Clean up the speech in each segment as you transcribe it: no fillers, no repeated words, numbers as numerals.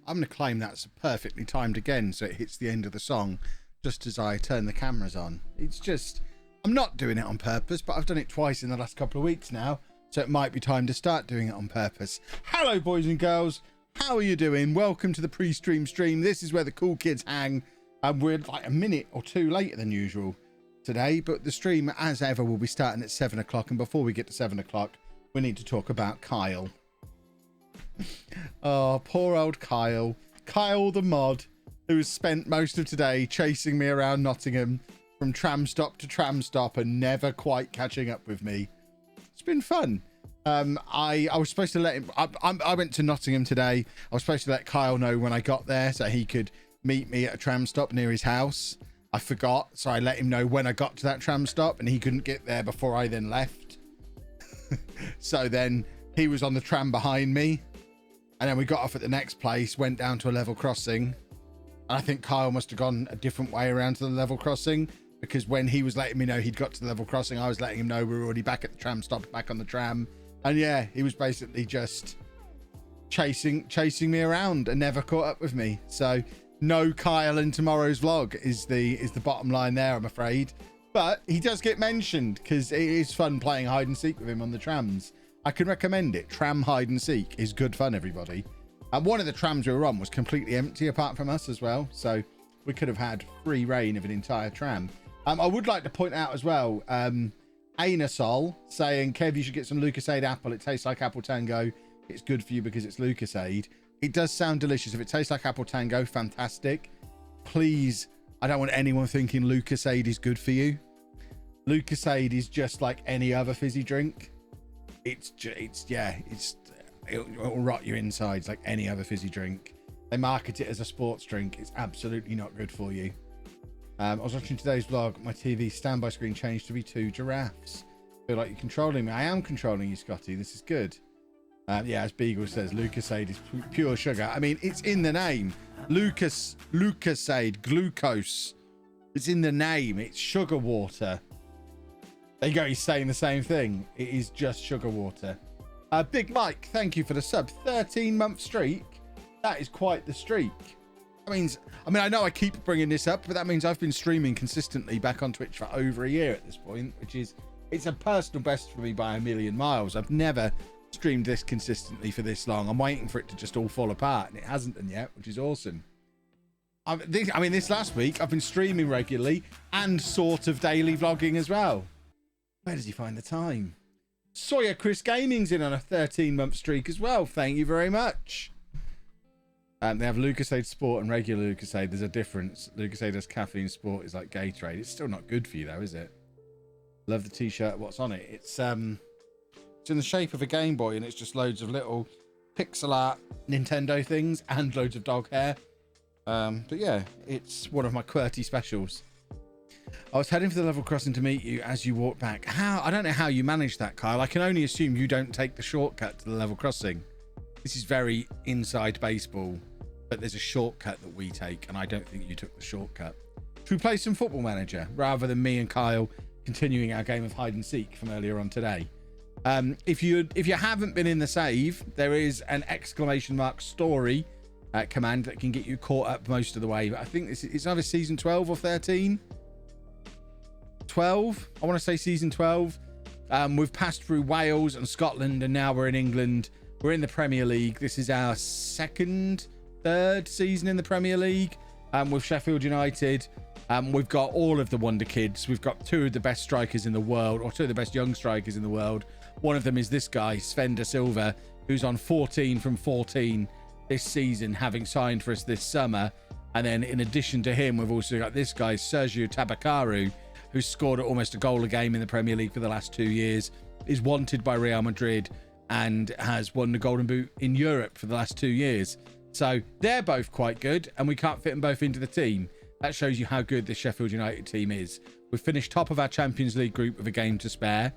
I'm going to claim that's perfectly timed again, so it hits the end of the song just as I turn the cameras on. It's just, I'm not doing it on purpose, but I've done it twice in the last couple of weeks now, so it might be time to start doing it on purpose. Hello, boys and girls. How are you doing? Welcome to the pre-stream stream. This is where the cool kids hang, and we're like a minute or two later than usual today, but the stream, as ever, will be starting at 7 o'clock, and before we get to 7 o'clock, we need to talk about Kyle. Oh, poor old Kyle. Kyle the mod, who has spent most of today chasing me around Nottingham from tram stop to tram stop and never quite catching up with me. It's been fun. I was supposed to let him... I went to Nottingham today. I was supposed to let Kyle know when I got there so he could meet me at a tram stop near his house. I forgot, so I let him know when I got to that tram stop, and he couldn't get there before I then left. So then he was on the tram behind me, and then we got off at the next place, went down to a level crossing, and I think Kyle must have gone a different way around to the level crossing, because when he was letting me know he'd got to the level crossing, I was letting him know we were already back at the tram stop, back on the tram. And yeah, he was basically just chasing me around and never caught up with me. So no Kyle in tomorrow's vlog is the bottom line there, I'm afraid. But he does get mentioned because it is fun playing hide and seek with him on the trams. I can recommend it. Tram hide and seek is good fun, everybody. And one of the trams we were on was completely empty apart from us as well. So we could have had free reign of an entire tram. I would like to point out as well, Anasol saying, Kev, you should get some Lucasade apple. It tastes like apple tango. It's good for you because it's Lucasade. It does sound delicious. If it tastes like apple tango, fantastic. Please, I don't want anyone thinking Lucasade is good for you. Lucasade is just like any other fizzy drink. It'll rot your insides like any other fizzy drink. They market it as a sports drink. It's absolutely not good for you. I was watching today's vlog. My TV standby screen changed to be 2 giraffes. Feel like you're controlling me. I am controlling you, Scotty. This is good. Yeah, as Beagle says, Lucasade is pure sugar. I mean, it's in the name. Lucasade, glucose. It's in the name. It's sugar water. There you go. He's saying the same thing. It is just sugar water. Big Mike, thank you for the sub. 13-month streak. That is quite the streak. I mean, I know I keep bringing this up, but that means I've been streaming consistently back on Twitch for over a year at this point, it's a personal best for me by a million miles. I've never streamed this consistently for this long. I'm waiting for it to just all fall apart, and it hasn't done yet, which is awesome. This last week, I've been streaming regularly and sort of daily vlogging as well. Where does he find the time? Sawyer Chris Gaming's in on a 13-month streak as well. Thank you very much. They have Lucasade Sport and regular Lucasade. There's a difference. Lucasade has caffeine. Sport is like Gatorade. It's still not good for you though, is it? Love the t-shirt. What's on it? It's in the shape of a Game Boy, and it's just loads of little pixel art Nintendo things and loads of dog hair. But yeah, it's one of my QWERTY specials. I was heading for the level crossing to meet you as you walked back. I don't know how you managed that, Kyle. I can only assume you don't take the shortcut to the level crossing. This is very inside baseball, but there's a shortcut that we take, and I don't think you took the shortcut. Should we play some Football Manager rather than me and Kyle continuing our game of hide and seek from earlier on today? If you haven't been in the save, there is an !story command that can get you caught up most of the way. But I think it's either season 12 or 13. 12. I want to say season 12. We've passed through Wales and Scotland, and now we're in England. We're in the Premier League. This is our third season in the Premier League with Sheffield United. We've got all of the Wonder Kids. We've got 2 of the best strikers in the world, or 2 of the best young strikers in the world. One of them is this guy, Sven da Silva, who's on 14 from 14 this season, having signed for us this summer. And then in addition to him, we've also got this guy, Sergio Tabakaru, who's scored almost a goal a game in the Premier League for the last 2 years, is wanted by Real Madrid, and has won the Golden Boot in Europe for the last 2 years. So they're both quite good, and we can't fit them both into the team. That shows you how good this Sheffield United team is. We've finished top of our Champions League group with a game to spare,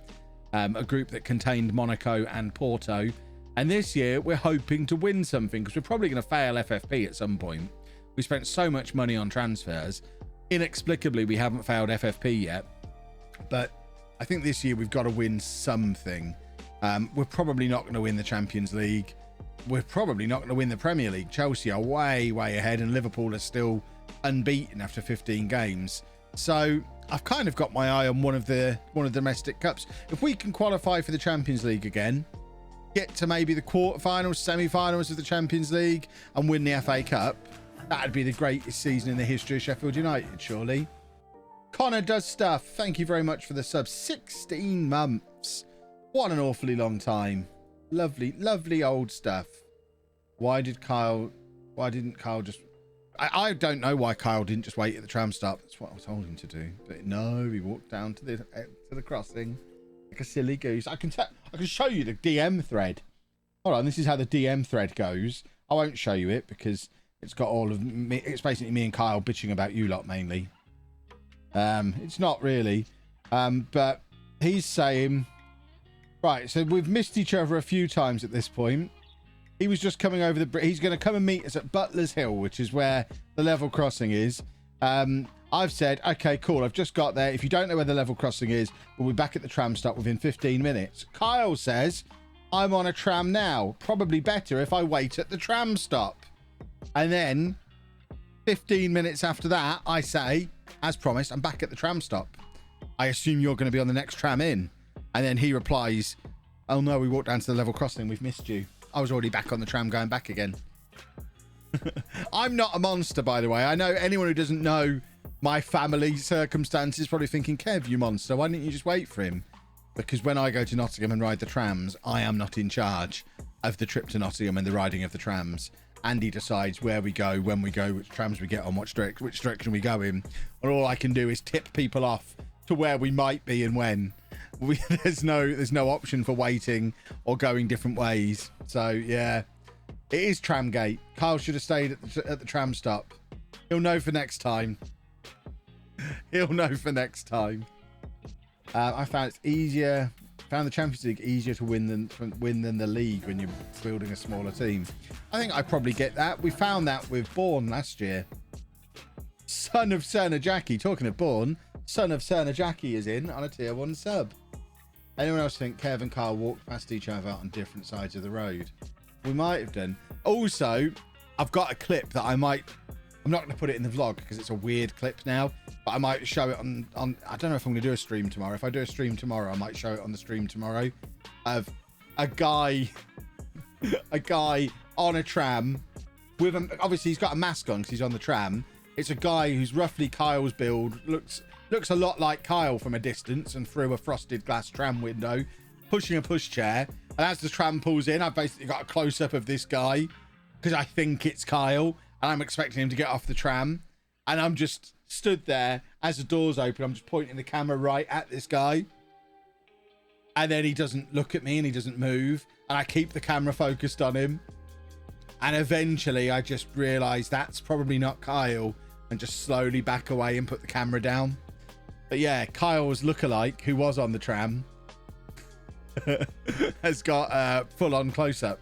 a group that contained Monaco and Porto. And this year, we're hoping to win something, because we're probably going to fail FFP at some point. We spent so much money on transfers. Inexplicably, we haven't failed FFP yet. But I think this year we've got to win something. We're probably not going to win the Champions League. we're probably not going to win the Premier League. Chelsea are way, way ahead, and Liverpool are still unbeaten after 15 games. So I've kind of got my eye on one of the domestic cups. If we can qualify for the Champions League again, get to maybe the quarterfinals, semi-finals of the Champions League, and win the FA Cup, that'd be the greatest season in the history of Sheffield United, surely. Connor does stuff. Thank you very much for the sub. 16 months. What an awfully long time. Lovely, lovely old stuff. Why didn't Kyle just... I don't know why Kyle didn't just wait at the tram stop. That's what I told him to do. But no, he walked down to the crossing like a silly goose. I can show you the DM thread. Hold on, this is how the DM thread goes. I won't show you it because it's got all of me. It's basically me and Kyle bitching about you lot mainly. It's not really. But he's saying... Right, so we've missed each other a few times at this point. He was just coming over the... He's going to come and meet us at Butler's Hill, which is where the level crossing is. I've said, okay, cool, I've just got there. If you don't know where the level crossing is, we'll be back at the tram stop within 15 minutes. Kyle says, I'm on a tram now. Probably better if I wait at the tram stop. And then 15 minutes after that, I say, as promised, I'm back at the tram stop. I assume you're going to be on the next tram in. And then he replies, oh no, we walked down to the level crossing. We've missed you. I was already back on the tram going back again. I'm not a monster, by the way. I know anyone who doesn't know my family circumstances probably thinking, Kev, you monster. Why didn't you just wait for him? Because when I go to Nottingham and ride the trams, I am not in charge of the trip to Nottingham and the riding of the trams. Andy decides where we go, when we go, which trams we get on, which direction we go in. And all I can do is tip people off to where we might be and when. There's no option for waiting or going different ways. So yeah, it is Tramgate. Kyle should have stayed at the tram stop. He'll know for next time. He'll know for next time. I found the Champions League easier to win than the league when you're building a smaller team. I think I probably get that. We found that with Bourne last year. Son of Cerner Jackie. Talking of Bourne, son of Cerner Jackie is in on a tier 1 sub. Anyone else think Kev and Carl walked past each other on different sides of the road? We might have done. Also, I've got a clip that I'm not going to put it in the vlog because it's a weird clip now, but I might show it on I don't know if I'm going to do a stream tomorrow. If I do a stream tomorrow, I might show it on the stream tomorrow of a guy on a tram with obviously he's got a mask on because he's on the tram. It's a guy who's roughly Kyle's build, looks a lot like Kyle from a distance and through a frosted glass tram window, pushing a pushchair. And as the tram pulls in, I've basically got a close-up of this guy because I think it's Kyle and I'm expecting him to get off the tram. And I'm just stood there as the doors open. I'm just pointing the camera right at this guy. And then he doesn't look at me and he doesn't move. And I keep the camera focused on him. And eventually I just realised that's probably not Kyle and just slowly back away and put the camera down. But yeah, Kyle's lookalike, who was on the tram, has got a full-on close-up.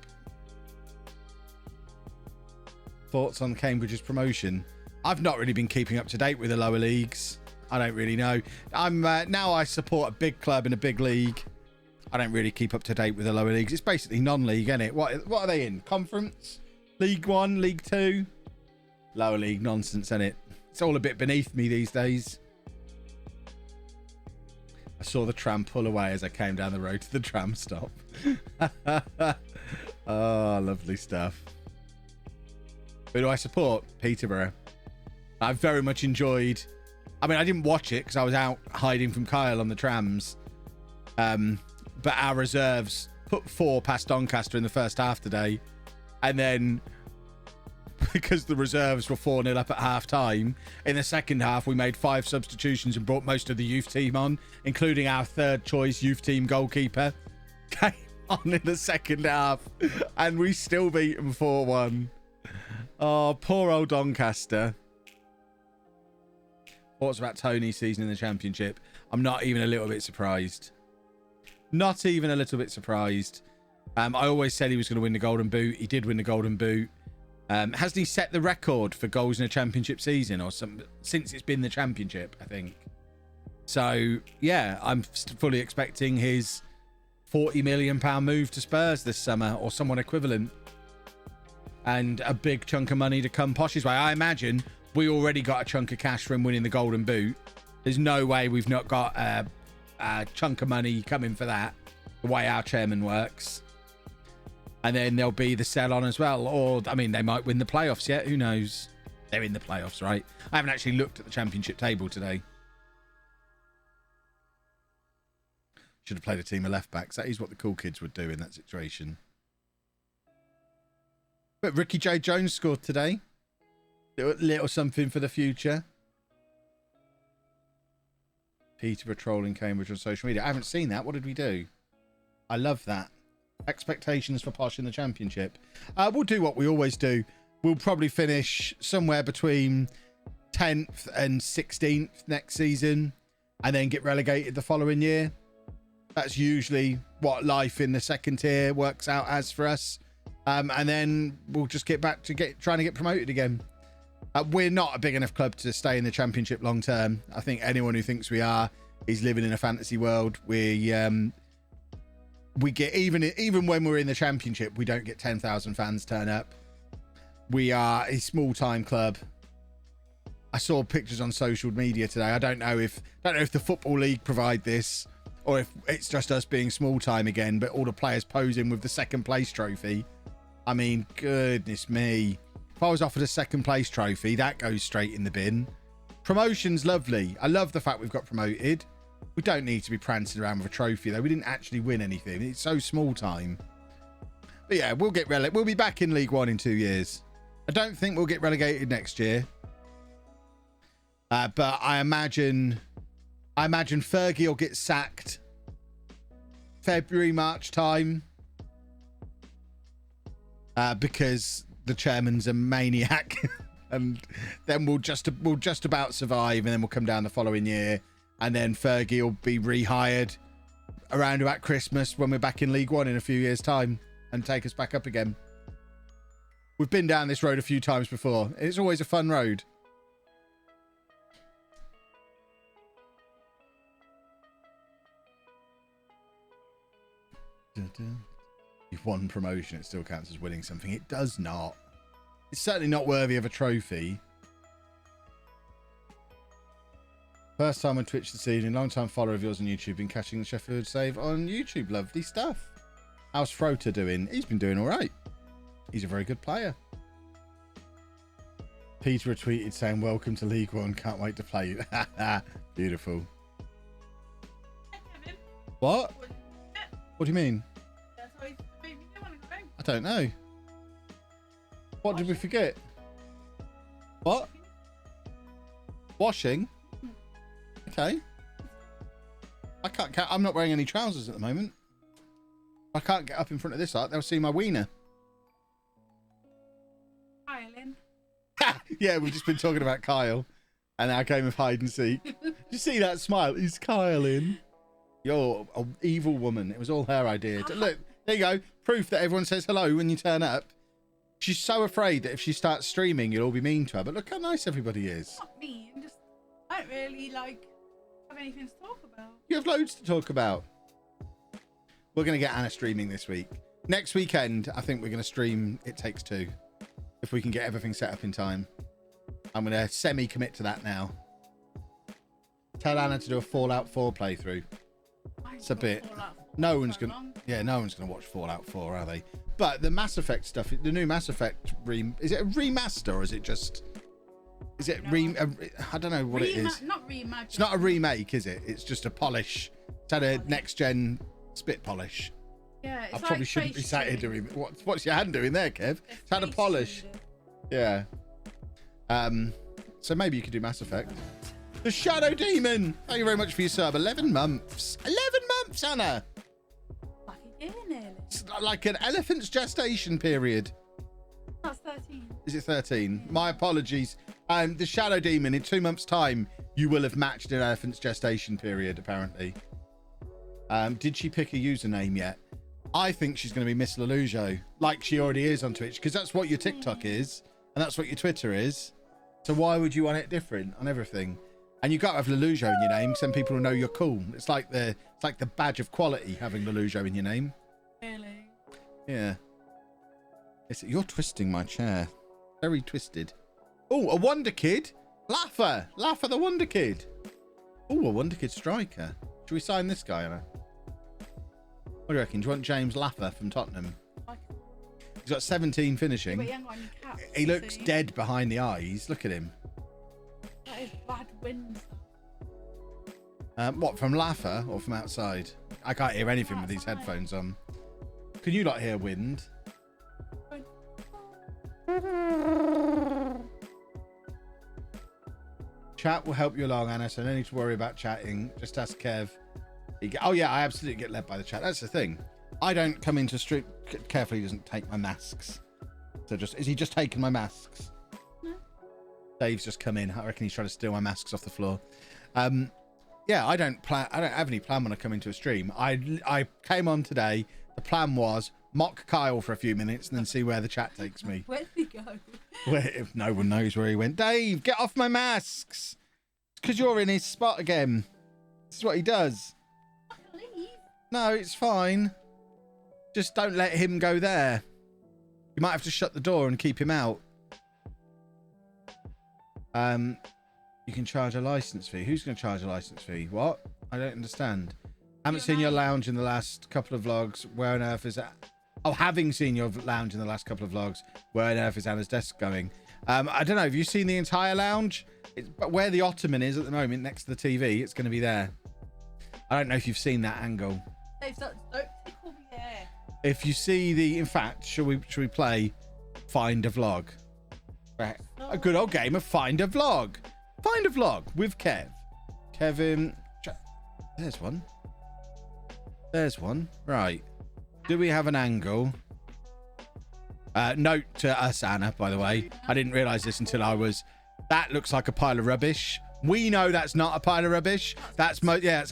Thoughts on Cambridge's promotion? I've not really been keeping up to date with the lower leagues. I don't really know. Now I support a big club in a big league. I don't really keep up to date with the lower leagues. It's basically non-league, isn't it? What are they in? Conference? League 1? League 2? Lower league nonsense, isn't it? It's all a bit beneath me these days. I saw the tram pull away as I came down the road to the tram stop. Oh, lovely stuff. Who do I support? Peterborough. I very much enjoyed... I mean, I didn't watch it because I was out hiding from Kyle on the trams. But our reserves put 4 past Doncaster in the first half today. And then, because the reserves were 4-0 up at half-time, in the second half, we made 5 substitutions and brought most of the youth team on, including our third-choice youth team goalkeeper. Came on in the second half, and we still beat them 4-1. Oh, poor old Doncaster. Thoughts about Tony's season in the Championship? I'm not even a little bit surprised. Not even a little bit surprised. I always said he was going to win the Golden Boot. He did win the Golden Boot. Hasn't he set the record for goals in a Championship season or something since it's been the Championship, I think? So, yeah, I'm fully expecting his £40 million move to Spurs this summer or someone equivalent. and a big chunk of money to come Posh's way. I imagine we already got a chunk of cash from winning the Golden Boot. There's no way we've not got a chunk of money coming for that, the way our chairman works. And then there'll be the sell on as well. Or, I mean, they might win the playoffs yet. Who knows? They're in the playoffs, right? I haven't actually looked at the championship table today. Should have played a team of left backs. That is what the cool kids would do in that situation. But Ricky J. Jones scored today. Little something for the future. Peterborough trolling Cambridge on social media. I haven't seen that. What did we do? I love that. Expectations for Posh in the championship. We'll do what we always do. We'll probably finish somewhere between 10th and 16th next season and then get relegated the following year. That's usually what life in the second tier works out as for us. And then we'll just get back to trying to get promoted again. We're not a big enough club to stay in the championship long term. I think anyone who thinks we are is living in a fantasy world. We get even when we're in the championship, we don't get 10,000 fans turn up. We are a small time club. I saw pictures on social media today. I don't know if the Football League provide this or if it's just us being small time again, but all the players posing with the second place trophy. I mean, goodness me. If I was offered a second place trophy, that goes straight in the bin. Promotion's lovely. I love the fact we've got promoted. We don't need to be prancing around with a trophy, though. We didn't actually win anything. It's so small time. But yeah, we'll be back in League One in 2 years. I don't think we'll get relegated next year. But I imagine Fergie will get sacked February, March time. Because the chairman's a maniac. And then we'll just about survive, and then we'll come down the following year. And then Fergie will be rehired around about Christmas when we're back in League One in a few years' time and take us back up again. We've been down this road a few times before. It's always a fun road. You've won promotion, it still counts as winning something. It does not. It's certainly not worthy of a trophy. First time on Twitch this evening. Long time follower of yours on YouTube. Been catching the Sheffield save on YouTube. Lovely stuff. How's Frota doing? He's been doing all right. He's a very good player. Peter retweeted saying, "Welcome to League One. Can't wait to play you." Beautiful. What? What do you mean? I don't know. What did we forget? What? Washing? Okay. I can't. I'm not wearing any trousers at the moment. I can't get up in front of this art. They'll see my wiener. Kyle. Yeah, we've just been talking about Kyle and our game of hide and seek. You see that smile? He's Kyle in. You're an evil woman. It was all her idea. Look, there you go. Proof that everyone says hello when you turn up. She's so afraid that if she starts streaming, you'll all be mean to her. But look how nice everybody is. Not mean. Just I don't really have anything to talk about. You have loads to talk about. We're going to get Anna streaming this week. Next weekend, I think we're going to stream It Takes Two. If we can get everything set up in time. I'm going to semi-commit to that now. Tell Anna to do a Fallout 4 playthrough. It's a bit... No one's going to watch Fallout 4, are they? But the Mass Effect stuff, the new Mass Effect... Is it a remaster or is it just... Is it I don't know what it is. Not reimagined. It's not a remake, is it? It's just a polish. It's had a next-gen spit polish. Yeah, it's I probably shouldn't be sat here doing... What's your hand doing there, Kev? It's had a polish. Yeah. So maybe you could do Mass Effect. The Shadow Demon! Thank you very much for your sub. 11 months. 11 months, Anna! Like a year nearly. It's like an elephant's gestation period. That's 13. Is it 13? My apologies. The Shadow Demon, in 2 months' time, you will have matched an elephant's gestation period, apparently. Did she pick a username yet? I think she's going to be Miss LOLLUJO, like she already is on Twitch, because that's what your TikTok is, and that's what your Twitter is. So why would you want it different on everything? And you got to have LOLLUJO in your name. Some people will know you're cool. It's like the badge of quality having LOLLUJO in your name. Really? Yeah. You're twisting my chair. Very twisted. Oh, a Wonder Kid. Laffer the Wonder Kid. Oh, a Wonder Kid striker. Should we sign this guy, Anna? What do you reckon? Do you want James Laffer from Tottenham? He's got 17 finishing. He looks dead behind the eyes. Look at him. That is bad wind. What, from Laffer or from outside? I can't hear anything with these headphones on. Can you not hear wind? Chat will help you along, Anna, so no need to worry about chatting. Just ask Kev. Oh, yeah, I absolutely get led by the chat. That's the thing. I don't come into street. Carefully, he doesn't take my masks. So is he just taking my masks? No. Dave's just come in. I reckon he's trying to steal my masks off the floor. Yeah, I don't have any plan when I come into a stream. I came on today. The plan was mock Kyle for a few minutes and then see where the chat takes me. Where did he go? If no one knows where he went. Dave, get off my masks. It's because you're in his spot again. This is what he does. I can leave. No, it's fine. Just don't let him go there. You might have to shut the door and keep him out. You can charge a license fee. Who's going to charge a license fee? What? I don't understand. Haven't seen your lounge in the last couple of vlogs. Where on earth is that? Oh, having seen your lounge in the last couple of vlogs. Where on earth is Anna's desk going? I don't know. Have you seen the entire lounge? But where the ottoman is at the moment, next to the TV, it's going to be there. I don't know if you've seen that angle. Dave, don't tickle me there. If you see the, in fact, should we play Find a Vlog? A good old game of Find a Vlog. Find a Vlog with Kev. Kevin. There's one. There's one. Right. Do we have an angle? Note to us, Anna, by the way. I didn't realise this until that looks like a pile of rubbish. We know that's not a pile of rubbish. That's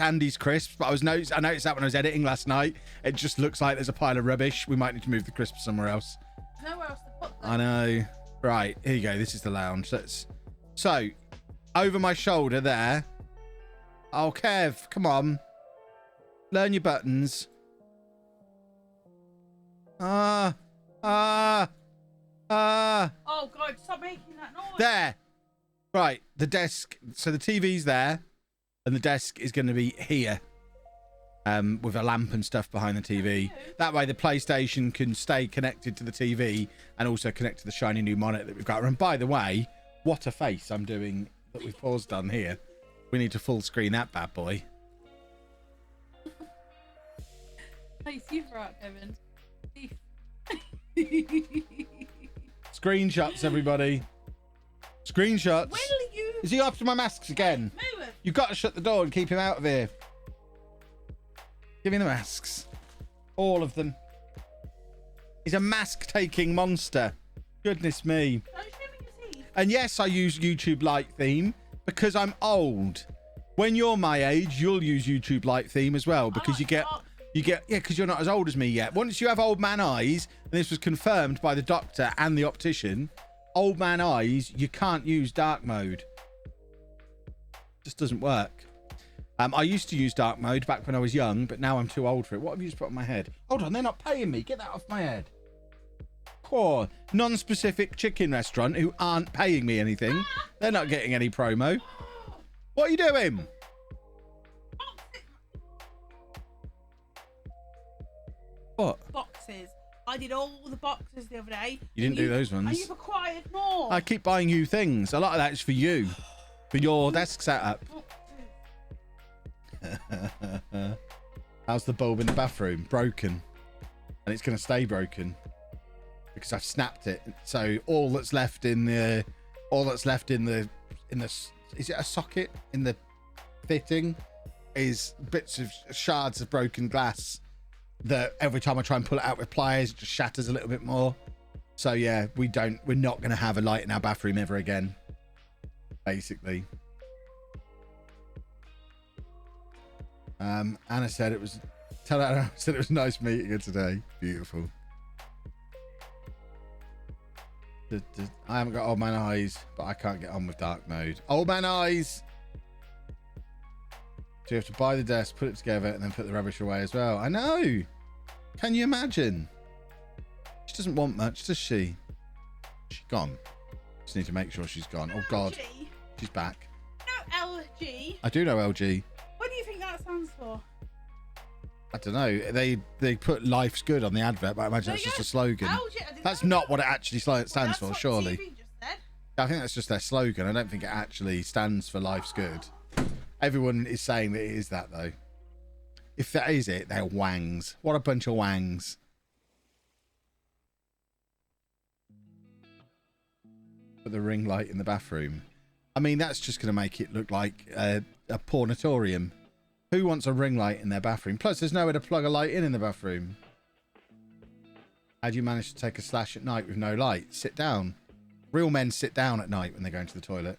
Andy's crisps. But I noticed that when I was editing last night. It just looks like there's a pile of rubbish. We might need to move the crisps somewhere else. Nowhere else to put them. I know. Right, here you go. This is the lounge. So, over my shoulder there. Oh, Kev, come on. Learn your buttons. Oh, God, stop making that noise. There. Right, the desk. So the TV's there, and the desk is going to be here. With a lamp and stuff behind the TV. That way the PlayStation can stay connected to the TV and also connect to the shiny new monitor that we've got. And by the way, what a face I'm doing that we've paused on here. We need to full screen that bad boy. Hey, see for out, Kevin. Screenshots, everybody. Screenshots. Will you? Is he after my masks again? Move it. You've got to shut the door and keep him out of here. Give me the masks. All of them. He's a mask-taking monster. Goodness me. Don't show me your teeth. And yes, I use YouTube Lite theme because I'm old. When you're my age, you'll use YouTube Lite theme as well because you get, because you're not as old as me yet. Once you have old man eyes, and this was confirmed by the doctor and the optician, old man eyes, you can't use dark mode. Just doesn't work. I used to use dark mode back when I was young, but now I'm too old for it. What have you just put on my head? Hold on, they're not paying me. Get that off my head. Poor non-specific chicken restaurant who aren't paying me anything. They're not getting any promo. What are you doing? What? Boxes. I did all the boxes the other day. You didn't do those ones. And you've acquired more. I keep buying you things. A lot of that is for you. For your desk setup. How's the bulb in the bathroom? Broken. And it's going to stay broken. Because I've snapped it. So all that's left in the... Is it a socket in the fitting? Is bits of shards of broken glass that every time I try and pull it out with pliers, it just shatters a little bit more. So yeah, we're not going to have a light in our bathroom ever again. Basically. Anna said it was... Tell Anna I said it was nice meeting her today. Beautiful. I haven't got old man eyes, but I can't get on with dark mode. Old man eyes! So you have to buy the desk, put it together, and then put the rubbish away as well. I know! Can you imagine? She's doesn't want much, does she? She's gone. Just need to make sure she's gone. Oh, God. LG? She's back. No, LG. I do know LG. What do you think that stands for? I don't know. They put life's good on the advert, but I imagine that's just a slogan. LG, That's not what it actually stands for, surely. TV just said. I think that's just their slogan. I don't think it actually stands for life's good. Everyone is saying that it is that, though. If that is it, they're wangs. What a bunch of wangs. Put the ring light in the bathroom. I mean, that's just going to make it look like a pornatorium. Who wants a ring light in their bathroom? Plus, there's nowhere to plug a light in the bathroom. How do you manage to take a slash at night with no light? Sit down. Real men sit down at night when they go into the toilet.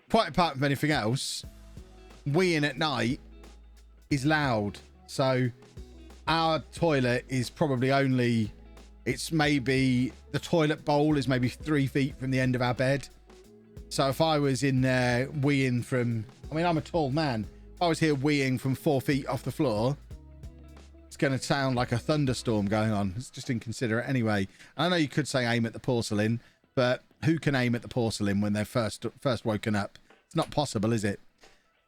Quite apart from anything else, weeing at night is loud. So our toilet is probably only... It's maybe... The toilet bowl is maybe 3 feet from the end of our bed. So if I was in there weeing from... I mean, I'm a tall man. If I was here weeing from 4 feet off the floor, it's going to sound like a thunderstorm going on. It's just inconsiderate anyway. I know you could say aim at the porcelain, but who can aim at the porcelain when they're first woken up? It's not possible, is it?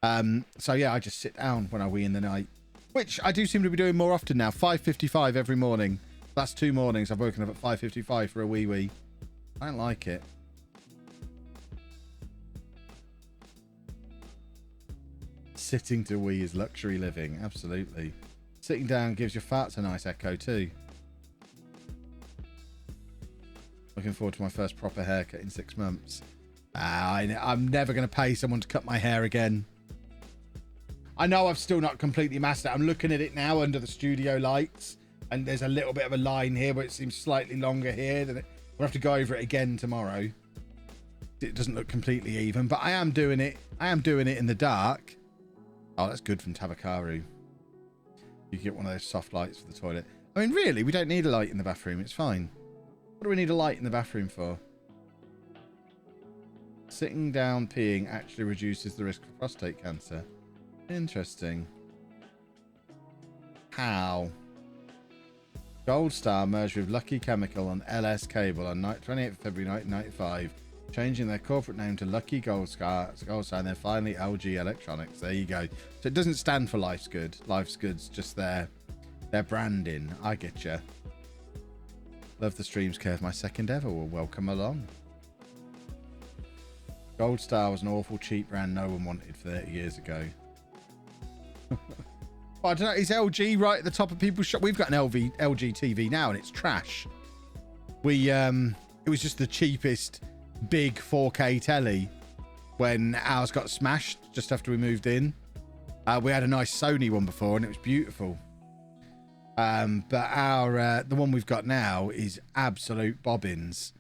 So yeah, I just sit down when I wee in the night, which I do seem to be doing more often now. 5:55 every morning. Last 2 mornings I've woken up at 5:55 for a wee. I don't like it. Sitting to wee is luxury living. Absolutely. Sitting down gives your farts a nice echo too. Looking forward to my first proper haircut in 6 months. I'm never going to pay someone to cut my hair again. I know I've still not completely mastered it. I'm looking at it now under the studio lights, and there's a little bit of a line here where it seems slightly longer here. We'll have to go over it again tomorrow. It doesn't look completely even, but I am doing it. I am doing it in the dark. Oh, that's good from Tabakaru. You can get one of those soft lights for the toilet. I mean, really, we don't need a light in the bathroom. It's fine. What do we need a light in the bathroom for? Sitting down peeing actually reduces the risk of prostate cancer. Interesting. How? Gold Star merged with Lucky Chemical on LS Cable on 28th February 1995, changing their corporate name to Lucky Gold Star, and then finally LG Electronics. There you go. So it doesn't stand for Life's Good. Life's Good's just their branding. I get you. Love the streams, Kev. My second ever. Well, welcome along. Gold Star was an awful cheap brand no one wanted 30 years ago. Well, I don't know. Is LG right at the top of people's shop? We've got an LG TV now, and it's trash. It was just the cheapest big 4K telly when ours got smashed just after we moved in. We had a nice Sony one before, and it was beautiful. But the one we've got now is absolute bobbins.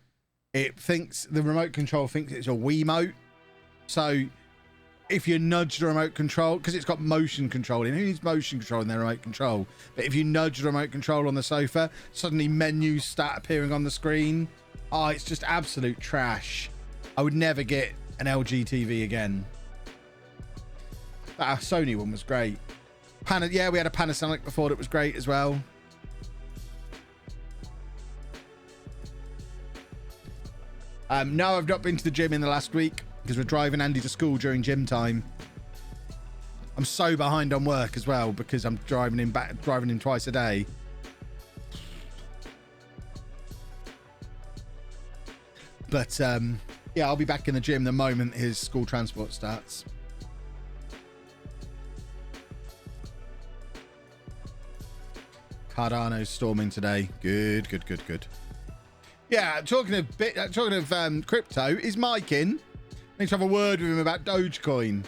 It thinks the remote control thinks it's a Wiimote. So if you nudge the remote control, because it's got motion control in, who needs motion control in their remote control? But if you nudge the remote control on the sofa, suddenly menus start appearing on the screen. Oh, it's just absolute trash. I would never get an LG TV again. But our Sony one was great. Yeah, we had a Panasonic before that was great as well. No, I've not been to the gym in the last week because we're driving Andy to school during gym time. I'm so behind on work as well because I'm driving him twice a day. But yeah, I'll be back in the gym the moment his school transport starts. Cardano's storming today. Good. Yeah, talking of crypto, is Mike in? I need to have a word with him about Dogecoin.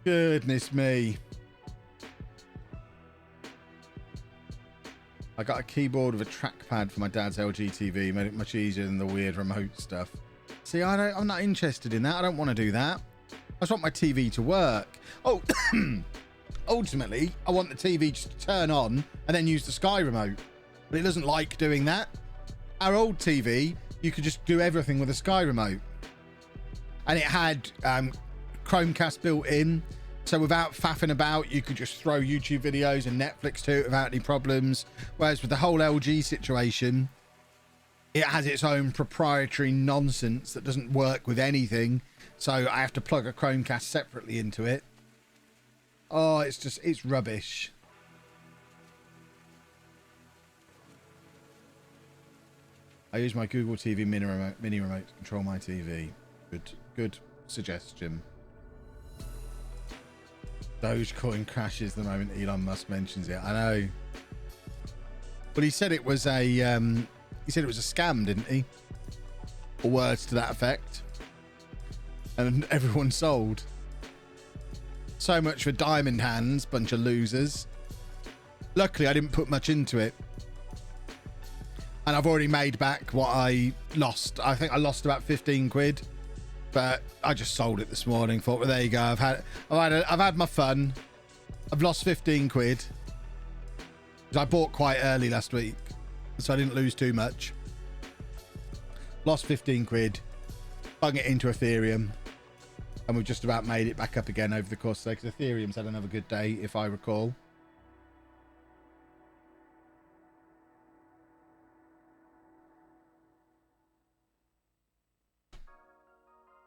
Goodness me. I got a keyboard with a trackpad for my dad's LG TV. Made it much easier than the weird remote stuff. See, I'm not interested in that. I don't want to do that. I just want my TV to work. Oh, ultimately, I want the TV just to turn on and then use the Sky remote. But it doesn't like doing that. Our old TV, you could just do everything with a Sky remote. And it had Chromecast built in. So without faffing about, you could just throw YouTube videos and Netflix to it without any problems. Whereas with the whole LG situation, it has its own proprietary nonsense that doesn't work with anything. So I have to plug a Chromecast separately into it. Oh, it's rubbish. I use my Google TV mini remote to control my TV. Good suggestion. Dogecoin crashes the moment Elon Musk mentions it. I know. But he said it was a scam, didn't he? Or words to that effect. And everyone sold. So much for diamond hands, bunch of losers. Luckily, I didn't put much into it. And I've already made back what I lost. I think I lost about 15 quid. But I just sold it this morning. Thought, well, there you go. I've had my fun. I've lost 15 quid. Because I bought quite early last week. So I didn't lose too much. Lost 15 quid. Bung it into Ethereum. And we've just about made it back up again over the course of the day. Because Ethereum's had another good day, if I recall.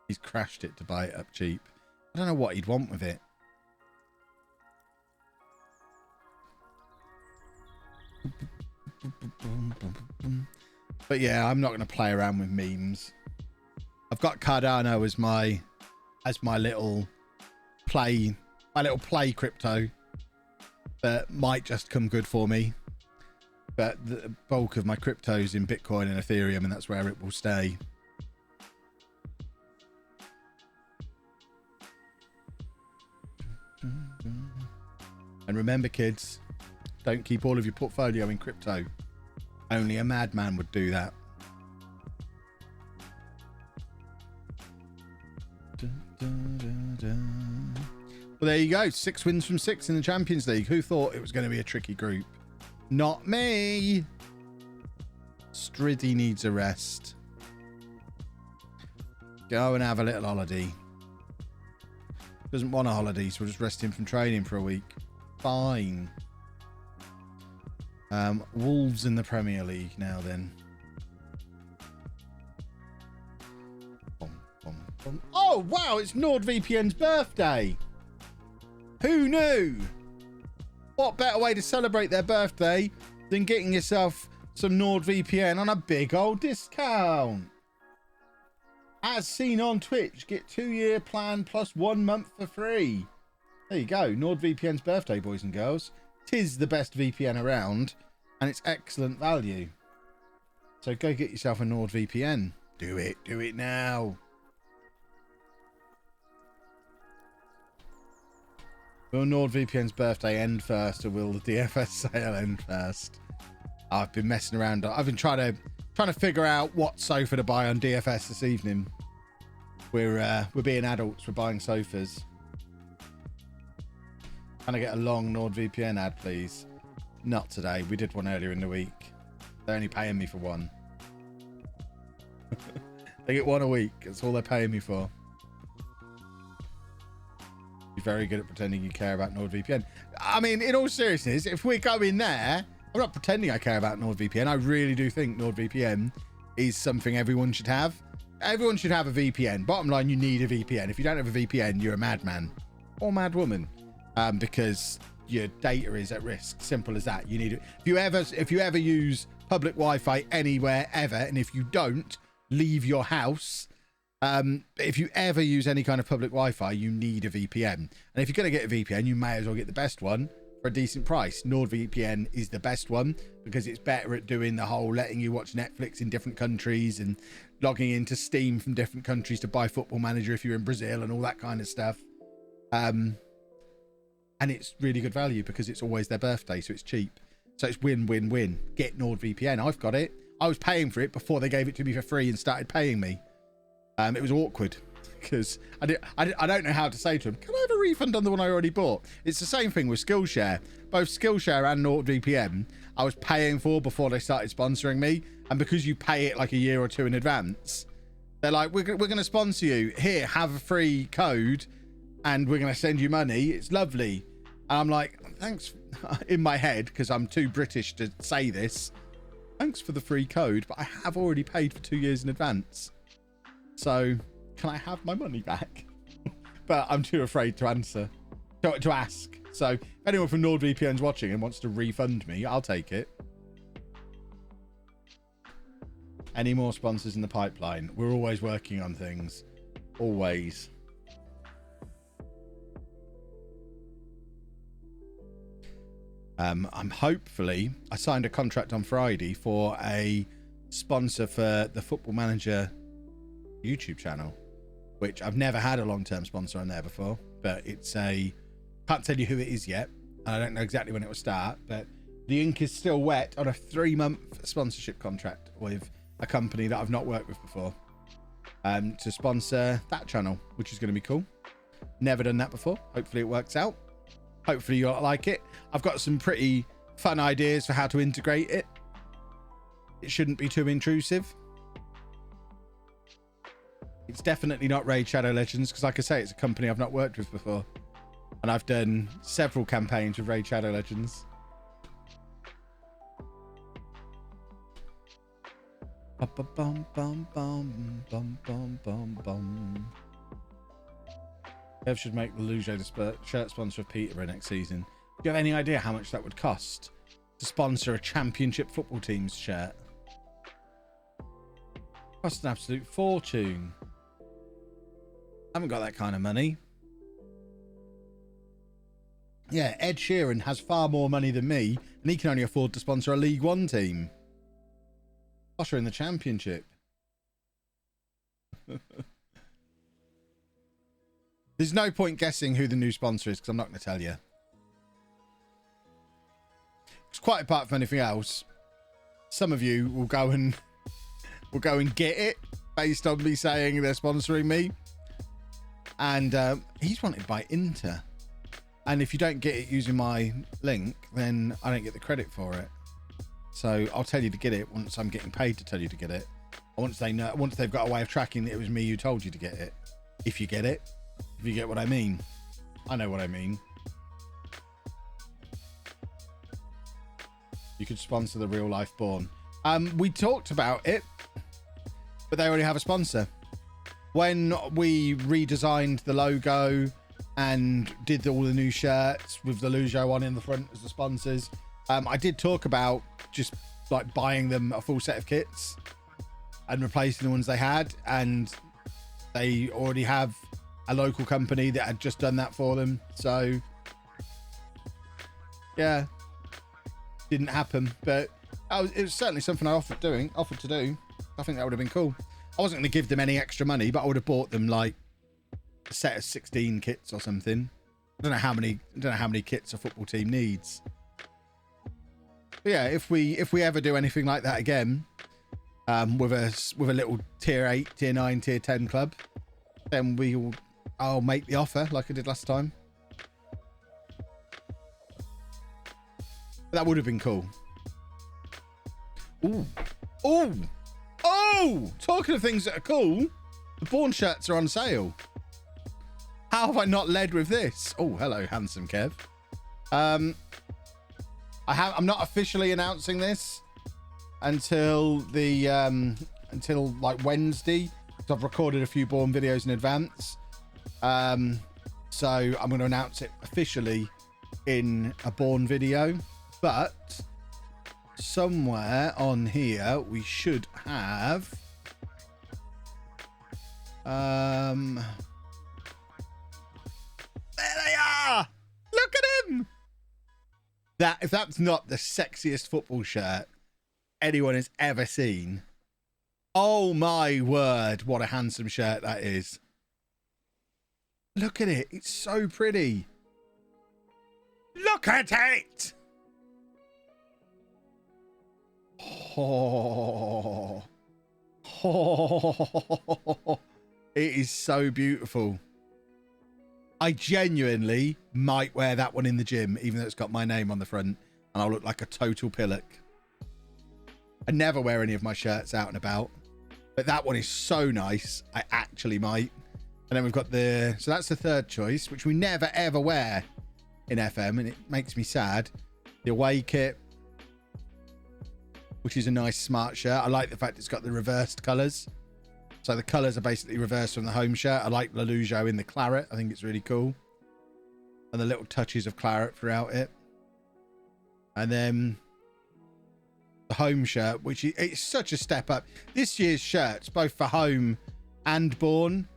He's crashed it to buy it up cheap. I don't know what he'd want with it. But yeah, I'm not going to play around with memes. I've got Cardano as my little play crypto that might just come good for me. But the bulk of my crypto's in Bitcoin and Ethereum, and that's where it will stay. And remember, kids, don't keep all of your portfolio in crypto. Only a madman would do that. Well, there you go. 6 wins from 6 in the Champions League. Who thought it was going to be a tricky group? Not me. Striddy needs a rest. Go and have a little holiday. Doesn't want a holiday, so we'll just rest him from training for a week. Fine. Wolves in the Premier League now then. Oh, wow, it's NordVPN's birthday. Who knew? What better way to celebrate their birthday than getting yourself some NordVPN on a big old discount? As seen on Twitch, get 2-year plan plus 1 month for free. There you go. NordVPN's birthday, boys and girls. 'Tis the best VPN around, and it's excellent value. So go get yourself a NordVPN. Do it. Do it now. Will NordVPN's birthday end first, or will the DFS sale end first? I've been messing around. I've been trying to figure out what sofa to buy on DFS this evening. We're being adults. We're buying sofas. Can I get a long NordVPN ad, please? Not today. We did one earlier in the week. They're only paying me for one. They get one a week. That's all they're paying me for. You're very good at pretending you care about NordVPN. I mean, in all seriousness, if we go in there, I'm not pretending I care about NordVPN. I really do think NordVPN is something everyone should have. Everyone should have a VPN. Bottom line, you need a VPN. If you don't have a VPN, you're a madman or mad woman, because your data is at risk. Simple as that. You need it. If you ever use public Wi-Fi anywhere ever, and if you don't, leave your house. If you ever use any kind of public Wi-Fi, you need a VPN. And if you're going to get a VPN, you may as well get the best one for a decent price. NordVPN is the best one because it's better at doing the whole letting you watch Netflix in different countries and logging into Steam from different countries to buy Football Manager if you're in Brazil and all that kind of stuff. And it's really good value because it's always their birthday, so it's cheap. So it's win-win-win. Get NordVPN. I've got it. I was paying for it before they gave it to me for free and started paying me. It was awkward because I don't know how to say to them, can I have a refund on the one I already bought? It's the same thing with Skillshare. Both Skillshare and NordVPN I was paying for before they started sponsoring me. And because you pay it like a year or two in advance, they're like, we're going to sponsor you. Here, have a free code and we're going to send you money. It's lovely. And I'm like, thanks, in my head, because I'm too British to say this. Thanks for the free code, but I have already paid for 2 years in advance. So can I have my money back? But I'm too afraid to answer, to ask. So if anyone from NordVPN's watching and wants to refund me, I'll take it. Any more sponsors in the pipeline? We're always working on things. Always. I'm hopefully, I signed a contract on Friday for a sponsor for the Football Manager YouTube channel, which I've never had a long-term sponsor on there before, but it's can't tell you who it is yet. And I don't know exactly when it will start, but the ink is still wet on a 3-month sponsorship contract with a company that I've not worked with before, to sponsor that channel, which is going to be cool. Never done that before. Hopefully it works out. Hopefully you'll like it. I've got some pretty fun ideas for how to integrate it. It shouldn't be too intrusive. It's definitely not Raid Shadow Legends, because like I say, it's a company I've not worked with before. And I've done several campaigns with Raid Shadow Legends. Kev should make the LOLLUJO the shirt sponsor of Peterborough next season. Do you have any idea how much that would cost to sponsor a championship football team's shirt? Cost an absolute fortune. I haven't got that kind of money. Yeah, Ed Sheeran has far more money than me, and he can only afford to sponsor a League One team. Gosh, we're in the Championship. There's no point guessing who the new sponsor is, because I'm not going to tell you. It's quite apart from anything else. Some of you will go and get it based on me saying they're sponsoring me. And he's wanted by Inter. And if you don't get it using my link, then I don't get the credit for it. So I'll tell you to get it once I'm getting paid to tell you to get it. Once they know, once they've got a way of tracking that it was me who told you to get it. If you get it. If you get what I mean. I know what I mean. You could sponsor the Real Life Born. We talked about it, but they already have a sponsor. When we redesigned the logo and did all the new shirts with the LOLLUJO on in the front as the sponsors, I did talk about just like buying them a full set of kits and replacing the ones they had, and they already have a local company that had just done that for them. So yeah, didn't happen, but it was certainly something I offered to do. I think that would have been cool. I wasn't going to give them any extra money, but I would have bought them like a set of 16 kits or something. I don't know how many kits a football team needs. But yeah, if we ever do anything like that again, with a little tier 8, tier 9, tier 10 club, then I'll make the offer like I did last time. That would have been cool. Ooh. Ooh. Oh! Talking of things that are cool, the Born shirts are on sale. How have I not led with this? Oh, hello, handsome Kev. I'm not officially announcing this until like Wednesday. So I've recorded a few Born videos in advance. So I'm going to announce it officially in a Born video, but somewhere on here we should have there they are. Look at him. If that's not the sexiest football shirt anyone has ever seen. Oh my word, what a handsome shirt that is. Look at it. It's so pretty. Look at it. Oh. Oh. It is so beautiful. I genuinely might wear that one in the gym, even though it's got my name on the front, and I'll look like a total pillock. I never wear any of my shirts out and about, but that one is so nice. I actually might. And then we've got so that's the third choice, which we never ever wear in FM, and it makes me sad. The away kit, which is a nice smart shirt. I like the fact it's got the reversed colours. So the colours are basically reversed from the home shirt. I like LOLLUJO in the claret. I think it's really cool. And the little touches of claret throughout it. And then the home shirt, which it's such a step up. This year's shirts, both for home and Born,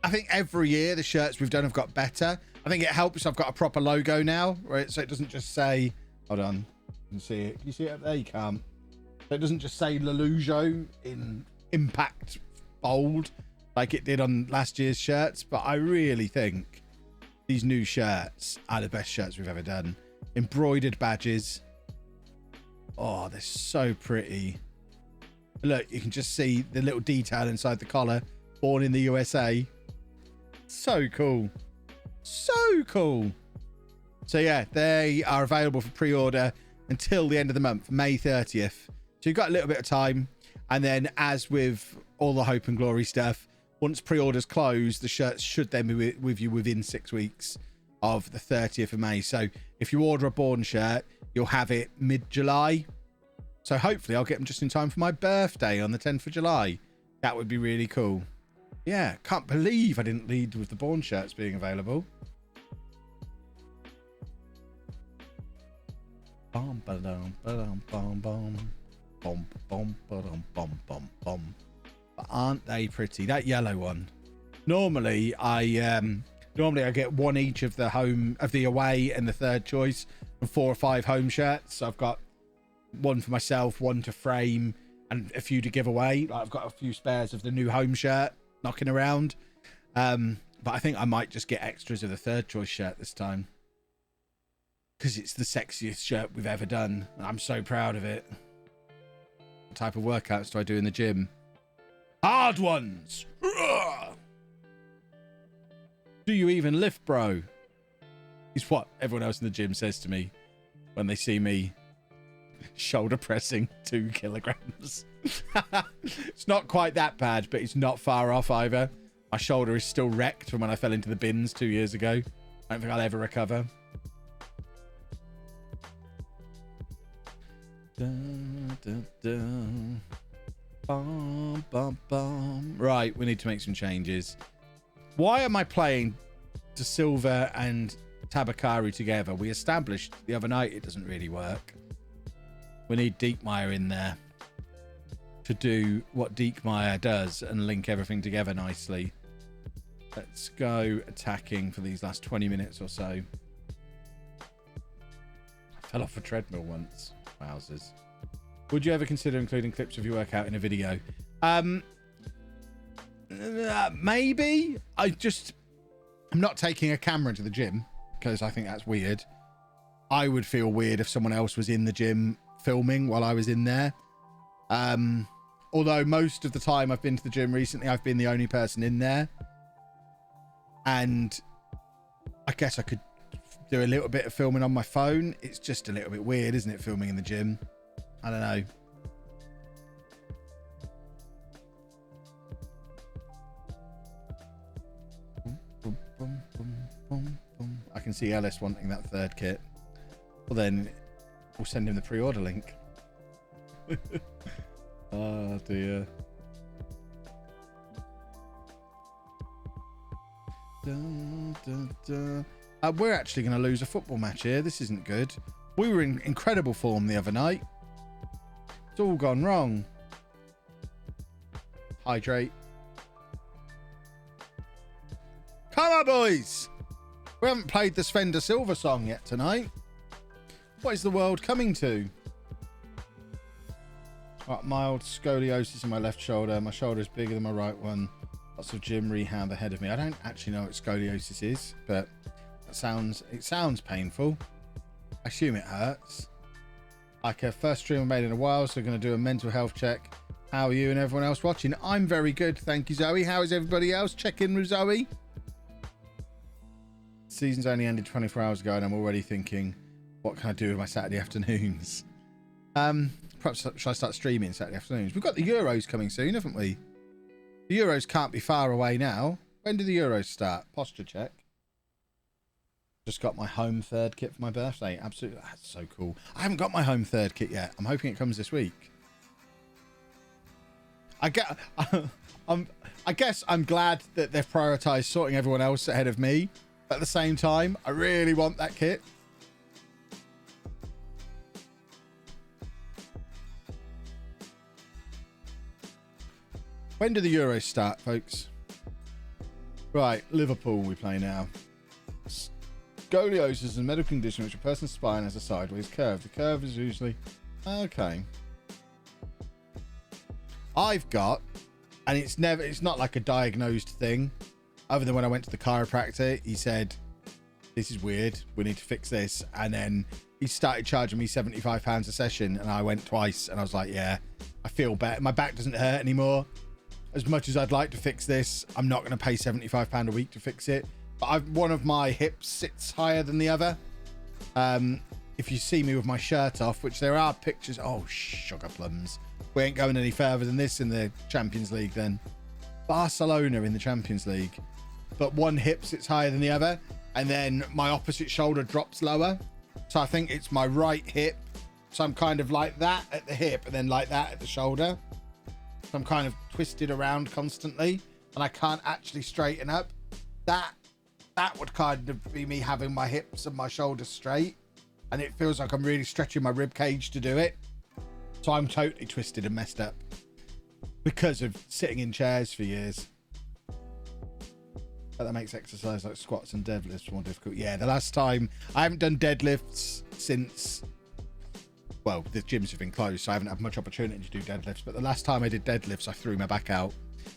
I think every year the shirts we've done have got better. I think it helps I've got a proper logo now, right? So it doesn't just say, hold on, you can see it. Can you see it up there? You can't. So it doesn't just say LOLLUJO in impact bold like it did on last year's shirts. But I really think these new shirts are the best shirts we've ever done. Embroidered badges. Oh, they're so pretty. Look, you can just see the little detail inside the collar. Born in the USA. So cool. So cool. So yeah, they are available for pre-order until the end of the month, May 30th. So you've got a little bit of time. And then as with all the Hope and Glory stuff, once pre-orders close, the shirts should then be with you within 6 weeks of the 30th of May. So if you order a Born shirt, you'll have it mid-July. So hopefully I'll get them just in time for my birthday on the 10th of July. That would be really cool. Yeah, can't believe I didn't lead with the Born shirts being available. Bum ba-dum ba-dum bum bum. Bum bum ba-dum bum bum bum. But aren't they pretty? That yellow one. Normally I get one each of the away and the third choice and 4 or 5 home shirts. So I've got one for myself, one to frame, and a few to give away. I've got a few spares of the new home shirt knocking around, but I think I might just get extras of the third choice shirt this time because it's the sexiest shirt we've ever done and I'm so proud of it. What type of workouts do I do in the gym? Hard ones. Do you even lift, bro? Is what everyone else in the gym says to me when they see me shoulder pressing 2 kilograms. It's not quite that bad, but it's not far off either. My shoulder is still wrecked from when I fell into the bins 2 years ago. I don't think I'll ever recover. Dun, dun, dun. Bum, bum, bum. Right, we need to make some changes. Why am I playing De Silva and Tabakari together? We established the other night it doesn't really work. We need Diekmeyer in there to do what Diekmeyer does and link everything together nicely. Let's go attacking for these last 20 minutes or so. I fell off a treadmill once. Wowzers. Would you ever consider including clips of your workout in a video? Maybe. I'm not taking a camera into the gym because I think that's weird. I would feel weird if someone else was in the gym filming while I was in there. Although most of the time I've been to the gym recently, I've been the only person in there. And I guess I could do a little bit of filming on my phone. It's just a little bit weird, isn't it, filming in the gym? I don't know. I can see Ellis wanting that third kit. Well, then we'll send him the pre-order link. Oh, dear. Dun, dun, dun. We're actually going to lose a football match here. This isn't good. We were in incredible form the other night. It's all gone wrong. Hydrate. Come on, boys. We haven't played the Sven de Silva song yet tonight. What is the world coming to? Right, mild scoliosis in my left shoulder. My shoulder is bigger than my right one. Lots of gym rehab ahead of me. I don't actually know what scoliosis is, but it sounds painful. I assume it hurts. Like a first stream I made in a while, so we're going to do a mental health check. How are you and everyone else watching? I'm very good, thank you, Zoe. How is everybody else? Check in with Zoe. Season's only ended 24 hours ago, and I'm already thinking, what can I do with my Saturday afternoons? Perhaps should I start streaming Saturday afternoons? We've got the Euros coming soon, haven't we? The Euros can't be far away now. When do the Euros start? Posture check. Just got my home third kit for my birthday. Absolutely. That's so cool. I haven't got my home third kit yet. I'm hoping it comes this week. I guess I'm glad that they've prioritized sorting everyone else ahead of me. At the same time, I really want that kit. When do the Euros start, folks? Right, Liverpool we play now. Scoliosis is a medical condition in which a person's spine has a sideways curve. The curve is usually... Okay. I've got, and it's not like a diagnosed thing, other than when I went to the chiropractor, he said, this is weird, we need to fix this. And then he started charging me £75 a session, and I went twice, and I was like, yeah, I feel better. My back doesn't hurt anymore. As much as I'd like to fix this, I'm not going to pay £75 a week to fix it. But one of my hips sits higher than the other. If you see me with my shirt off, which there are pictures, oh, sugar plums. We ain't going any further than this in the Champions League then. Barcelona in the Champions League. But one hip sits higher than the other, and then my opposite shoulder drops lower. So I think it's my right hip. So I'm kind of like that at the hip, and then like that at the shoulder. So I'm kind of twisted around constantly, and I can't actually straighten up. That would kind of be me having my hips and my shoulders straight, and it feels like I'm really stretching my rib cage to do it. So I'm totally twisted and messed up because of sitting in chairs for years. But that makes exercise like squats and deadlifts more difficult. Yeah, the last time I haven't done deadlifts since, well, the gyms have been closed, so I haven't had much opportunity to do deadlifts. But the last time I did deadlifts, I threw my back out.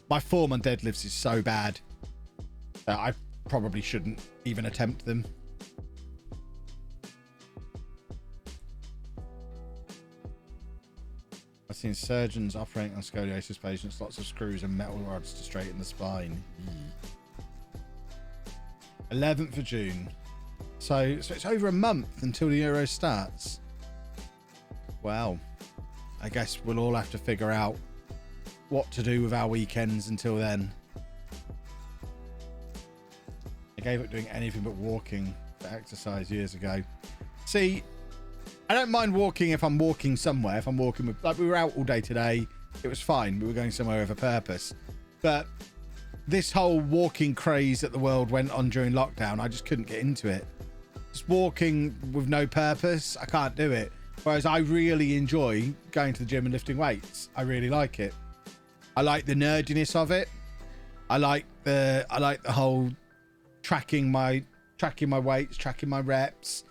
My form on deadlifts is so bad that I probably shouldn't even attempt them. I've seen surgeons operating on scoliosis patients, lots of screws and metal rods to straighten the spine. 11th of June. So it's over a month until the Euro starts. Well, I guess we'll all have to figure out what to do with our weekends until then. I gave up doing anything but walking for exercise years ago. See, I don't mind walking if I'm walking somewhere. If I'm walking with, like, we were out all day today, it was fine. We were going somewhere with a purpose. But this whole walking craze that the world went on during lockdown, I just couldn't get into it. Just walking with no purpose, I can't do it. Whereas I really enjoy going to the gym and lifting weights. I really like it. I like the nerdiness of it. I like the whole tracking my weights, tracking my reps,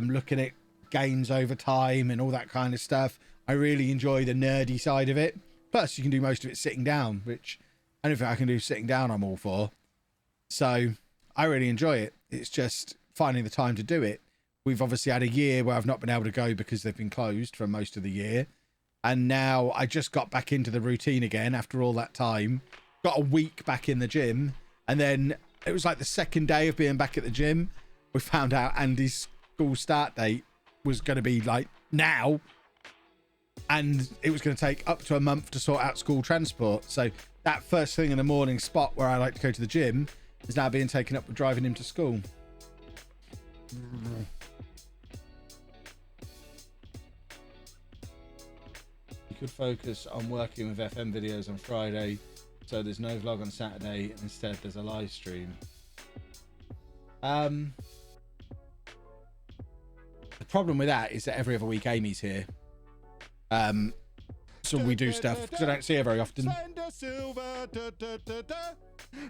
looking at gains over time and all that kind of stuff. I really enjoy the nerdy side of it. Plus, you can do most of it sitting down, which anything I can do sitting down, I'm all for. So I really enjoy it. It's just finding the time to do it. We've obviously had a year where I've not been able to go because they've been closed for most of the year. And now I just got back into the routine again after all that time. Got a week back in the gym. And then it was like the second day of being back at the gym, we found out Andy's school start date was going to be like now. And it was going to take up to a month to sort out school transport. So that first thing in the morning spot where I like to go to the gym is now being taken up with driving him to school. You could focus on working with FM videos on Friday, so there's no vlog on Saturday. Instead, there's a live stream. The problem with that is that every other week Amy's here. So we do stuff because I don't see her very often. Spender Silver, da, da, da, da.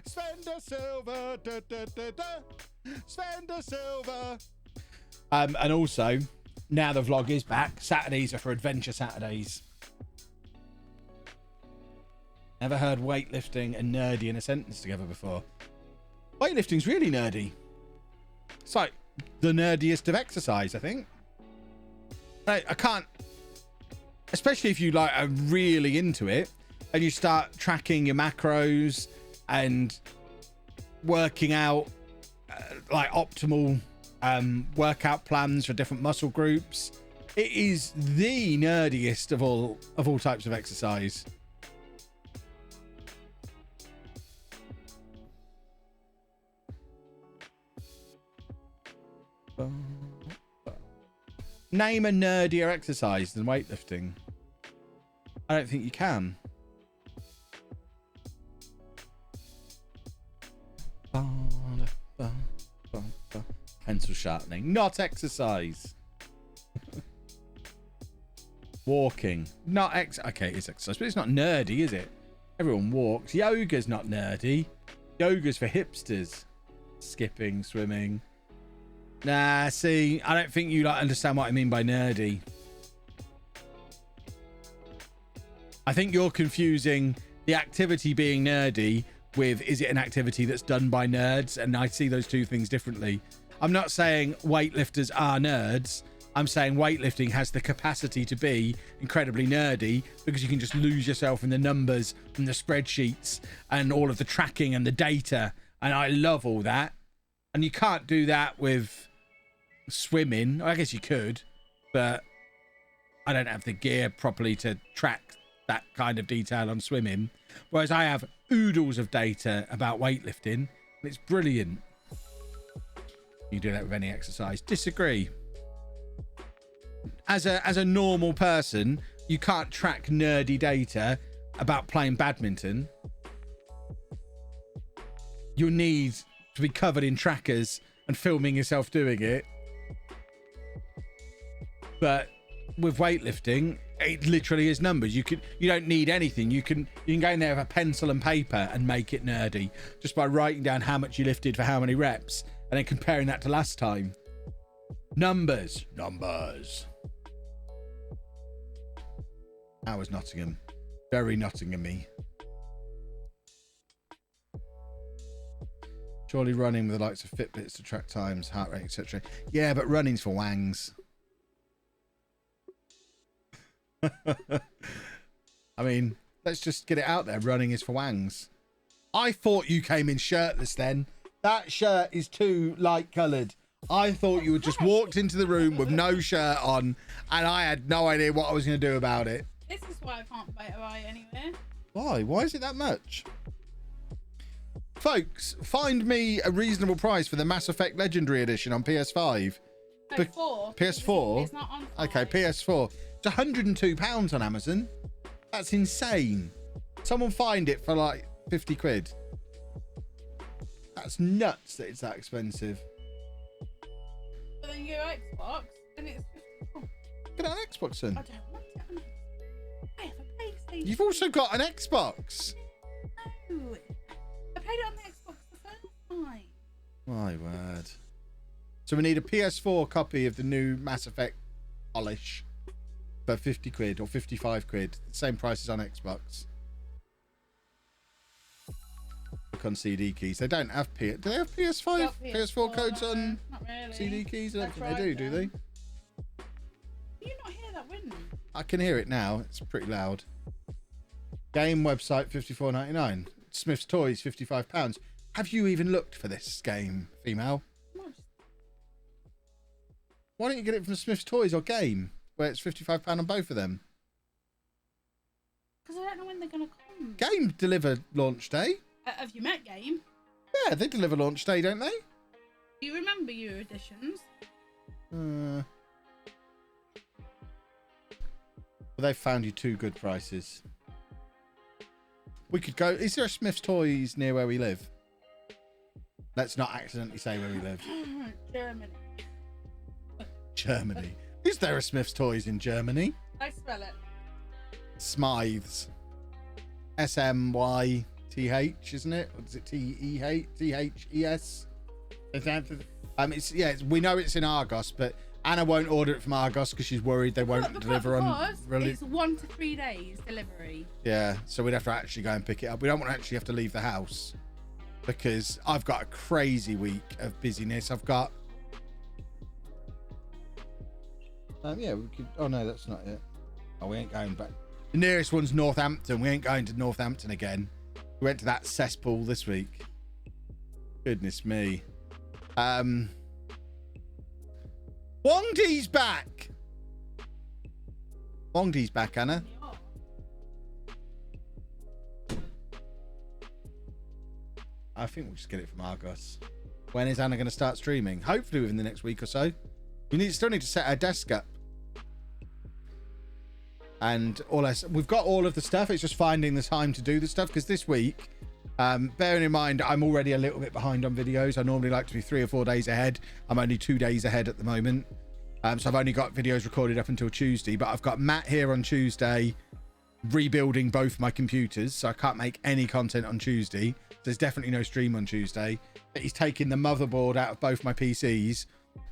Spender Silver, da, da, da, da. Spender Silver. And also, now the vlog is back, Saturdays are for Adventure Saturdays. Never heard weightlifting and nerdy in a sentence together before. Weightlifting's really nerdy. It's like the nerdiest of exercise, I think. I can't, especially if you like are really into it and you start tracking your macros and working out like optimal workout plans for different muscle groups. It is the nerdiest of all types of exercise. Name a nerdier exercise than weightlifting. I don't think you can. Pencil sharpening, not exercise. Walking, not okay, it's exercise, but it's not nerdy, is it? Everyone walks. Yoga's not nerdy. Yoga's for hipsters. Skipping, swimming. Nah, see, I don't think you like understand what I mean by nerdy. I think you're confusing the activity being nerdy with, is it an activity that's done by nerds? And I see those two things differently. I'm not saying weightlifters are nerds. I'm saying weightlifting has the capacity to be incredibly nerdy because you can just lose yourself in the numbers and the spreadsheets and all of the tracking and the data. And I love all that. And you can't do that with swimming. I guess you could, but I don't have the gear properly to track that kind of detail on swimming. Whereas I have oodles of data about weightlifting, and it's brilliant. You do that with any exercise. Disagree. As a normal person, you can't track nerdy data about playing badminton. You need to be covered in trackers and filming yourself doing it. But with weightlifting, it literally is numbers. You don't need anything. You can go in there with a pencil and paper and make it nerdy just by writing down how much you lifted for how many reps and then comparing that to last time. Numbers. That was Nottingham. Very Nottingham-y. Surely running with the likes of Fitbits to track times, heart rate, etc. Yeah, but running's for wangs. I mean, let's just get it out there. Running is for wangs. I thought you came in shirtless then. That shirt is too light coloured. I thought you had just walked into the room with no shirt on and I had no idea what I was going to do about it. This is why I can't buy anywhere. Why? Why is it that much? Folks, find me a reasonable price for the Mass Effect Legendary Edition on PS5. No, 4. PS4? It's not on 5. Okay, PS4. It's £102 on Amazon. That's insane. Someone find it for like 50 quid. That's nuts that it's that expensive. But then you go Xbox and it's 54. Get it on Xbox then. I don't want it on Xbox. I have a PlayStation. You've also got an Xbox. No. I played it on the Xbox the first time. My word. So we need a PS4 copy of the new Mass Effect polish for 50 quid or 55 quid. Same price as on Xbox. Look on CD keys. They don't have do they have PS5? PS4 codes on not really. CD keys? I don't think That's they do right, they? Do you not hear that wind? I can hear it now. It's pretty loud. Game website $54.99. Smith's Toys £55. Have you even looked for this game, female? Why don't you get it from Smith's Toys or Game, where it's £55 on both of them? Because I don't know when they're going to come. Game deliver launch day. Have you met Game? Yeah, they deliver launch day, don't they? Do you remember your editions? Well, they've found you two good prices. We could go. Is there a Smith's Toys near where we live? Let's not accidentally say where we live. Germany. Germany. Is there a Smith's Toys in Germany? I spell it. Smythes. SMYTH, isn't it? Or is it THES? We know it's in Argos, but Anna won't order it from Argos because she's worried they won't deliver on. It's 1 to 3 days delivery. Yeah, so we'd have to actually go and pick it up. We don't want to actually have to leave the house because I've got a crazy week of busyness. I've got. Yeah, we could. Oh no, that's not it. Oh, we ain't going back. The nearest one's Northampton. We ain't going to Northampton again. We went to that cesspool this week. Goodness me. Wongdee's back. Wongdee's back, Anna. I think we'll just get it from Argos. When is Anna going to start streaming? Hopefully within the next week or so. We still need to set our desk up And we've got all of the stuff. It's just finding the time to do the stuff, because this week, bearing in mind I'm already a little bit behind on videos. I normally like to be 3 or 4 days ahead. I'm only 2 days ahead at the moment. So I've only got videos recorded up until Tuesday, but I've got Matt here on Tuesday rebuilding both my computers, so I can't make any content on Tuesday. There's definitely no stream on Tuesday. But he's taking the motherboard out of both my PCs,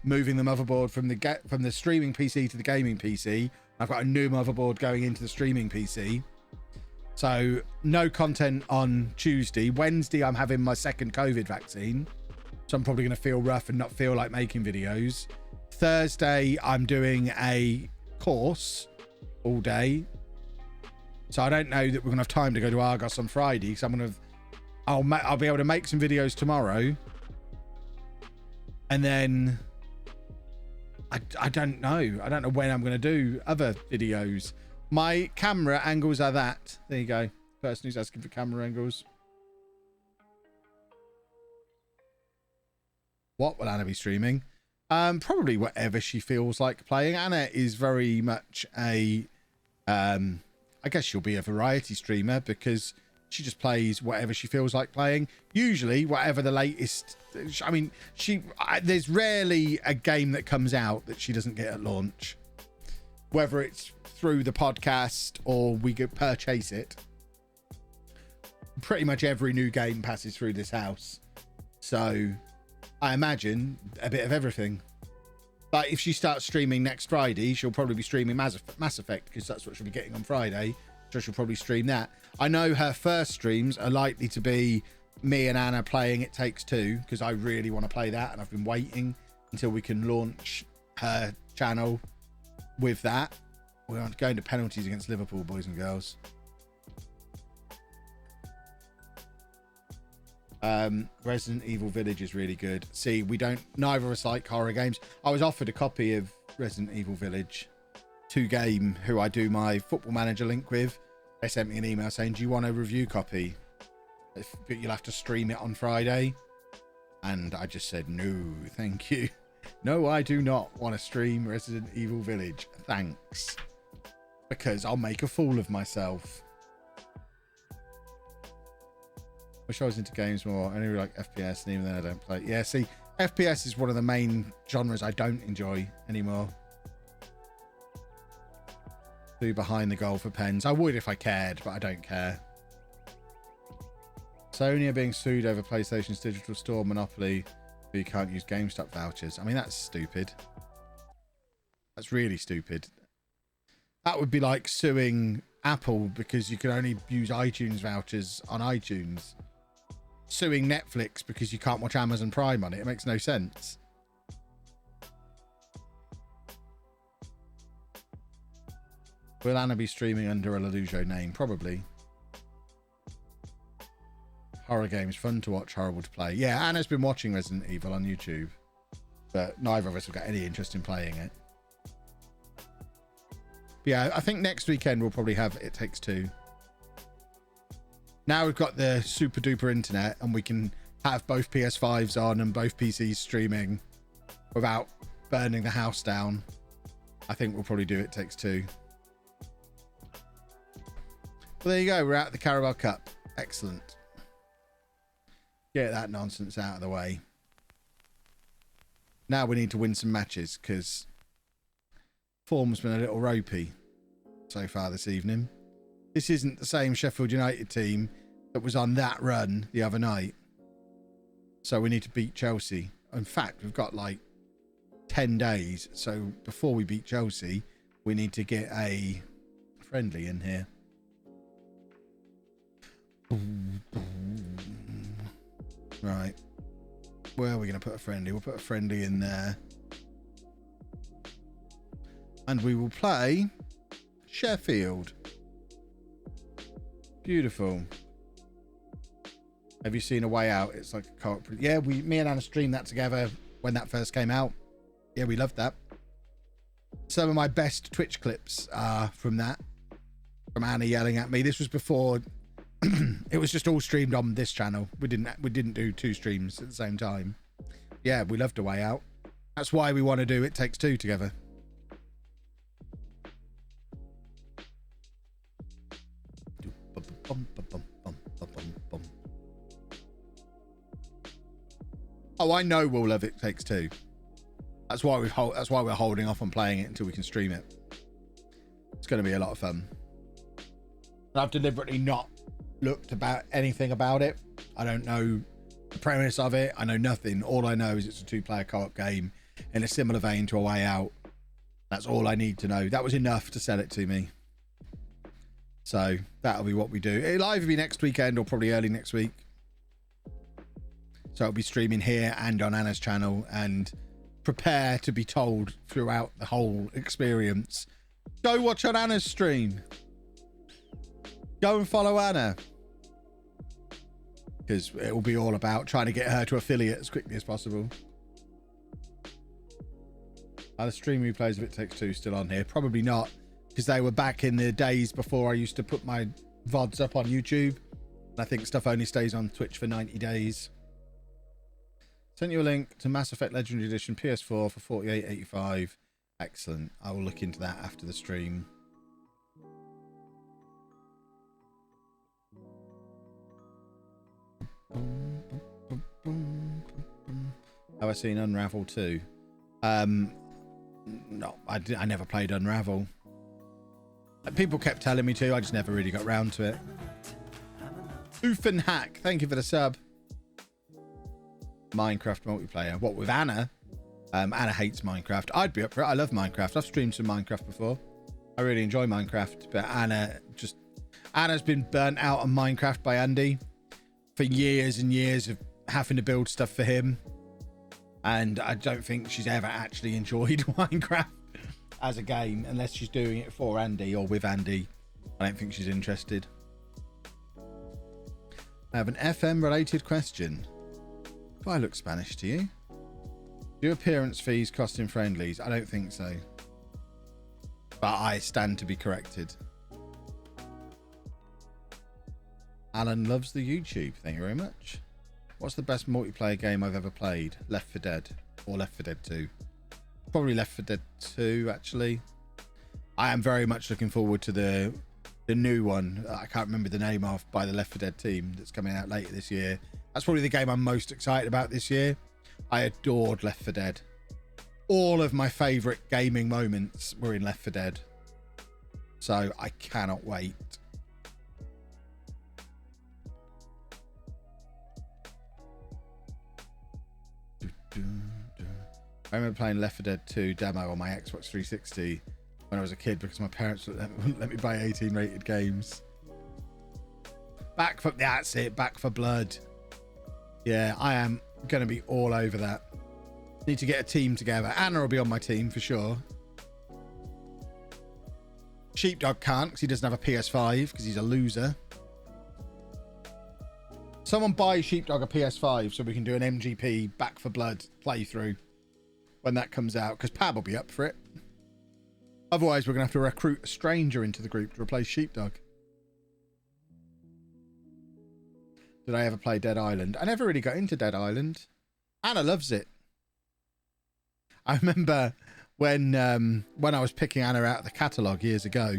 moving the motherboard from the streaming PC to the gaming PC. I've got a new motherboard going into the streaming PC. So no content on Tuesday. Wednesday, I'm having my second COVID vaccine, so I'm probably going to feel rough and not feel like making videos. Thursday, I'm doing a course all day, so I don't know that we're going to have time to go to Argos on Friday, because I'll be able to make some videos tomorrow, and then I don't know. I don't know when I'm going to do other videos. My camera angles are that. There you go. Person who's asking for camera angles. What will Anna be streaming? Probably whatever she feels like playing. Anna is very much I guess she'll be a variety streamer, because she just plays whatever she feels like playing. Usually whatever the latest. I mean, there's rarely a game that comes out that she doesn't get at launch, whether it's through the podcast or we could purchase it. Pretty much every new game passes through this house, so I imagine a bit of everything. But if she starts streaming next Friday, she'll probably be streaming Mass Effect, because that's what she'll be getting on Friday. So she'll probably stream that. I know her first streams are likely to be me and Anna playing It Takes Two, because I really want to play that, and I've been waiting until we can launch her channel with that. We're going to penalties against Liverpool, boys and girls. Resident Evil Village is really good. See, neither of us like horror games. I was offered a copy of Resident Evil Village to Game, who I do my Football Manager link with. They sent me an email saying, do you want a review copy? But you'll have to stream it on Friday. And I just said, no, thank you. No, I do not want to stream Resident Evil Village. Thanks. Because I'll make a fool of myself. Wish I was into games more. I only really like FPS, and even then I don't play. Yeah, see, FPS is one of the main genres I don't enjoy anymore. Do behind the goal for pens. I would if I cared, but I don't care. Sony are being sued over PlayStation's digital store monopoly, but you can't use GameStop vouchers. I mean, that's stupid. That's really stupid. That would be like suing Apple because you can only use iTunes vouchers on iTunes. Suing Netflix because you can't watch Amazon Prime on it. It makes no sense. Will Anna be streaming under a LOLLUJO name? Probably. Horror games, fun to watch, horrible to play. Yeah, Anna's been watching Resident Evil on YouTube, but neither of us have got any interest in playing it. But yeah, I think next weekend we'll probably have It Takes Two. Now we've got the super duper internet and we can have both PS5s on and both PCs streaming without burning the house down. I think we'll probably do It Takes Two. Well, there you go. We're out of the Carabao Cup. Excellent. Get that nonsense out of the way. Now we need to win some matches because form's been a little ropey so far this evening. This isn't the same Sheffield United team that was on that run the other night. So we need to beat Chelsea. In fact, we've got like 10 days. So before we beat Chelsea, we need to get a friendly in here. Right. Where are we going to put a friendly? We'll put a friendly in there. And we will play Sheffield. Beautiful. Have you seen A Way Out? It's like a co-op. Yeah, me and Anna streamed that together when that first came out. Yeah, we loved that. Some of my best Twitch clips are from that. From Anna yelling at me. This was before it was just all streamed on this channel. We didn't do two streams at the same time. Yeah, we loved A Way Out. That's why we want to do It Takes Two together. Oh, I know we'll love It Takes Two. That's why we're holding off on playing it until we can stream it. It's going to be a lot of fun. And I've deliberately not looked about anything about it. I don't know the premise of it. I know nothing. All I know is it's a 2-player co-op game in a similar vein to A Way Out. That's all I need to know. That was enough to sell it to me. So that'll be what we do. It'll either be next weekend or probably early next week. So I'll be streaming here and on Anna's channel, and prepare to be told throughout the whole experience, go watch on Anna's stream. Go and follow Anna. Because it will be all about trying to get her to affiliate as quickly as possible. Are the stream replays of It Takes Two still on here? Probably not, because they were back in the days before I used to put my VODs up on YouTube. And I think stuff only stays on Twitch for 90 days. Sent you a link to Mass Effect Legendary Edition PS4 for $48.85. Excellent. I will look into that after the stream. Have I seen Unravel 2? No, I never played Unravel. People kept telling me to. I just never really got round to it. Oofenhack, Hack, thank you for the sub. Minecraft multiplayer. What, with Anna? Anna hates Minecraft. I'd be up for it. I love Minecraft. I've streamed some Minecraft before. I really enjoy Minecraft, but Anna's been burnt out on Minecraft by Andy for years and years of having to build stuff for him. And I don't think she's ever actually enjoyed Minecraft as a game, unless she's doing it for Andy or with Andy. I don't think she's interested. I have an FM related question. Do I look Spanish to you? Do appearance fees cost in friendlies? I don't think so. But I stand to be corrected. Alan loves the YouTube. Thank you very much. What's the best multiplayer game I've ever played? Left 4 Dead or Left 4 Dead 2? Probably Left 4 Dead 2, actually. I am very much looking forward to the new one. I can't remember the name of, by the Left 4 Dead team, that's coming out later this year. That's probably the game I'm most excited about this year. I adored Left 4 Dead. All of my favourite gaming moments were in Left 4 Dead. So I cannot wait. I remember playing Left 4 Dead 2 demo on my Xbox 360 when I was a kid because my parents wouldn't let me buy 18 rated games. That's it, Back for Blood. Yeah, I am going to be all over that. Need to get a team together. Anna will be on my team for sure. Sheepdog can't because he doesn't have a PS5 because he's a loser. Someone buy Sheepdog a PS5 so we can do an MGP Back for Blood playthrough when that comes out, because Pab will be up for it. Otherwise, we're going to have to recruit a stranger into the group to replace Sheepdog. Did I ever play Dead Island? I never really got into Dead Island. Anna loves it. I remember when I was picking Anna out of the catalogue years ago,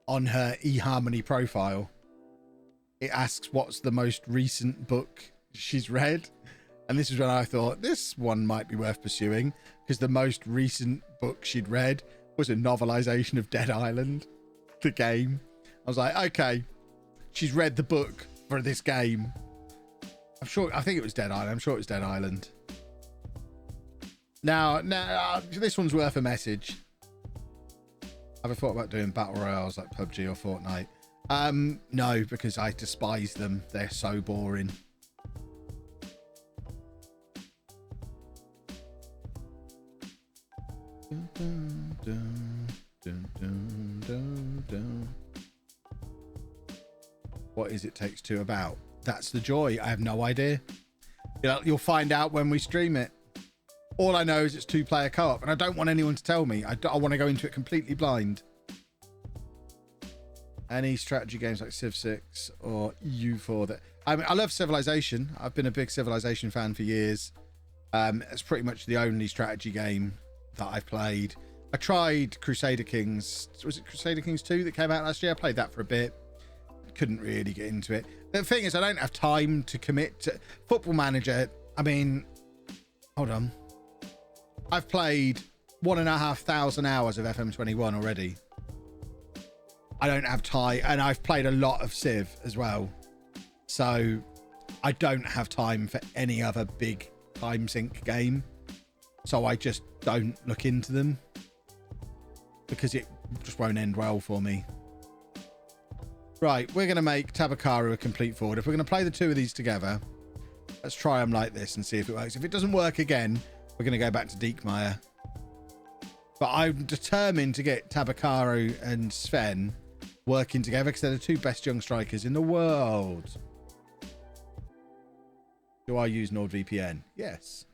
on her eHarmony profile, it asks what's the most recent book she's read. And this is when I thought this one might be worth pursuing, because the most recent book she'd read was a novelization of Dead Island, the game. I was like, okay, she's read the book for this game. I think it was Dead Island. I'm sure it was Dead Island. Now, this one's worth a message. Have I thought about doing battle royales like PUBG or Fortnite? No, because I despise them. They're so boring. What is It Takes Two about? That's the joy. I have no idea. You'll find out when we stream it. All I know is it's 2-player co-op, and I don't want anyone to tell me. I want to go into it completely blind. Any strategy games like Civ 6 or EU4 I love Civilization. I've been a big Civilization fan for years. It's pretty much the only strategy game that I've played. I tried Crusader Kings. Was it Crusader Kings 2 that came out last year? I played that for a bit. couldn't really get into it. The thing is, I don't have time to commit to Football Manager. I mean, hold on. I've played 1,500 hours of FM21 already. I don't have time, and I've played a lot of Civ as well. So I don't have time for any other big time sink game. So I just don't look into them because it just won't end well for me. Right, we're going to make Tabakaru a complete forward. If we're going to play the two of these together, let's try them like this and see if it works. If it doesn't work again, we're going to go back to Diekmeyer. But I'm determined to get Tabakaru and Sven working together because they're the two best young strikers in the world. Do I use NordVPN? Yes.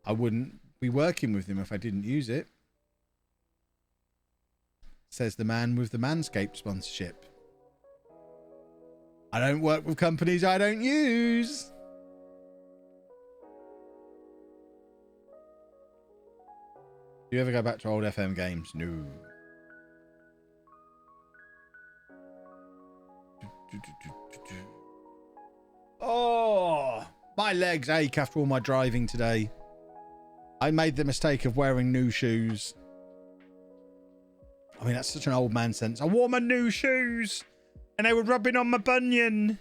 I wouldn't be working with them if I didn't use it. Says the man with the Manscaped sponsorship. I don't work with companies I don't use. Do you ever go back to old FM games? No. Oh, my legs ache after all my driving today. I made the mistake of wearing new shoes. I mean, that's such an old man sense. I wore my new shoes and they were rubbing on my bunion.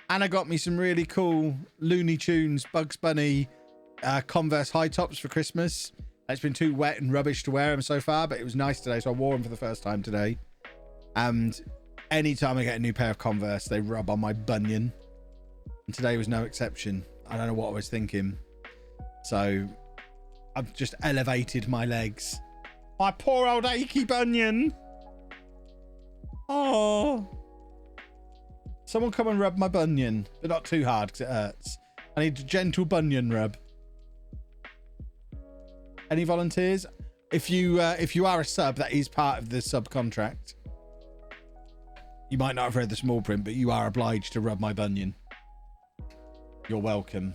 Anna got me some really cool Looney Tunes, Bugs Bunny, Converse high tops for Christmas. It's been too wet and rubbish to wear them so far, but it was nice today, so I wore them for the first time today. And anytime I get a new pair of Converse, they rub on my bunion. And today was no exception. I don't know what I was thinking. So I've just elevated my legs. My poor old achy bunion. Oh. Someone come and rub my bunion. But not too hard because it hurts. I need a gentle bunion rub. Any volunteers? If you are a sub, that is part of the sub contract. You might not have read the small print, but you are obliged to rub my bunion. You're welcome.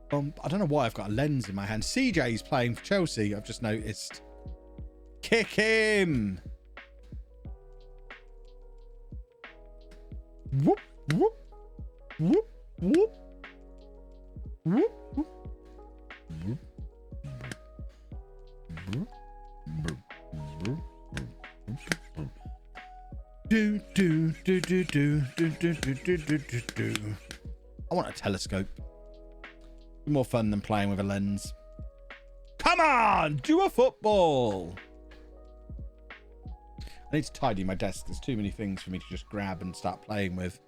I don't know why I've got a lens in my hand. CJ's playing for Chelsea, I've just noticed. Kick him! Whoop, whoop, whoop, whoop, whoop, whoop, whoop, whoop, whoop. Do, do, do, do, do, do, do, do, do, do, do. I want a telescope. More fun than playing with a lens. Come on, do a football. I need to tidy my desk. There's too many things for me to just grab and start playing with.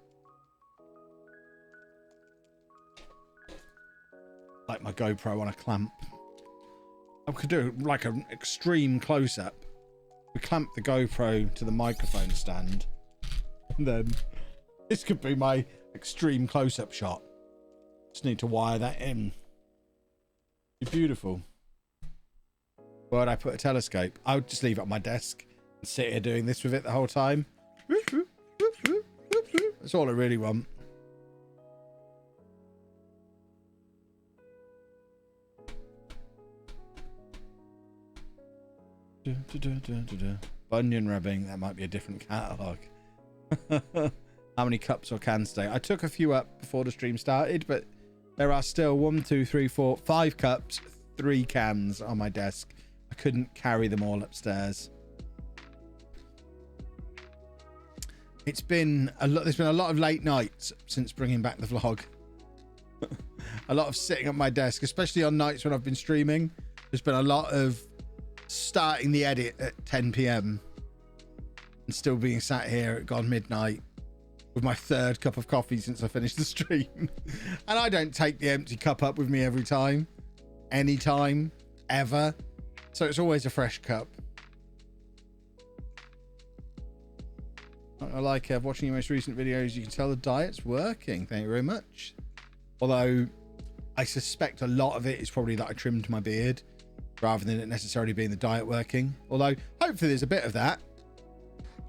Like my GoPro on a clamp. I could do like an extreme close-up. We clamp the GoPro to the microphone stand. And then this could be my extreme close-up shot. Just need to wire that in. Be beautiful. Where would I put a telescope? I would just leave it on my desk and sit here doing this with it the whole time. That's all I really want. Bunion rubbing. That might be a different catalogue. How many cups or cans today? I took a few up before the stream started, but there are still 1, 2, 3, 4, 5 cups, 3 cans on my desk. I couldn't carry them all upstairs. It's been a lot. There's been a lot of late nights since bringing back the vlog. A lot of sitting at my desk, especially on nights when I've been streaming. There's been a lot of starting the edit at 10 p.m. and still being sat here at gone midnight with my 3rd cup of coffee since I finished the stream. And I don't take the empty cup up with me every time, anytime, ever. So it's always a fresh cup. I like watching your most recent videos. You can tell the diet's working. Thank you very much. Although I suspect a lot of it is probably that I trimmed my beard rather than it necessarily being the diet working. Although hopefully there's a bit of that.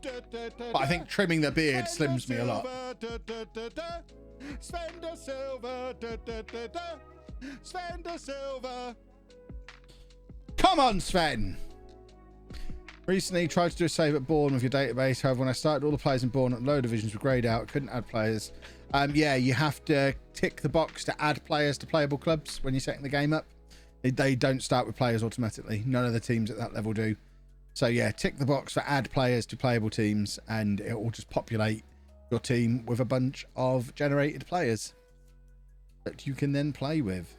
But I think trimming the beard slims me a lot. Spend a silver, spend a silver. Come on, Sven. Recently tried to do a save at Bourne with your database. However, when I started, all the players in Bourne at low divisions were greyed out. Couldn't add players. Yeah, you have to tick the box to add players to playable clubs when you're setting the game up. They don't start with players automatically. None of the teams at that level do. So yeah, tick the box for add players to playable teams, and it will just populate your team with a bunch of generated players that you can then play with.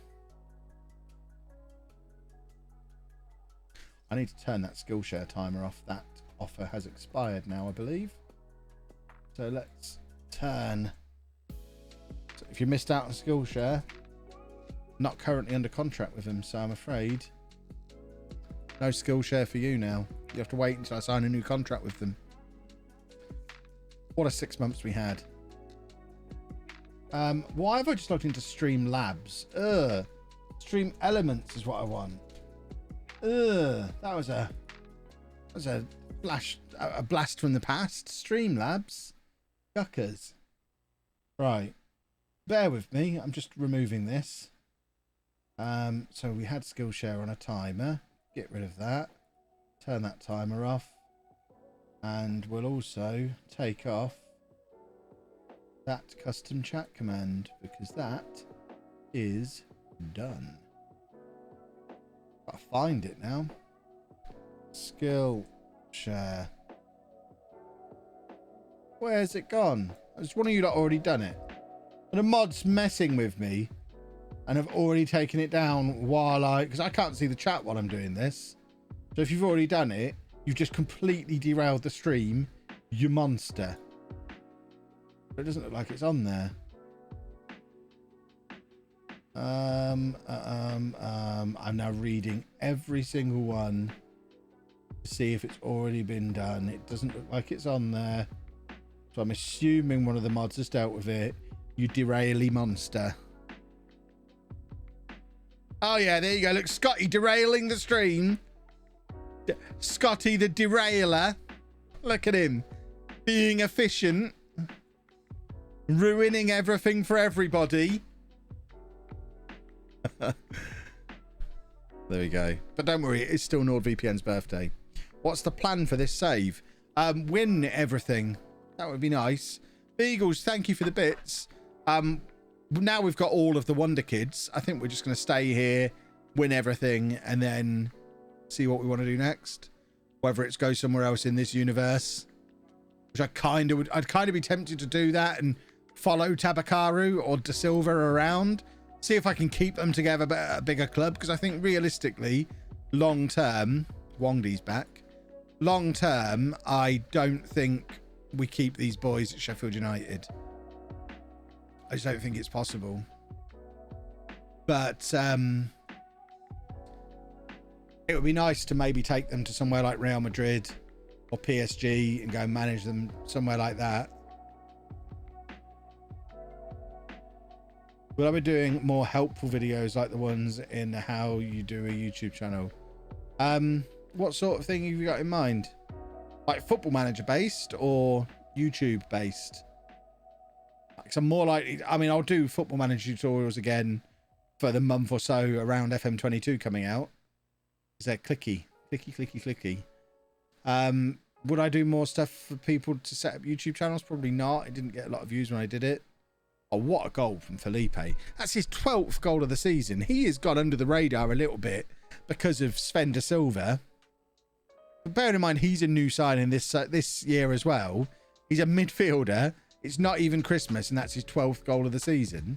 I need to turn that Skillshare timer off. That offer has expired now, I believe. So let's turn. So if you missed out on Skillshare, not currently under contract with them, so I'm afraid no Skillshare for you now. You have to wait until I sign a new contract with them. What a 6 months we had. Why have I just logged into Stream Labs? Stream Elements is what I want. That was a blast from the past. Streamlabs, yuckers. Right, bear with me. I'm just removing this. So we had Skillshare on a timer. Get rid of that. Turn that timer off, and we'll also take off that custom chat command because that is done. Gotta find it now. Skillshare. Where's it gone? Has one of you lot already done it? And the mod's messing with me and have already taken it down while because I can't see the chat while I'm doing this. So if you've already done it, you've just completely derailed the stream, you monster. But it doesn't look like it's on there. I'm now reading every single one to see if it's already been done. It doesn't look like it's on there, so I'm assuming one of the mods has dealt with it. You deraily monster. Oh yeah, there you go. Look, Scotty derailing the stream. Scotty the derailer. Look at him being efficient, ruining everything for everybody. There we go. But don't worry, it is still NordVPN's birthday. What's the plan for this save? Win everything. That would be nice. Beagles, thank you for the bits. Now we've got all of the Wonder Kids. I think we're just going to stay here, win everything, and then see what we want to do next. Whether it's go somewhere else in this universe, which I'd kind of be tempted to do that and follow Tabakaru or De Silva around. See if I can keep them together but at a bigger club, because I think realistically, long term, Wongdi's back. Long term, I don't think we keep these boys at Sheffield United. I just don't think it's possible. But it would be nice to maybe take them to somewhere like Real Madrid or PSG and go and manage them somewhere like that. Will I be doing more helpful videos like the ones in How You Do a YouTube channel? What sort of thing have you got in mind? Like Football Manager based or YouTube based? Because I'm more likely, I mean, I'll do Football Manager tutorials again for the month or so around FM22 coming out. Is that clicky? Clicky. Would I do more stuff for people to set up YouTube channels? Probably not. It didn't get a lot of views when I did it. Oh, what a goal from Felipe. That's his 12th goal of the season. He has got under the radar a little bit because of Sven de Silva. But bearing in mind, he's a new signing this year as well. He's a midfielder. It's not even Christmas, and that's his 12th goal of the season.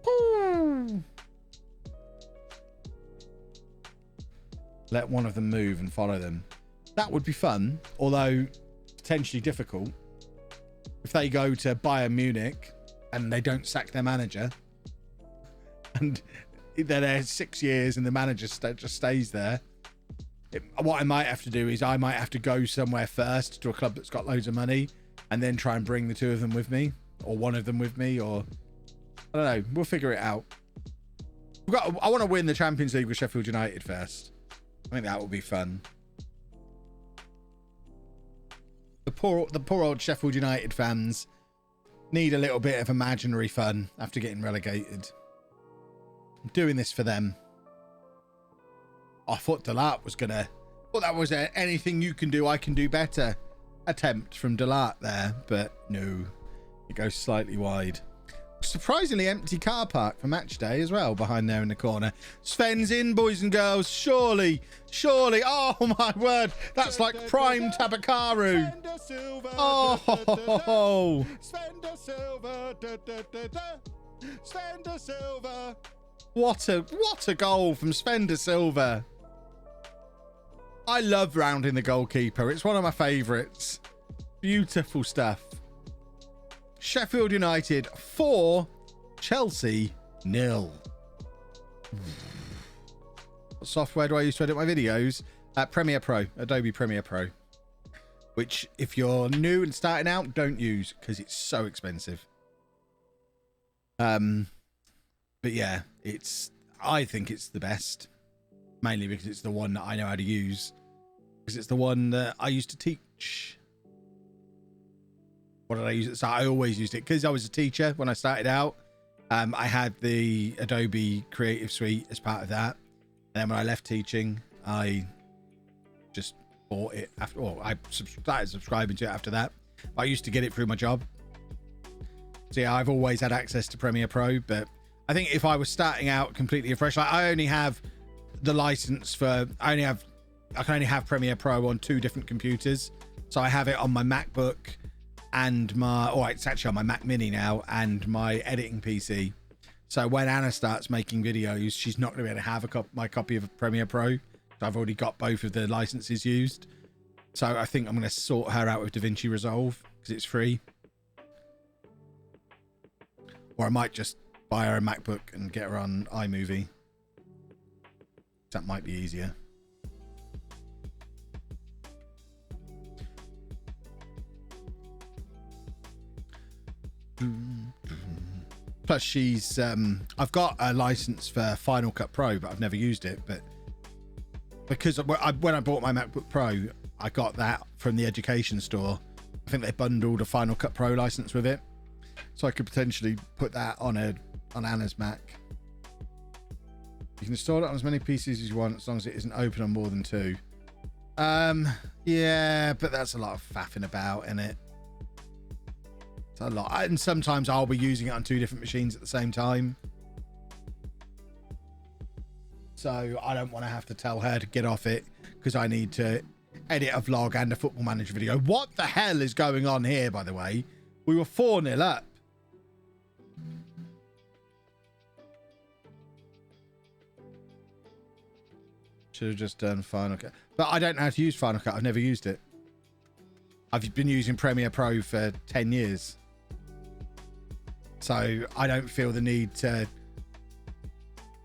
Ooh. Let one of them move and follow them. That would be fun, although potentially difficult. If they go to Bayern Munich and they don't sack their manager, and they're there 6 years and the manager just stays there, what I might have to do is I might have to go somewhere first to a club that's got loads of money and then try and bring the two of them with me, or one of them with me, or I don't know. We'll figure it out. I want to win the Champions League with Sheffield United first. I think that will be fun. The poor old Sheffield United fans need a little bit of imaginary fun after getting relegated. I'm doing this for them. I thought Delart was gonna, well, that was a anything you can do, I can do better attempt from Delart there, but no, it goes slightly wide. Surprisingly empty car park for match day as well, behind there in the corner. Sven's in, boys and girls. Surely. Oh my word, that's like prime Tabakaru. Oh, Sven de Silva. What a goal from Sven de Silva. I love rounding the goalkeeper. It's one of my favourites. Beautiful stuff. Sheffield United 4, Chelsea 0. What software do I use to edit my videos? Premiere Pro, Adobe Premiere Pro. Which, if you're new and starting out, don't use because it's so expensive. But yeah, I think it's the best. Mainly because it's the one that I know how to use. Because it's the one that I used to teach. What did I use it? So I always used it because I was a teacher when I started out. I had the Adobe Creative Suite as part of that. And then when I left teaching, I just bought it after, or I started subscribing to it after that. But I used to get it through my job. So yeah, I've always had access to Premiere Pro, but I think if I was starting out completely afresh, like I only have the license for, I can only have Premiere Pro on 2 different computers. So I have it on my MacBook and it's actually on my Mac Mini now and my editing PC. So when Anna starts making videos, she's not going to be able to have my copy of Premiere Pro. I've already got both of the licenses used. So I think I'm going to sort her out with DaVinci Resolve because it's free. Or I might just buy her a MacBook and get her on iMovie. That might be easier. Plus she's I've got a license for Final Cut Pro, but I've never used it. But because when I bought my MacBook Pro, I got that from the education store. I think they bundled a Final Cut Pro license with it, so I could potentially put that on Anna's Mac. You can install it on as many PCs as you want, as long as it isn't open on more than 2. Yeah, but that's a lot of faffing about, isn't it? It's a lot, and sometimes I'll be using it on 2 different machines at the same time. So I don't want to have to tell her to get off it because I need to edit a vlog and a Football Manager video. What the hell is going on here, by the way? We were 4-0 up. Should have just done Final Cut. But I don't know how to use Final Cut. I've never used it. I've been using Premiere Pro for 10 years. So I don't feel the need to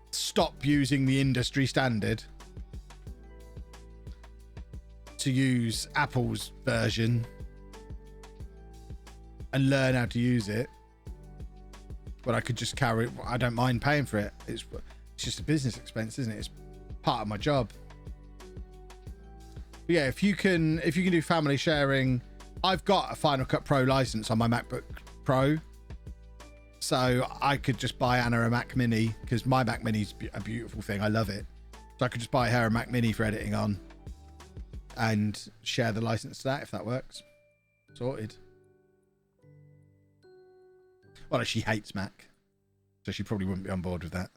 stop using the industry standard to use Apple's version and learn how to use it. But I could just carry it. I don't mind paying for it. It's just a business expense, isn't it? It's part of my job. But yeah, if you can do family sharing, I've got a Final Cut Pro license on my MacBook Pro, so I could just buy Anna a Mac Mini because my Mac Mini's a beautiful thing. I love it. So I could just buy her a Mac Mini for editing on and share the license to that if that works. Sorted. Well, she hates Mac, so she probably wouldn't be on board with that.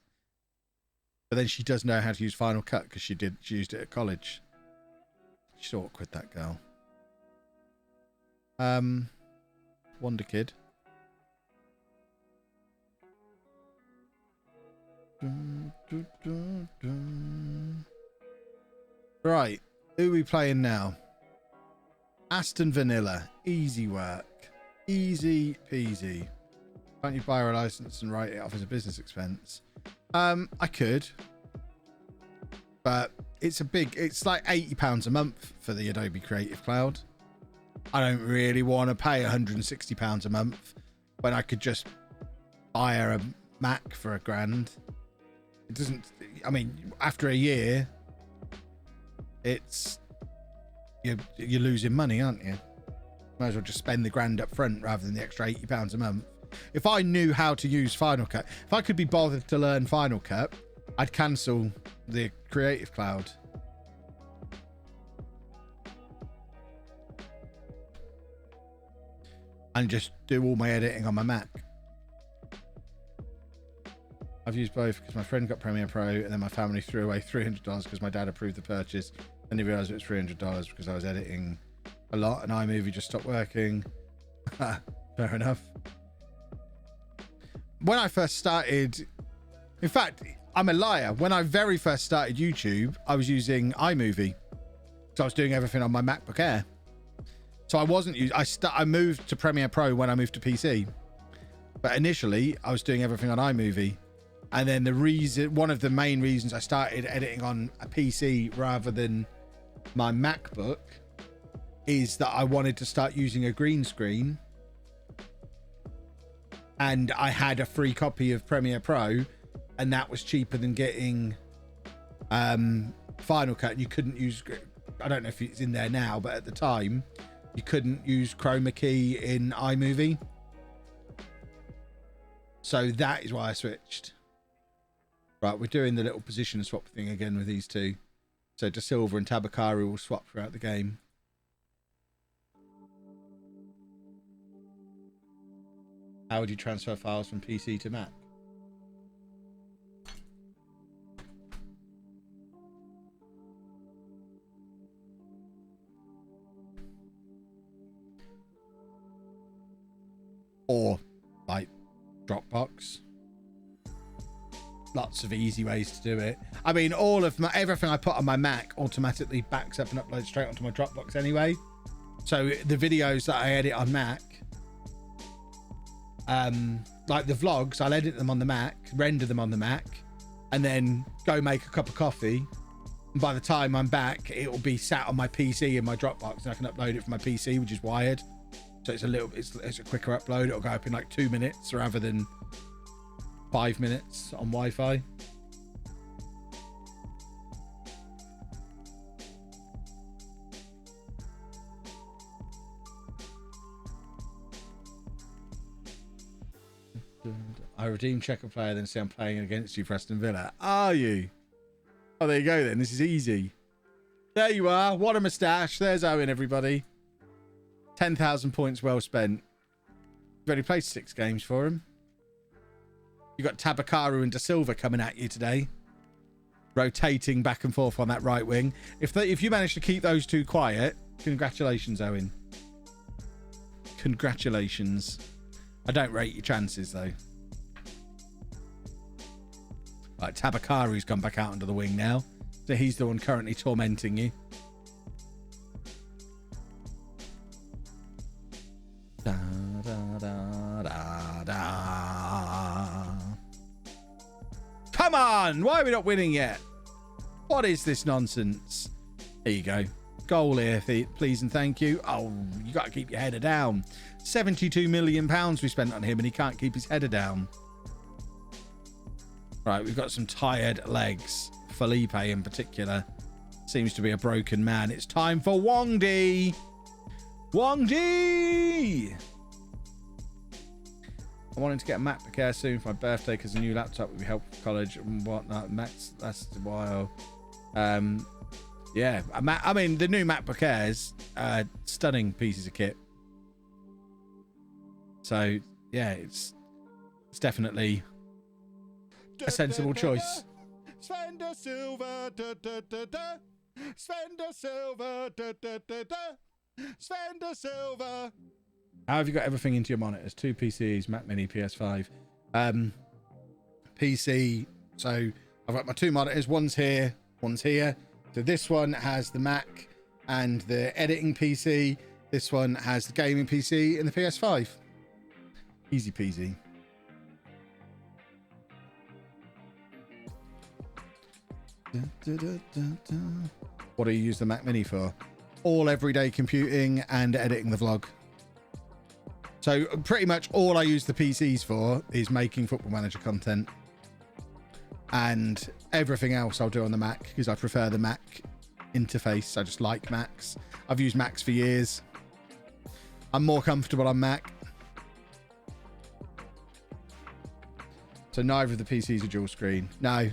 But then she does know how to use Final Cut because she used it at college. She's awkward, that girl. Wonder Kid. Right, who are we playing now? Aston Vanilla. Easy work. Easy peasy. Can't you buy her a license and write it off as a business expense? I could, but it's like £80 a month for the Adobe Creative Cloud. I don't really want to pay £160 a month when I could just buy her a Mac for £1,000. It doesn't, I mean, after a year, you're losing money, aren't you? Might as well just spend the £1,000 up front rather than the extra £80 a month. If I knew how to use Final Cut, if I could be bothered to learn Final Cut, I'd cancel the Creative Cloud. And just do all my editing on my Mac. I've used both because my friend got Premiere Pro and then my family threw away $300 because my dad approved the purchase. And he realized it was $300 because I was editing a lot and iMovie just stopped working. Fair enough. When I first started, in fact, I'm a liar. When I very first started YouTube, I was using iMovie. So I was doing everything on my MacBook Air. So I wasn't using, I moved to Premiere Pro when I moved to PC. But initially I was doing everything on iMovie. And then one of the main reasons I started editing on a PC rather than my MacBook is that I wanted to start using a green screen. And I had a free copy of Premiere Pro and that was cheaper than getting Final Cut. And you couldn't use, I don't know if it's in there now, but at the time you couldn't use chroma key in iMovie. So that is why I switched. Right, we're doing the little position swap thing again with these two. So De Silva and Tabakaru will swap throughout the game. How would you transfer files from PC to Mac? Or like Dropbox. Lots of easy ways to do it. I mean, everything I put on my Mac automatically backs up and uploads straight onto my Dropbox anyway. So the videos that I edit on Mac, like the vlogs, I'll edit them on the Mac, render them on the Mac, and then go make a cup of coffee. And by the time I'm back, it will be sat on my PC in my Dropbox, and I can upload it from my PC, which is wired. So it's a quicker upload. It'll go up in like 2 minutes rather than 5 minutes on Wi-Fi. I redeem checker player, then say I'm playing against you, Preston Villa. Are you? Oh, there you go then. This is easy. There you are. What a moustache. There's Owen, everybody. 10,000 points well spent. You've already played 6 games for him. You got Tabakaru and De Silva coming at you today, rotating back and forth on that right wing. If you manage to keep those two quiet, congratulations, Owen. Congratulations. I don't rate your chances though. Right, Tabakaru's gone back out under the wing now, so he's the one currently tormenting you. Da, da, da, da, da. Come on! Why are we not winning yet? What is this nonsense? There you go. Goal here, please and thank you. Oh, you got to keep your header down. £72 million we spent on him and he can't keep his header down. Right, we've got some tired legs. Felipe in particular seems to be a broken man. It's time for Wongdi. Wongdi! I'm wanting to get a MacBook Air soon for my birthday because a new laptop would be helpful for college and whatnot. That's a while. Yeah, I mean, the new MacBook Airs, stunning pieces of kit. So, yeah, it's definitely a sensible choice. Sven De Silva, Sven De Silva, Sven De Silva. How have you got everything into your monitors? 2 PCs, Mac Mini, PS5. PC, so I've got my 2 monitors. One's here, one's here. So this one has the Mac and the editing PC. This one has the gaming PC and the PS5. Easy peasy. What do you use the Mac Mini for? All everyday computing and editing the vlog. So pretty much all I use the PCs for is making Football Manager content. And everything else I'll do on the Mac because I prefer the Mac interface. I just like Macs. I've used Macs for years. I'm more comfortable on Mac. So neither of the PCs are dual screen. No.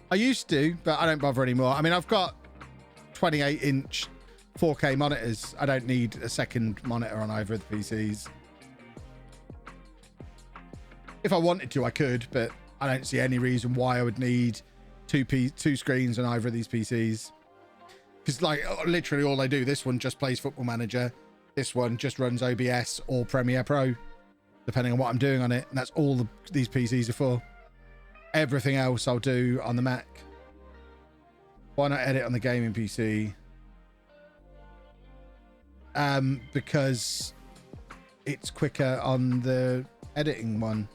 I used to, but I don't bother anymore. I mean, I've got 28-inch 4K monitors. I don't need a second monitor on either of the PCs. If I wanted to, I could, but I don't see any reason why I would need two screens on either of these PCs. Because, like, literally all I do, this one just plays Football Manager. This one just runs OBS or Premiere Pro, depending on what I'm doing on it. And that's all these PCs are for. Everything else I'll do on the Mac. Why not edit on the gaming PC? Because it's quicker on the editing one.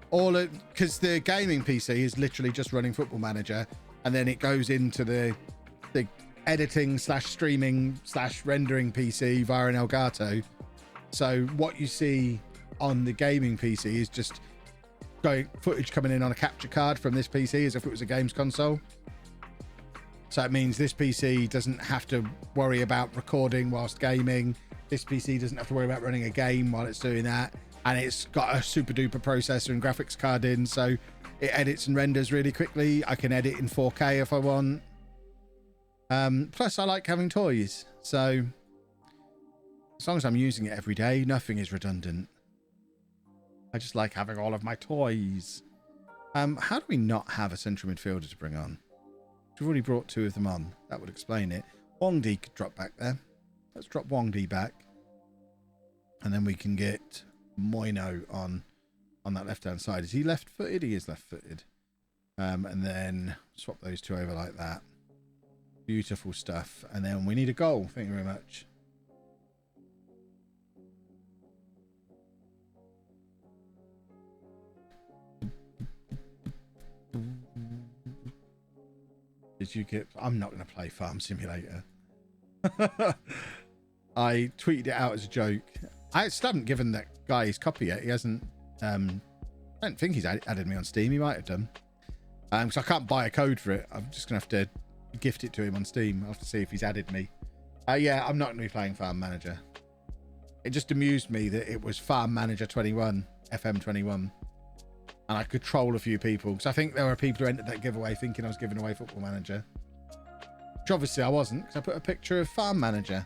Because the gaming PC is literally just running Football Manager, and then it goes into the editing / streaming / rendering PC via an Elgato. So what you see on the gaming PC is just footage coming in on a capture card from this PC as if it was a games console. So it means this PC doesn't have to worry about recording whilst gaming. This PC doesn't have to worry about running a game while it's doing that. And it's got a super duper processor and graphics card in, so it edits and renders really quickly. I can edit in 4K if I want. Plus I like having toys, so as long as I'm using it every day, nothing is redundant. I just like having all of my toys. How do we not have a central midfielder to bring on? We've already brought 2 of them on. That would explain it. Wongdi could drop back there. Let's drop Wongdi back. And then we can get Moino on that left-hand side. Is he left-footed? He is left-footed. And then swap those 2 over like that. Beautiful stuff. And then we need a goal. Thank you very much. Did you get... I'm not going to play Farm Simulator. I tweeted it out as a joke. I still haven't given that guy his copy yet. He hasn't... I don't think he's added me on Steam. He might have done. Because I can't buy a code for it. I'm just going to have to gift it to him on Steam. I'll have to see if he's added me. Yeah, I'm not going to be playing Farm Manager. It just amused me that it was Farm Manager 21, FM21. And I could troll a few people. Because I think there were people who entered that giveaway thinking I was giving away Football Manager. Which obviously I wasn't, because I put a picture of Farm Manager.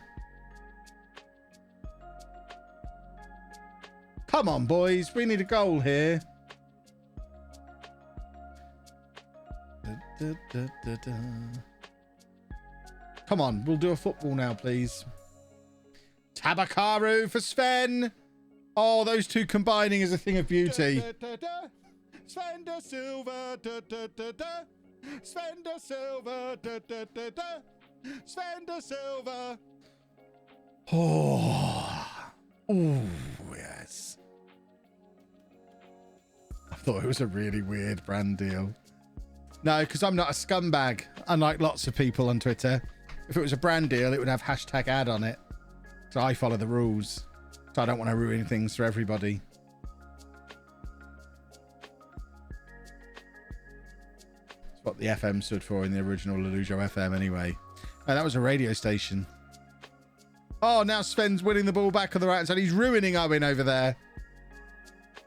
Come on, boys. We need a goal here. Come on. We'll do a football now, please. Tabakaru for Sven. Oh, those 2 combining is a thing of beauty. Sven da Silva. Sven da Silva. Sven da Silva. Oh. Ooh, yes. I thought it was a really weird brand deal. No, because I'm not a scumbag, unlike lots of people on Twitter. If it was a brand deal, it would have #ad on it. So I follow the rules. So I don't want to ruin things for everybody. That's what the FM stood for in the original LOLLUJO FM anyway. And that was a radio station. Oh, now Sven's winning the ball back on the right side. He's ruining Owen over there.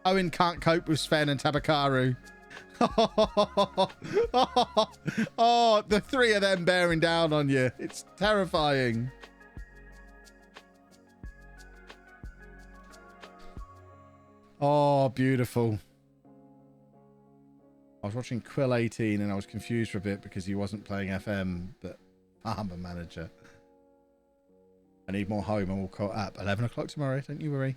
Owen can't cope with Sven and Tabakaru. Oh, the 3 of them bearing down on you. It's terrifying. Oh, beautiful. I was watching Quill 18 and I was confused for a bit because he wasn't playing FM, but Farmer Manager. I need more home and we'll caught up. 11 o'clock tomorrow. Don't you worry.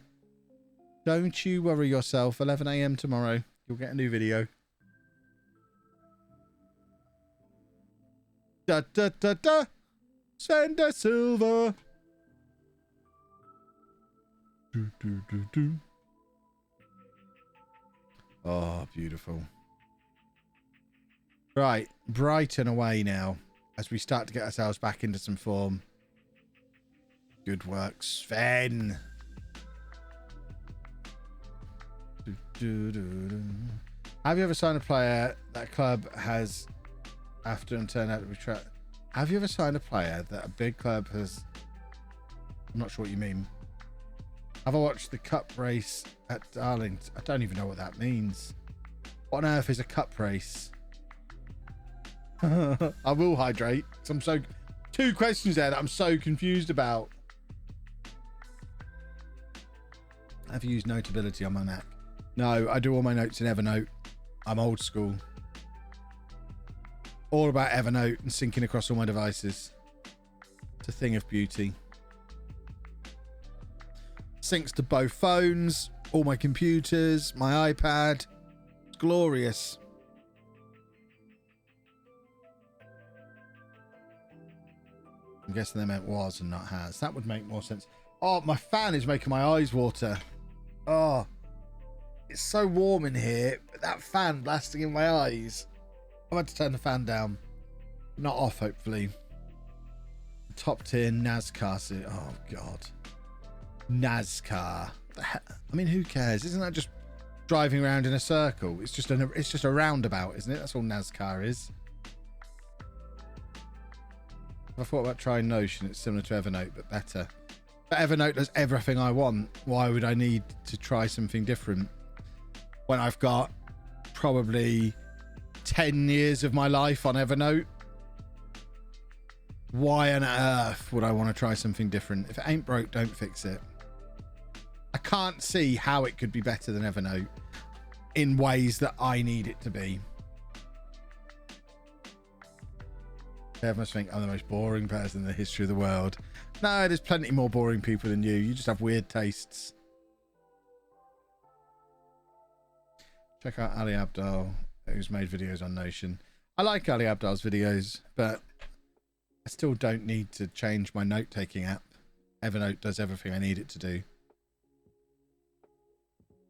Don't you worry yourself. 11 a.m. tomorrow. You'll get a new video. Da da da da. Sven da Silva. Do do do do. Oh, beautiful. Right, Brighton away now as we start to get ourselves back into some form. Good work, Sven. Have you ever signed a player that club has after and turned out to be trapped? Have you ever signed a player that a big club has... I'm not sure what you mean. Have I watched the cup race at Darlington? I don't even know what that means. What on earth is a cup race? I will hydrate. I'm so... 2 questions there that I'm so confused about. Have you used Notability on my Mac? No, I do all my notes in Evernote. I'm old school. All about Evernote and syncing across all my devices. It's a thing of beauty. Syncs to both phones, all my computers, my iPad. It's glorious. I'm guessing they meant was and not has. That would make more sense. Oh, my fan is making my eyes water. Oh, it's so warm in here, but that fan blasting in my eyes. I've had to turn the fan down. Not off, hopefully. Top tier NASCAR suit. Oh, God. NASCAR. I mean, who cares? Isn't that just driving around in a circle? It's just a roundabout, isn't it? That's all NASCAR is. I thought about trying Notion. It's similar to Evernote, but better. But Evernote does everything I want. Why would I need to try something different when I've got probably 10 years of my life on Evernote? Why on earth would I want to try something different? If it ain't broke, don't fix it. I can't see how it could be better than Evernote in ways that I need it to be. Kev must think I'm the most boring person in the history of the world. No, there's plenty more boring people than you. You just have weird tastes. Check out Ali Abdaal, who's made videos on Notion. I like Ali Abdaal's videos, but I still don't need to change my note-taking app. Evernote does everything I need it to do.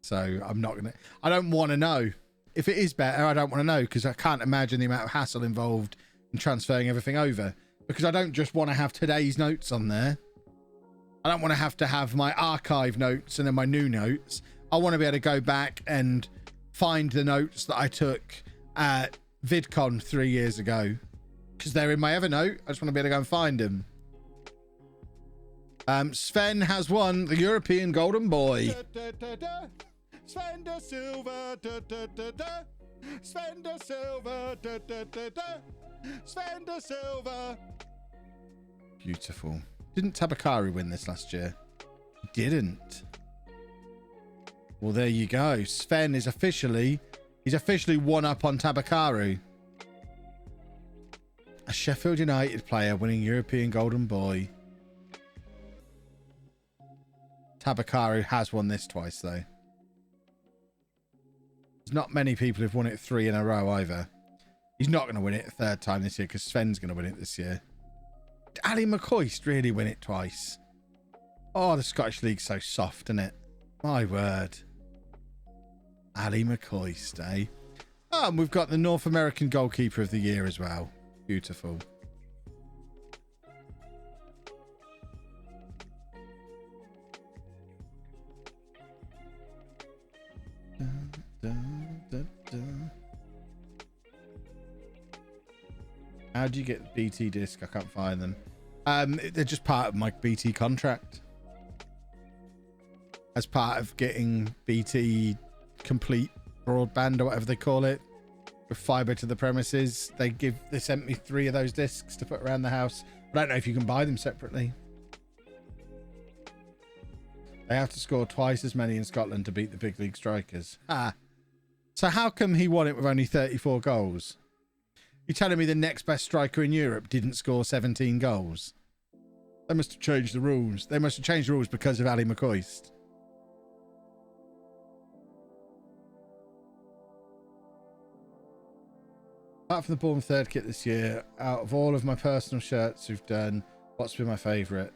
So I'm not going to... I don't want to know. If it is better, I don't want to know, because I can't imagine the amount of hassle involved and transferring everything over, because I don't just want to have today's notes on there. I don't want to have my archive notes and then my new notes. I want to be able to go back and find the notes that I took at VidCon 3 years ago, because they're in my Evernote. I just want to be able to go and find them. Sven has won the European Golden Boy. Sven de Silva. Sven de Silva. Sven de Silva. Beautiful. Didn't Tabakari win this last year? He didn't. Well, there you go. Sven is officially... He's officially one up on Tabakaru. A Sheffield United player winning European Golden Boy. Tabakaru has won this twice, though. There's not many people who've won it 3 in a row either. He's not going to win it a 3rd time this year, because Sven's going to win it this year. Did Ali McCoist really win it twice? Oh, the Scottish League's so soft, isn't it? My word. Ali McCoist, eh? Oh, and we've got the North American Goalkeeper of the Year as well. Beautiful. Dun, dun, dun, dun. How do you get BT disc? I can't find them. They're just part of my BT contract. As part of getting BT complete broadband or whatever they call it, with fiber to the premises, they sent me 3 of those discs to put around the house. I don't know if you can buy them separately. They have to score twice as many in Scotland to beat the big league strikers. Ah. So how come he won it with only 34 goals? You're telling me the next best striker in Europe didn't score 17 goals? They must have changed the rules. They must have changed the rules because of Ali McCoist. Apart from the Bournemouth 3rd kit this year, out of all of my personal shirts we've done, what's been my favourite?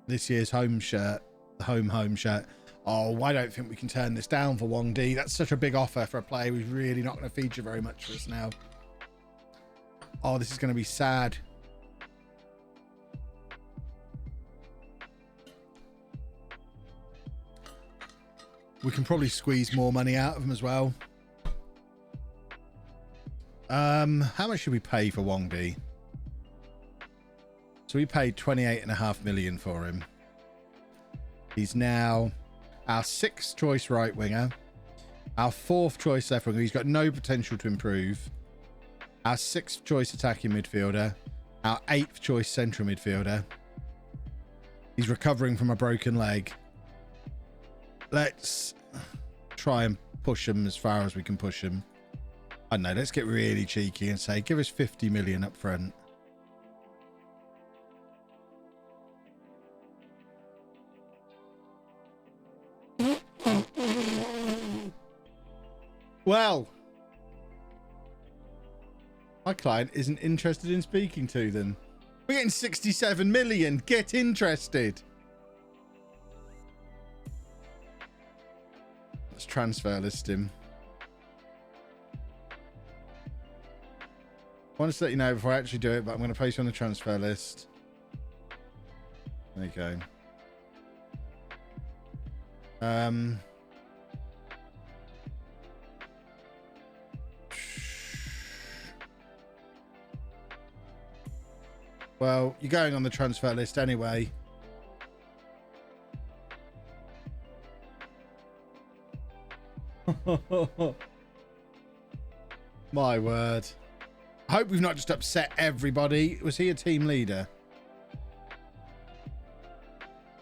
This year's home shirt, the home shirt. Oh, I don't think we can turn this down for Wong D. That's such a big offer for a player who's really not going to feature very much for us now. Oh, this is going to be sad. We can probably squeeze more money out of him as well. How much should we pay for Wong D? So we paid 28.5 million for him. He's now our 6th choice right winger, our 4th choice left winger. He's got no potential to improve. Our 6th choice attacking midfielder, our 8th choice central midfielder. He's recovering from a broken leg. Let's try and push him as far as we can push him. I don't know, let's get really cheeky and say, give us 50 million up front. Well, my client isn't interested in speaking to them. We're getting 67 million. Get interested. Let's transfer list him. I want to let you know before I actually do it, but I'm going to place you on the transfer list. There you go. Well, you're going on the transfer list anyway. My word. I hope we've not just upset everybody. Was he a team leader?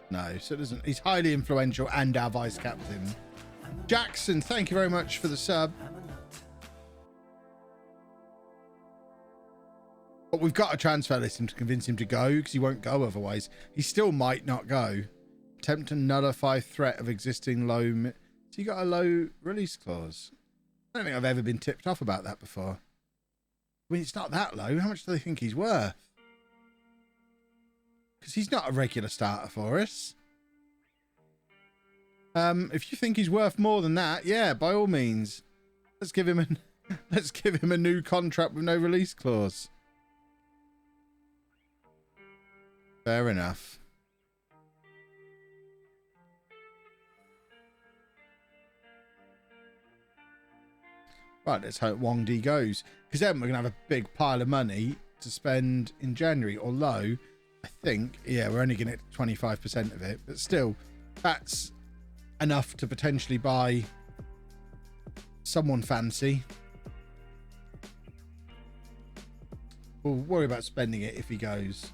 No, so it doesn't. He's highly influential and our vice captain. Jackson, thank you very much for the sub. But we've got a transfer list to convince him to go, because he won't go otherwise. He still might not go. Attempt to nullify threat of existing low... So you got a low release clause? I don't think I've ever been tipped off about that before. I mean, it's not that low. How much do they think he's worth? Because he's not a regular starter for us. If you think he's worth more than that, yeah, by all means. Let's give him a new contract with no release clause. Fair enough. Right, let's hope Wong D goes. Because then we're going to have a big pile of money to spend in January. Although, I think, yeah, we're only going to get 25% of it. But still, that's enough to potentially buy someone fancy. We'll worry about spending it if he goes.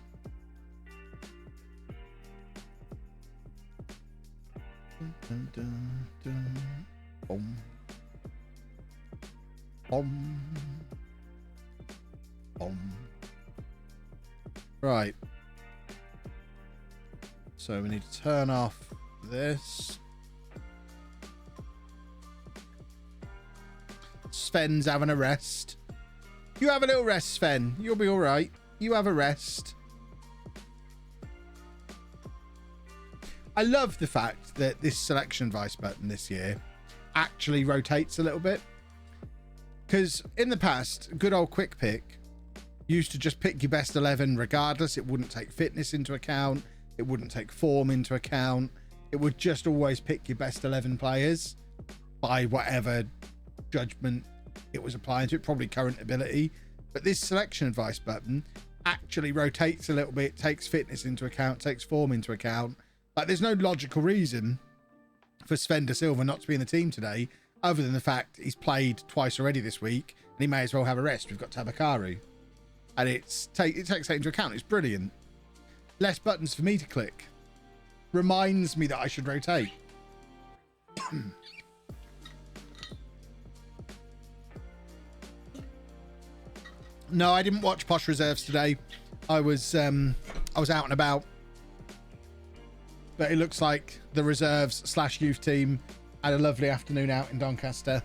Dun, dun, dun. Boom. Boom. Boom. Right. So we need to turn off this. Sven's having a rest. You have a little rest, Sven. You'll be all right. You have a rest. I love the fact that this selection advice button this year actually rotates a little bit. Because in the past, good old quick pick used to just pick your best 11 regardless. It wouldn't take fitness into account. It wouldn't take form into account. It would just always pick your best 11 players by whatever judgment it was applying to it, probably current ability. But this selection advice button actually rotates a little bit, takes fitness into account, takes form into account. Like, there's no logical reason for Sven de Silva not to be in the team today, other than the fact he's played twice already this week, and he may as well have a rest. We've got Tabakaru. And it takes that into account. It's brilliant. Less buttons for me to click. Reminds me that I should rotate. No, I didn't watch Posh Reserves today. I was out and about. But it looks like the reserves / youth team had a lovely afternoon out in Doncaster.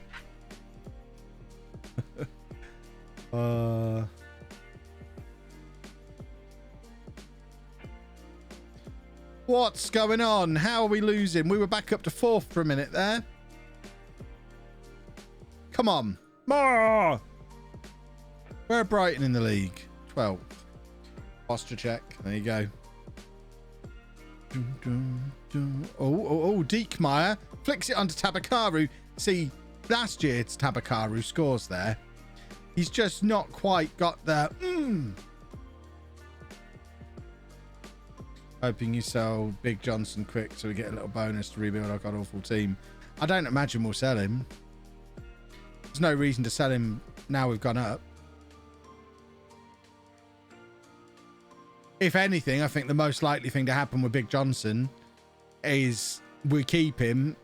What's going on? How are we losing? We were back up to 4th for a minute there. Come on. More. Where are Brighton in the league? 12th. Posture check. There you go. Oh, Diekmeyer flicks it onto Tabakaru. See, last year's Tabakaru scores there. He's just not quite got the Hoping you sell Big Johnson quick so we get a little bonus to rebuild our god-awful team. I don't imagine we'll sell him. There's no reason to sell him now we've gone up. If anything, I think the most likely thing to happen with Big Johnson is we keep him,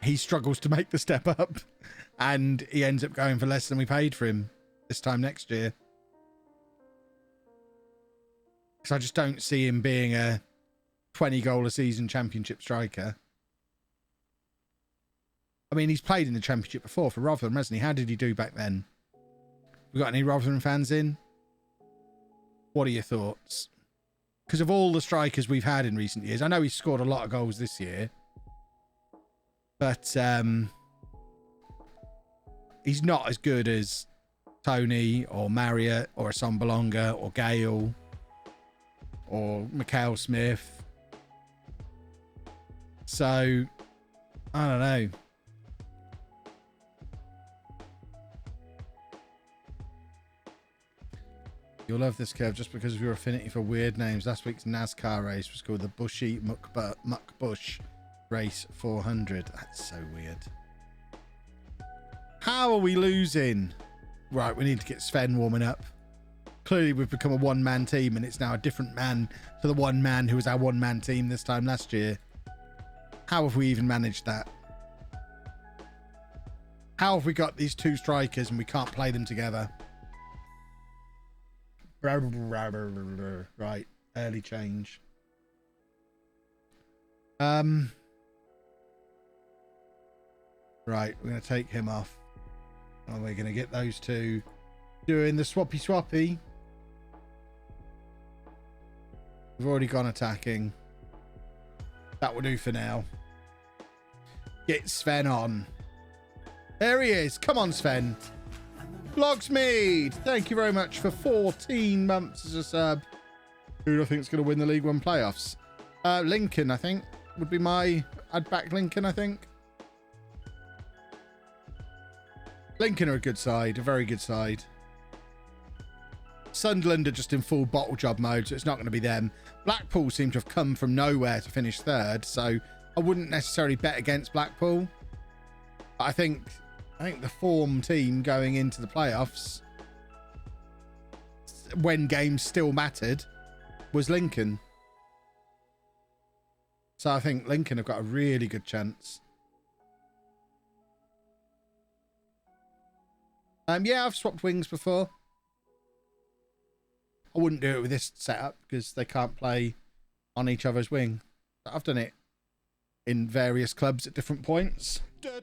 he struggles to make the step up, and he ends up going for less than we paid for him this time next year. Because I just don't see him being a 20-goal-a-season championship striker. I mean, he's played in the championship before for Rotherham, hasn't he? How did he do back then? We got any Rotherham fans in? What are your thoughts? Because of all the strikers we've had in recent years, I know he's scored a lot of goals this year, but he's not as good as Tony or Marriott or Assombalonga or Gale or Mikhail Smith. So, I don't know. You'll love this, Kev, just because of your affinity for weird names. Last week's NASCAR race was called the Bushy Muck Bush Race 400. That's so weird. How are we losing? Right, we need to get Sven warming up. Clearly, we've become a one-man team, and it's now a different man to the one man who was our one-man team this time last year. How have we even managed that? How have we got these two strikers and we can't play them together? Right, early change. Right, we're going to take him off. And we're going to get those two doing the swappy. We've already gone attacking. That will do for now. Get Sven on. There he is. Come on, Sven. Blogsmead, thank you very much for 14 months as a sub. Who do I think is going to win the League One playoffs? Lincoln, I think, would be my... I'd back Lincoln, I think. Lincoln are a good side, a very good side. Sunderland are just in full bottle job mode, so it's not going to be them. Blackpool seem to have come from nowhere to finish third, so I wouldn't necessarily bet against Blackpool. But I think the form team going into the playoffs, when games still mattered, was Lincoln. So I think Lincoln have got a really good chance. Yeah, I've swapped wings before. I wouldn't do it with this setup because they can't play on each other's wing. But I've done it in various clubs at different points. That's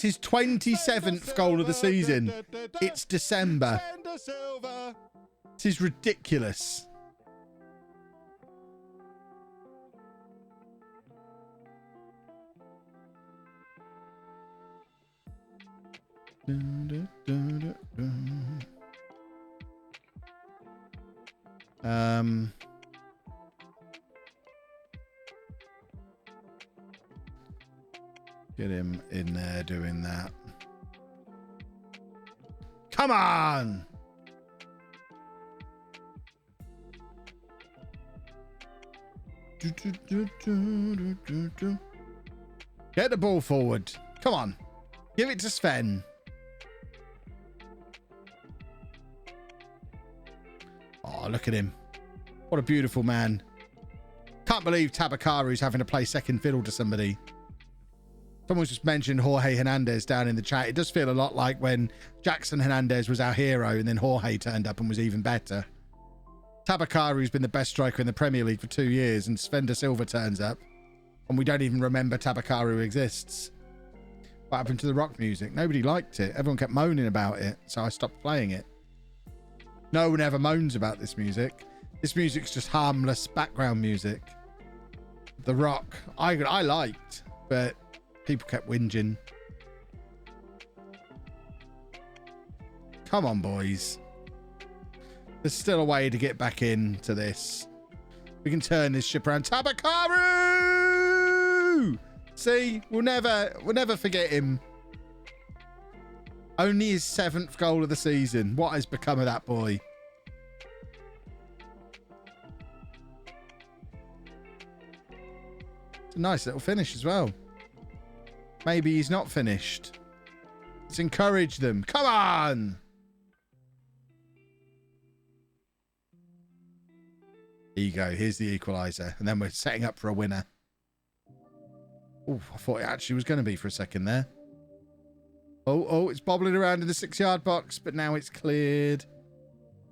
his 27th goal of the season. It's December. This is ridiculous. Get him in there doing that. Come on! Get the ball forward. Come on. Give it to Sven. Oh, look at him. What a beautiful man. Can't believe Tabakaru's having to play second fiddle to somebody. Someone's just mentioned Jorge Hernandez down in the chat. It does feel a lot like when Jackson Hernandez was our hero and then Jorge turned up and was even better. Tabakaru's been the best striker in the Premier League for 2 years and Sven de Silva turns up and we don't even remember Tabakaru exists. What happened to the rock music? Nobody liked it. Everyone kept moaning about it, so I stopped playing it. No one ever moans about this music. This music's just harmless background music. The rock, I liked, but people kept whinging. Come on, boys. There's still a way to get back into this. We can turn this ship around. Tabakaru! See, we'll never forget him. Only his 7th goal of the season. What has become of that boy? It's a nice little finish as well. Maybe he's not finished. Let's encourage them. Come on! There you go. Here's the equaliser. And then we're setting up for a winner. Oh, I thought it actually was going to be for a second there. Oh, it's bobbling around in the 6-yard box, but now it's cleared.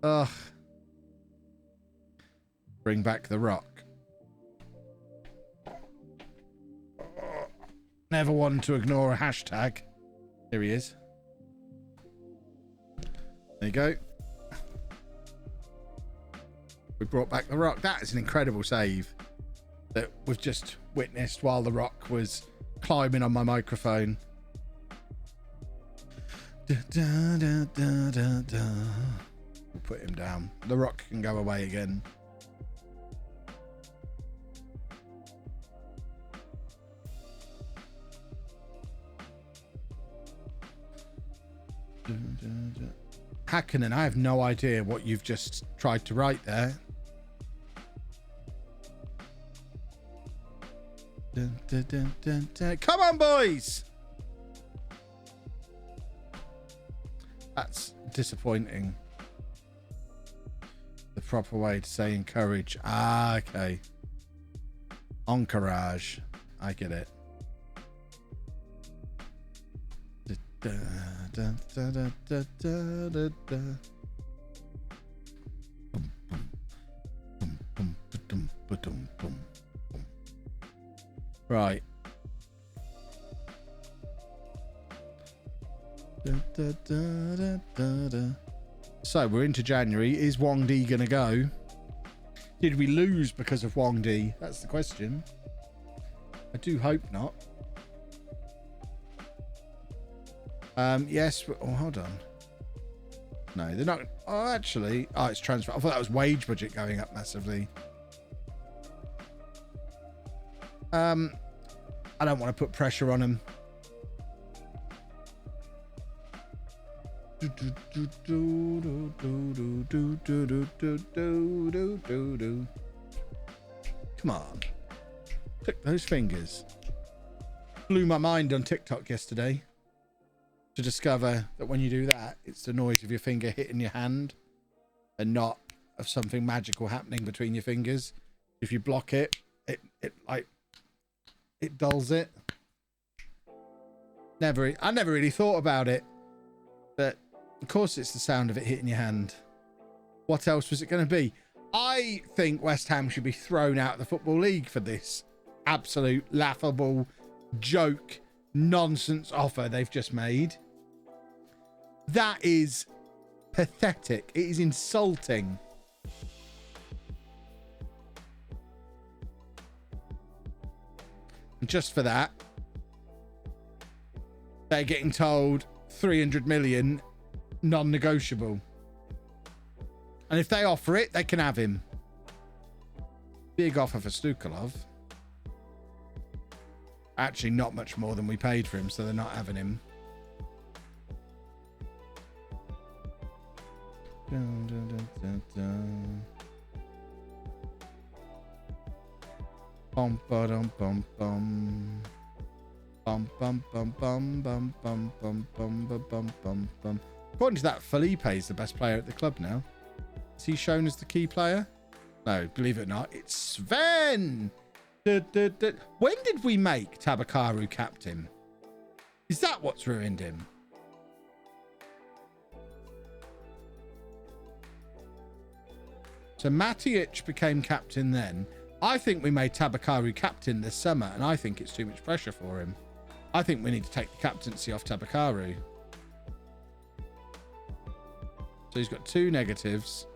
Ugh. Bring back the rock. Never one to ignore a hashtag. Here he is. There you go. We brought back the rock. That is an incredible save that we've just witnessed while the rock was climbing on my microphone. Da, da, da, da, da, da. We'll put him down. The rock can go away again. Da, da, da. Hakkinen, I have no idea what you've just tried to write there. Dun, dun, dun, dun, dun. Come on, boys! That's disappointing. The proper way to say encourage. Ah, okay. Encourage. I get it. Da, da, da, da, da, da, da, da. Boom, boom. Boom, boom, ba-dum, ba-dum, boom, boom. Right. Da, da, da, da, da, da. So we're into January. Is Wong Di gonna go? Did we lose because of Wong Di? That's the question. I do hope not. Yes. Oh, hold on. No, they're not. Oh, actually. Oh, it's transfer. I thought that was wage budget going up massively. I don't want to put pressure on them. Come on. Click those fingers. Blew my mind on TikTok yesterday to discover that when you do that, it's the noise of your finger hitting your hand and not of something magical happening between your fingers. If you block it, it dulls it. I never really thought about it, but of course it's the sound of it hitting your hand. What else was it going to be? I think West Ham should be thrown out of the Football League for this absolute laughable joke nonsense offer they've just made. That is pathetic. It is insulting. And just for that, they're getting told 300 million non-negotiable. And if they offer it, they can have him. Big offer for Stukalov. Actually, not much more than we paid for him, so they're not having him. Dun, dun, dun, dun, dun. Bum, ba-dum, bum, bum. Bum, bum, bum, bum, bum, bum, bum, bum, bum, bum, bum, bum. According to that, Felipe is the best player at the club now. Is he shown as the key player? No, believe it or not, it's Sven! When did we make Tabakaru captain? Is that what's ruined him? So Matic became captain then. I think we made Tabakaru captain this summer, and I think it's too much pressure for him. I think we need to take the captaincy off Tabakaru. So he's got 2 negatives.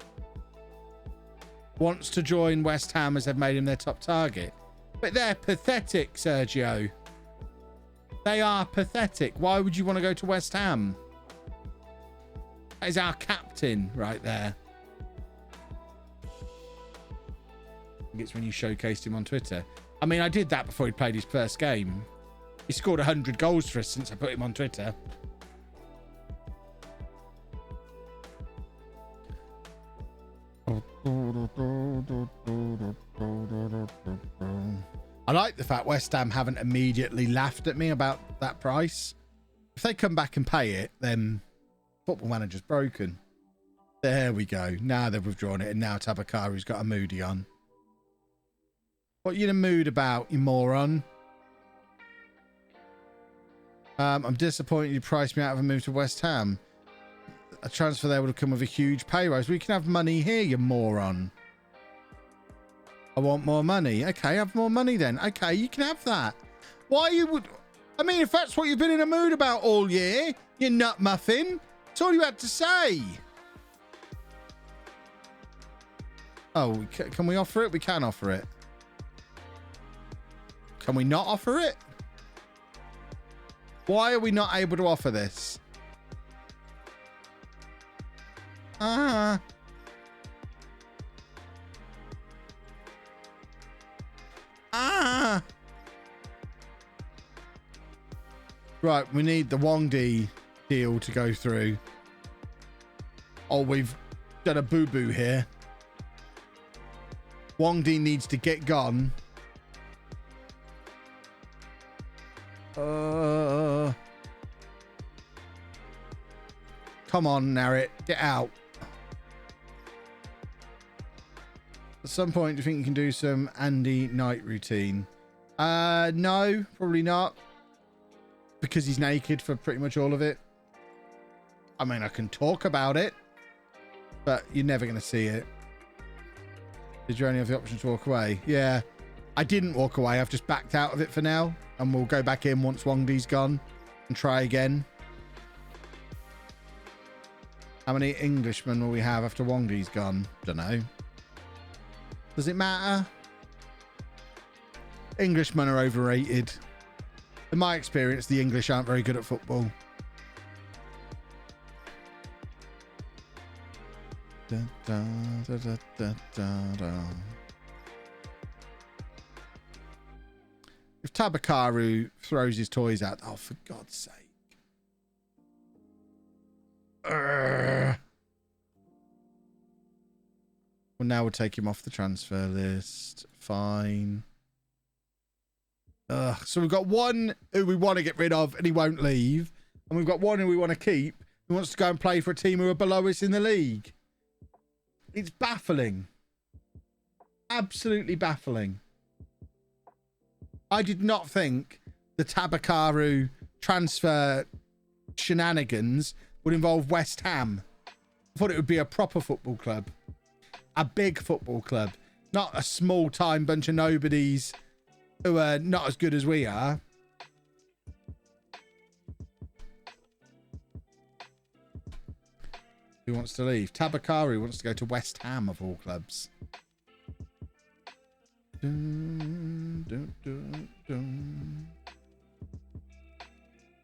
Wants to join West Ham as they've made him their top target. But they're pathetic, Sergio. They are pathetic. Why would you want to go to West Ham? That is our captain right there. I think it's when you showcased him on Twitter. I mean, I did that before he played his first game. He scored 100 goals for us since I put him on Twitter. I like the fact West Ham haven't immediately laughed at me about that price. If they come back and pay it, then Football Manager's broken. There we go. Now they've withdrawn it, and now Tabakaru's got a moody on. What are you in a mood about, you moron? I'm disappointed you priced me out of a move to West Ham. A transfer there would have come with a huge pay rise. We can have money here, you moron. I want more money. Okay, have more money then. Okay, you can have that. Why you would... I mean, if that's what you've been in a mood about all year, you nut muffin. That's all you had to say. Oh, can we offer it? We can offer it. Can we not offer it? Why are we not able to offer this? Ah. Ah. Right, we need the Wongdi deal to go through. Oh, we've done a boo-boo here. Wongdi needs to get gone. Come on, Narrit. Get out. At some point, do you think you can do some Andy night routine? No, probably not. Because he's naked for pretty much all of it. I mean, I can talk about it, but you're never going to see it. Did you only have the option to walk away? Yeah, I didn't walk away. I've just backed out of it for now, and we'll go back in once Wongdi's gone and try again. How many Englishmen will we have after Wongdi's gone? Don't know. Does it matter? Englishmen are overrated. In my experience, the English aren't very good at football. Da, da, da, da, da, da, da. If Tabakaru throws his toys out, oh, for God's sake. Well, now we'll take him off the transfer list. Fine. So we've got one who we want to get rid of and he won't leave. And we've got one who we want to keep who wants to go and play for a team who are below us in the league. It's baffling. Absolutely baffling. I did not think the Tabakaru transfer shenanigans would involve West Ham. I thought it would be a proper football club. A big football club. Not a small-time bunch of nobodies who are not as good as we are. Who wants to leave? Tabakaru wants to go to West Ham, of all clubs. Dun, dun, dun, dun.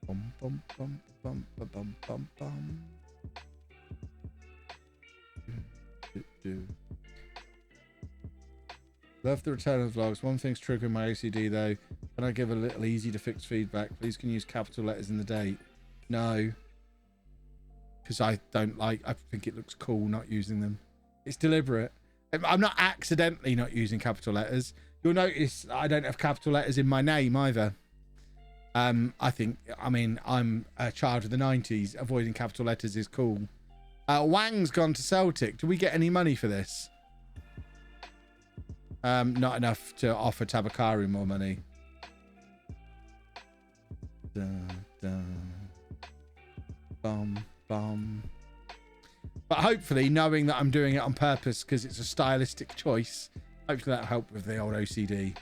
Bum, bum, bum, bum, bum, bum, bum, bum. Love the return of vlogs. One thing's triggering my OCD though. Can I give a little easy to fix feedback? Please can you use capital letters in the date. No. Because I don't like, I think it looks cool not using them. It's deliberate. I'm not accidentally not using capital letters. You'll notice I don't have capital letters in my name either. I mean, I'm a child of the 90s. Avoiding capital letters is cool. Wang's gone to Celtic. Do we get any money for this? Not enough to offer Tabakaru more money. Dun, dun. Bum, bum. But hopefully, knowing that I'm doing it on purpose because it's a stylistic choice, hopefully that'll help with the old OCD.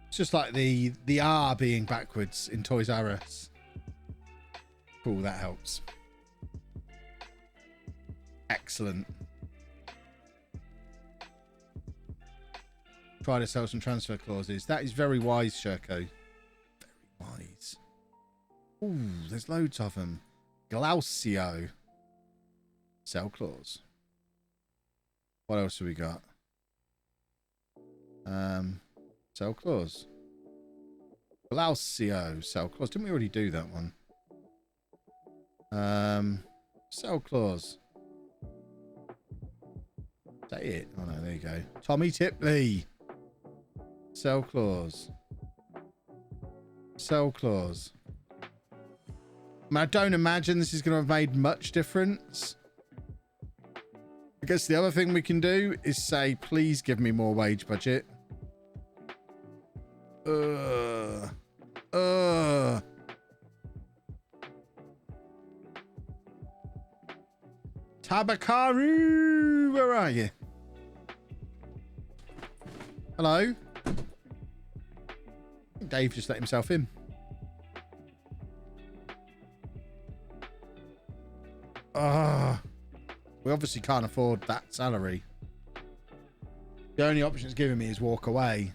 It's just like the R being backwards in Toys R Us. Cool, that helps. Excellent. Try to sell some transfer clauses. That is very wise, Sherko. Very wise. Ooh, there's loads of them. Glaucio. Sell clause. What else have we got? Sell clause. Glaucio. Sell clause. Didn't we already do that one? Sell clause. Say it. Oh no, there you go. Tommy Tipley. Sell clause. Sell clause. I mean, I don't imagine this is going to have made much difference. I guess the other thing we can do is say, please give me more wage budget. Tabakaru, where are you? Hello? Dave just let himself in. We obviously can't afford that salary. The only option it's giving me is walk away.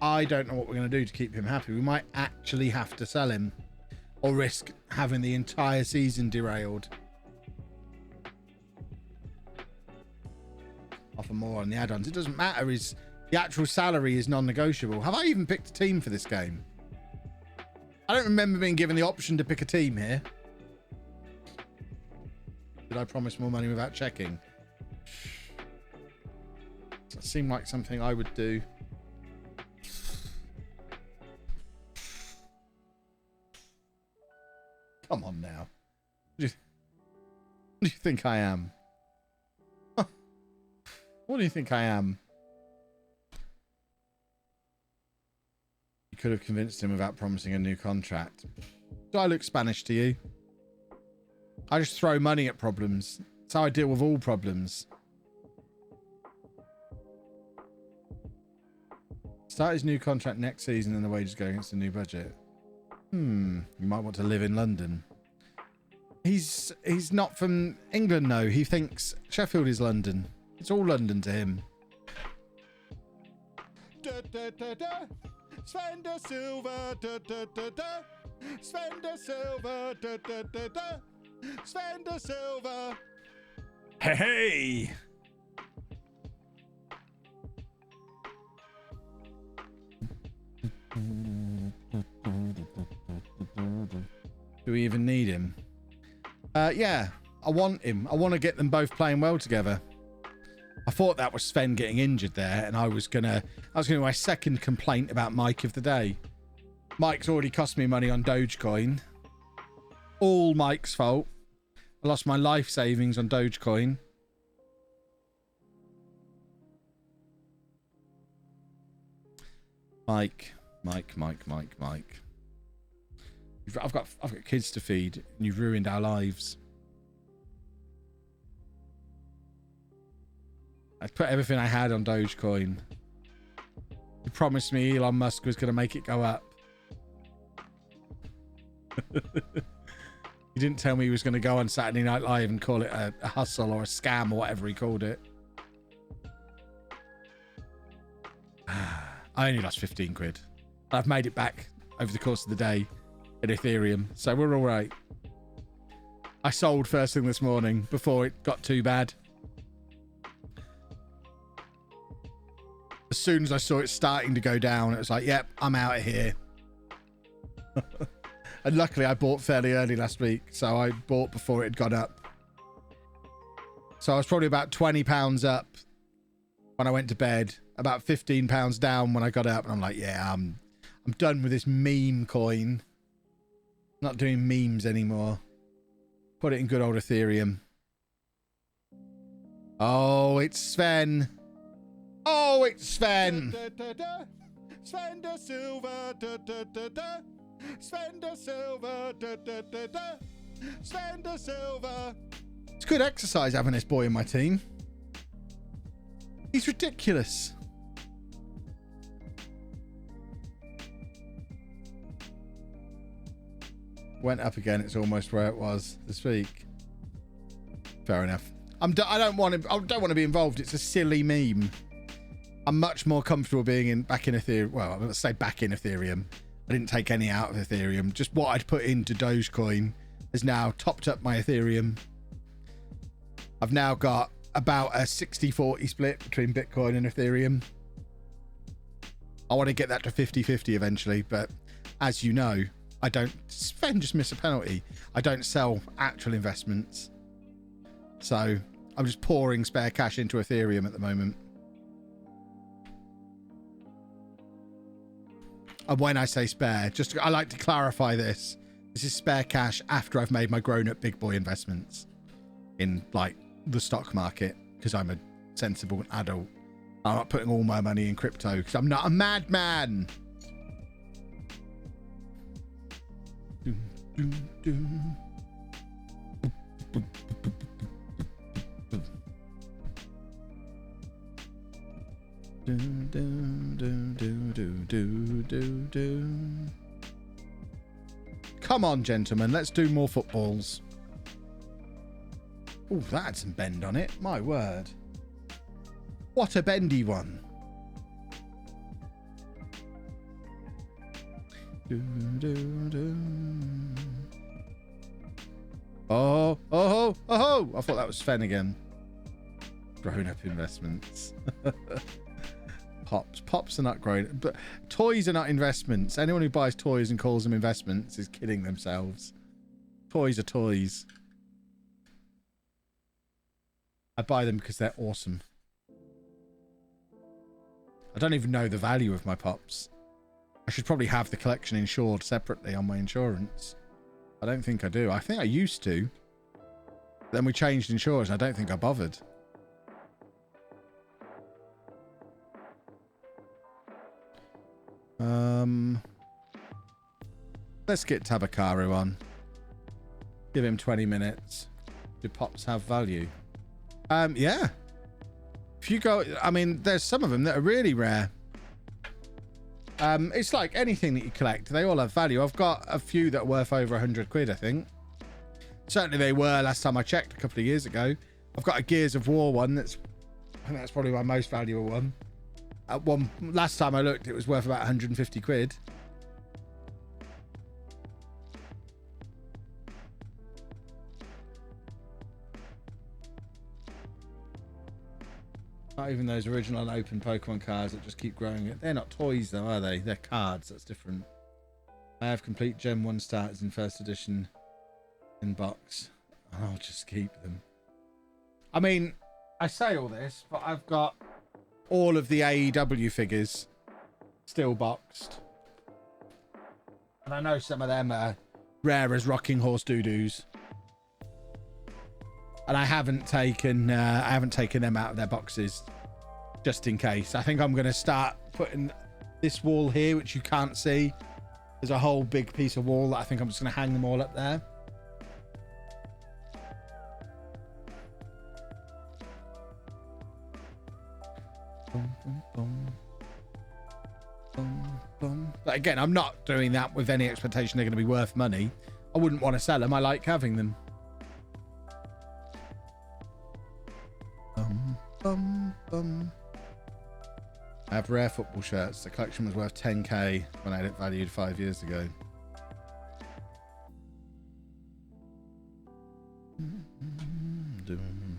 I don't know what we're going to do to keep him happy. We might actually have to sell him or risk having the entire season derailed. Offer more on the add-ons. It doesn't matter. The actual salary is non-negotiable. Have I even picked a team for this game? I don't remember being given the option to pick a team here. Did I promise more money without checking? Does that seem like something I would do? Come on now. What do you think I am? What do you think I am? You could have convinced him without promising a new contract. Do I look Spanish to you? I just throw money at problems. That's how I deal with all problems. Start his new contract next season and the wages go against the new budget. You might want to live in London. He's not from England, no. He thinks Sheffield is London. It's all London to him. Sven de Silva. Sven de Silva. Sven de Silva. Hey! Do we even need him? Yeah, I want him. I want to get them both playing well together. I thought that was Sven getting injured there, and I was gonna do my second complaint about Mike of the day. Mike's already cost me money on Dogecoin. All Mike's fault. I lost my life savings on Dogecoin. Mike. I've got kids to feed, and you've ruined our lives. I put everything I had on Dogecoin. You promised me Elon Musk was going to make it go up. You didn't tell me he was going to go on Saturday Night Live and call it a hustle or a scam or whatever he called it. I only lost 15 quid. I've made it back over the course of the day in Ethereum, so we're all right. I sold first thing this morning before it got too bad. As soon as I saw it starting to go down, it was like, yep, I'm out of here. And luckily I bought fairly early last week, so I bought before it had gone up. So I was probably about £20 up when I went to bed, about £15 down when I got up, and I'm like, yeah, I'm done with this meme coin. I'm not doing memes anymore. Put it in good old Ethereum. Oh, it's Sven. Oh, it's Sven. Sven de Silva. Sven de Silva. Sven de Silva. It's good exercise having this boy in my team. He's ridiculous. Went up again. It's almost where it was this week. Fair enough. I don't want to be involved. It's a silly meme. I'm much more comfortable being back in Ethereum. Well, let's say back in Ethereum. I didn't take any out of Ethereum. Just what I'd put into Dogecoin has now topped up my Ethereum. I've now got about a 60-40 split between Bitcoin and Ethereum. I want to get that to 50-50 eventually, but as you know, I don't. Sven just missed a penalty. I don't sell actual investments, so I'm just pouring spare cash into Ethereum at the moment. And when I say spare, I like to clarify this. This is spare cash after I've made my grown-up big boy investments in like the stock market, because I'm a sensible adult. I'm not putting all my money in crypto because I'm not a madman. Come on, gentlemen, let's do more footballs. Oh, that had some bend on it. My word. What a bendy one. Oh, oh, oh, I thought that was Sven again. Grown-up investments. Pops are not grown, but toys are not investments. Anyone who buys toys and calls them investments is kidding themselves. Toys are toys. I buy them because they're awesome. I don't even know the value of my pops. I should probably have the collection insured separately on my insurance. I don't think I do. I think I used to. Then we changed insurers. I don't think I bothered. Let's get Tabakaru on. Give him 20 minutes. Do pops have value? Yeah. If you go, I mean, there's some of them that are really rare. It's like anything that you collect. They all have value. I've got a few that are worth over 100 quid, I think. Certainly they were last time I checked a couple of years ago. I've got a Gears of War one. I think that's probably my most valuable one. Last time I looked, it was worth about 150 quid. Not even those original open Pokemon cards that just keep growing. They're not toys though, are they? They're cards. That's different. I have complete Gen 1 starters in first edition in box. I'll just keep them. I mean, I say all this, but I've got all of the AEW figures still boxed. And I know some of them are rare as rocking horse doo-doos. And I haven't taken them out of their boxes just in case. I think I'm going to start putting this wall here, which you can't see. There's a whole big piece of wall that I think I'm just going to hang them all up there. But again, I'm not doing that with any expectation they're going to be worth money. I wouldn't want to sell them. I like having them. I have rare football shirts. The collection was worth 10k when I had it valued 5 years ago.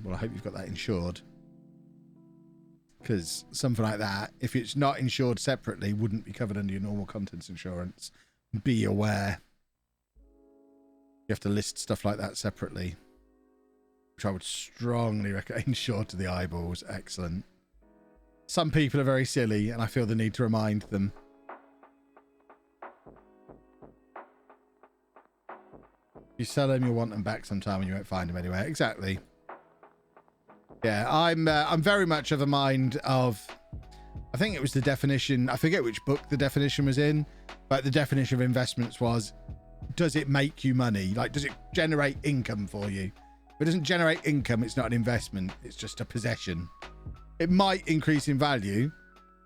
Well, I hope you've got that insured. Because something like that, if it's not insured separately, wouldn't be covered under your normal contents insurance. Be aware. You have to list stuff like that separately. Which I would strongly recommend. Insured to the eyeballs. Excellent. Some people are very silly, and I feel the need to remind them. If you sell them, you'll want them back sometime and you won't find them anywhere. Exactly. Yeah, I'm very much of a mind of, I think it was the definition, I forget which book the definition was in, but the definition of investments was, does it make you money? Like, does it generate income for you? If it doesn't generate income, it's not an investment. It's just a possession. It might increase in value.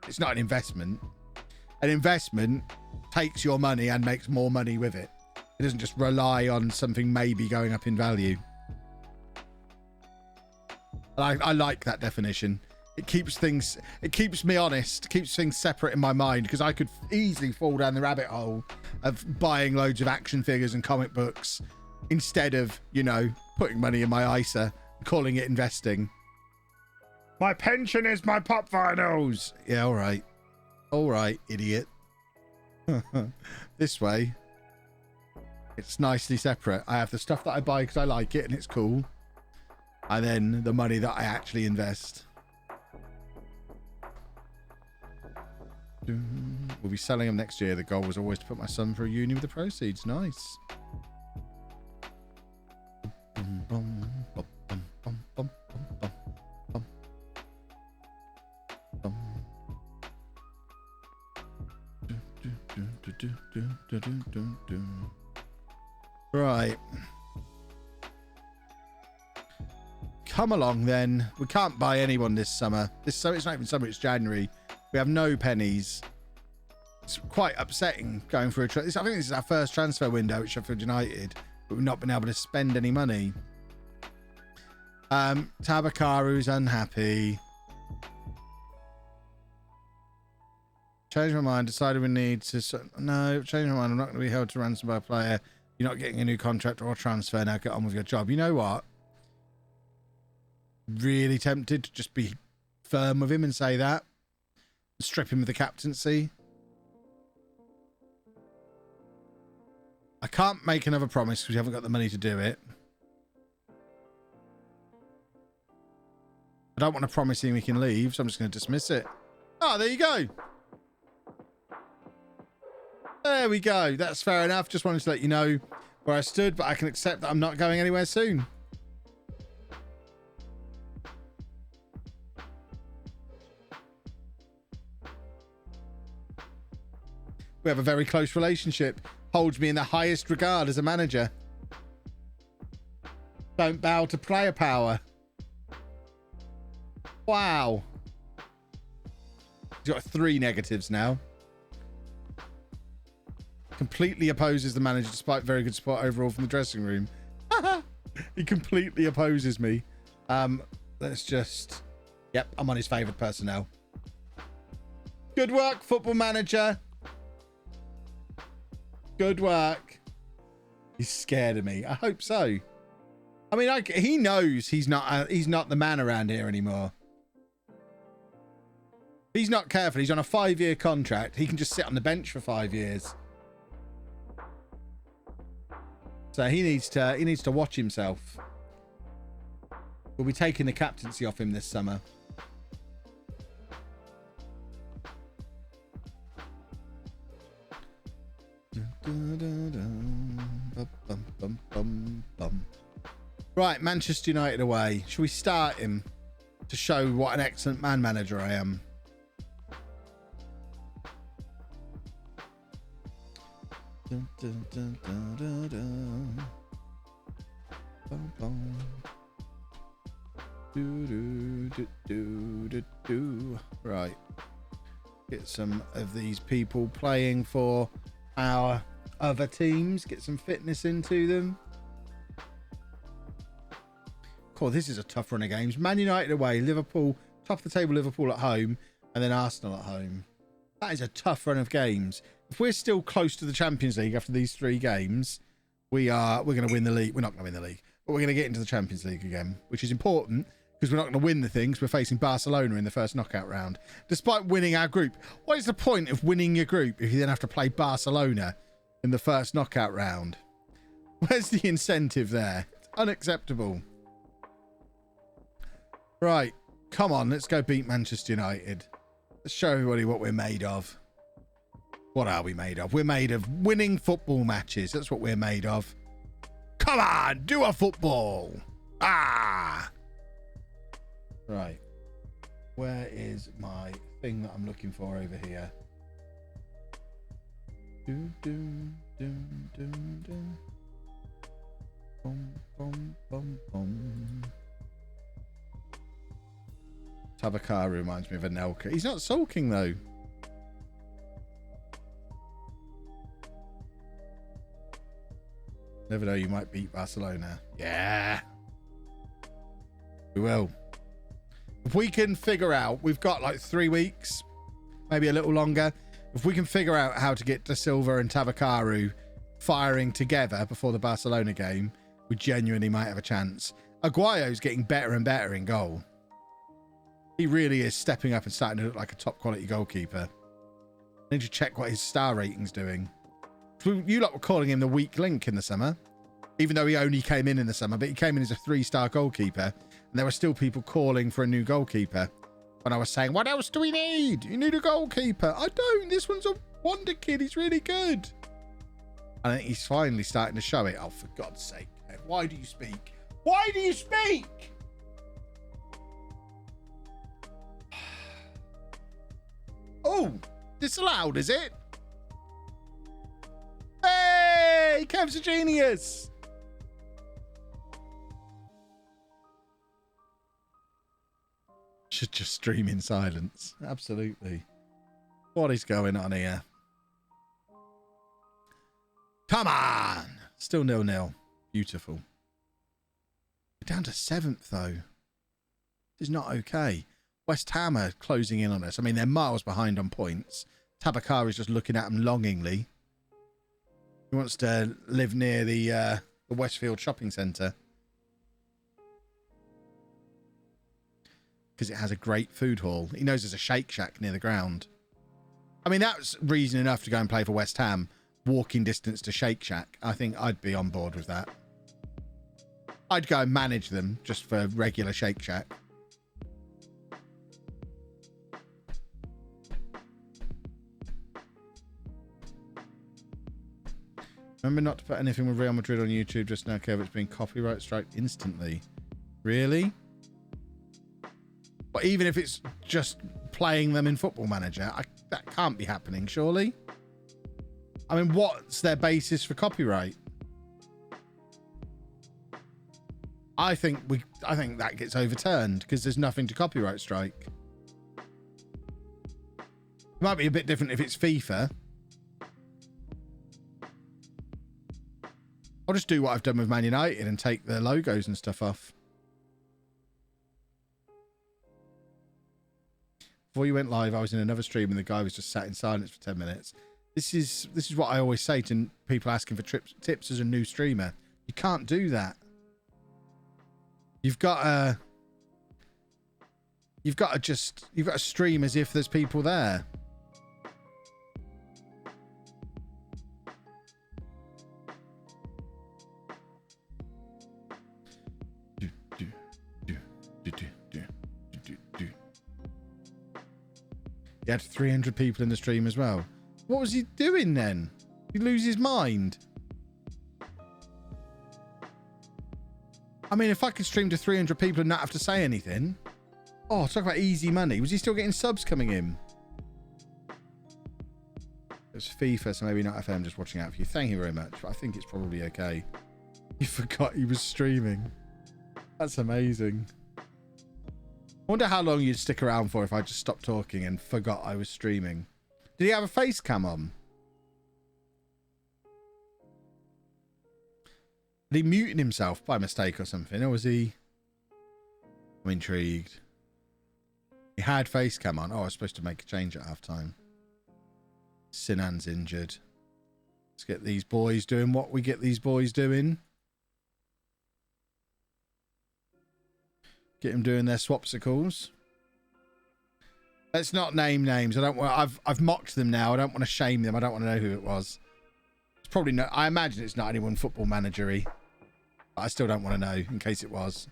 It's not an investment. An investment takes your money and makes more money with it. It doesn't just rely on something maybe going up in value. I like that definition. It keeps me honest, keeps things separate in my mind, because I could easily fall down the rabbit hole of buying loads of action figures and comic books instead of, you know, putting money in my ISA and calling it investing. My pension is my pop vinyls. Yeah, all right. All right, idiot. This way, it's nicely separate. I have the stuff that I buy because I like it and it's cool. And then the money that I actually invest. We'll be selling them next year. The goal was always to put my son through uni with the proceeds. Nice. Right. Come along then. We can't buy anyone this summer. This summer, it's not even summer, it's January. We have no pennies. It's quite upsetting going through I think this is our first transfer window at Sheffield United, but we've not been able to spend any money. Tabakaru's unhappy. Change my mind. Decided we need to... No, change my mind. I'm not going to be held to ransom by a player. You're not getting a new contract or transfer. Now get on with your job. You know what? Really tempted to just be firm with him and say that. Strip him of the captaincy. I can't make another promise because we haven't got the money to do it. I don't want to promise him he can leave, so I'm just going to dismiss it. Oh, there you go. There we go. That's fair enough. Just wanted to let you know where I stood, but I can accept that I'm not going anywhere soon. We have a very close relationship. Holds me in the highest regard as a manager. Don't bow to player power. Wow. He's got 3 negatives now. Completely opposes the manager despite very good support overall from the dressing room. He completely opposes me. Let's just... Yep, I'm on his favoured personnel. Good work, football manager. Good work. He's scared of me. I hope so. I mean, he knows he's not the man around here anymore. If he's not careful, he's on a 5-year contract. He can just sit on the bench for 5 years. So he needs to watch himself. We'll be taking the captaincy off him this summer. Right, Manchester United away. Shall we start him to show what an excellent man manager I am? Right. Get some of these people playing for our other teams. Get some fitness into them. Cool, this is a tough run of games. Man United away, Liverpool, top of the table Liverpool at home, and then Arsenal at home. That is a tough run of games. If we're still close to the Champions League after these 3 games, we're going to win the league. We're not going to win the league, but we're going to get into the Champions League again, which is important because we're not going to win the things. We're facing Barcelona in the first knockout round, despite winning our group. What is the point of winning your group if you then have to play Barcelona in the first knockout round? Where's the incentive there? It's unacceptable. Right, come on, let's go beat Manchester United. Let's show everybody what we're made of. What are we made of? We're made of winning football matches. That's what we're made of. Come on, do a football. Ah! Right. Where is my thing that I'm looking for over here? Do, do, do, do, do. Bum, bum, bum, bum. Tabakaru reminds me of Anelka. He's not sulking, though. Never know, you might beat Barcelona. Yeah. We will. If we can figure out, we've got like 3 weeks, maybe a little longer. If we can figure out how to get De Silva and Tavakaru firing together before the Barcelona game, we genuinely might have a chance. Aguayo's getting better and better in goal. He really is stepping up and starting to look like a top quality goalkeeper. I need to check what his star rating's doing. You lot were calling him the weak link in the summer, even though he only came in the summer, but he came in as a 3-star goalkeeper, and there were still people calling for a new goalkeeper. When I was saying, what else do we need? You need a goalkeeper. I don't. This one's a wonder kid. He's really good. And I think he's finally starting to show it. Oh, for God's sake. Why do you speak? Why do you speak? Oh, disallowed, is it? Hey, Kev's a genius. Should just stream in silence. Absolutely. What is going on here? Come on. Still 0-0. Beautiful. We're down to 7th, though. This is not okay. West Ham are closing in on us. I mean, they're miles behind on points. Tabakar is just looking at them longingly. He wants to live near the Westfield shopping centre. Because it has a great food hall. He knows there's a Shake Shack near the ground. I mean, that's reason enough to go and play for West Ham. Walking distance to Shake Shack. I think I'd be on board with that. I'd go and manage them just for regular Shake Shack. Remember not to put anything with Real Madrid on YouTube just now, Kev. It's been copyright strike instantly. Really? But even if it's just playing them in Football Manager, that can't be happening, surely? I mean, what's their basis for copyright? I think that gets overturned because there's nothing to copyright strike. It might be a bit different if it's FIFA. I'll just do what I've done with Man United and take the logos and stuff off. Before you went live, I was in another stream and the guy was just sat in silence for 10 minutes. This is what I always say to people asking for tips as a new streamer. You can't do that. You've got to stream as if there's people there. He had 300 people in the stream as well. What was he doing then? Did he lose his mind? I mean, if I could stream to 300 people and not have to say anything. Oh, talk about easy money. Was he still getting subs coming in? It's FIFA, so maybe not FM. Just watching out for you. Thank you very much. But I think it's probably okay. He forgot he was streaming. That's amazing. I wonder how long you'd stick around for if I just stopped talking and forgot I was streaming. Did he have a face cam on? Did he mute himself by mistake or something? Or was he... I'm intrigued. He had face cam on. Oh, I was supposed to make a change at half-time. Sinan's injured. Let's get these boys doing what we get these boys doing. Get them doing their swapsicles. Let's not name names. I don't want. I've mocked them now. I don't want to shame them. I don't want to know who it was. It's probably no. I imagine it's not anyone Football Manager-y. But I still don't want to know in case it was.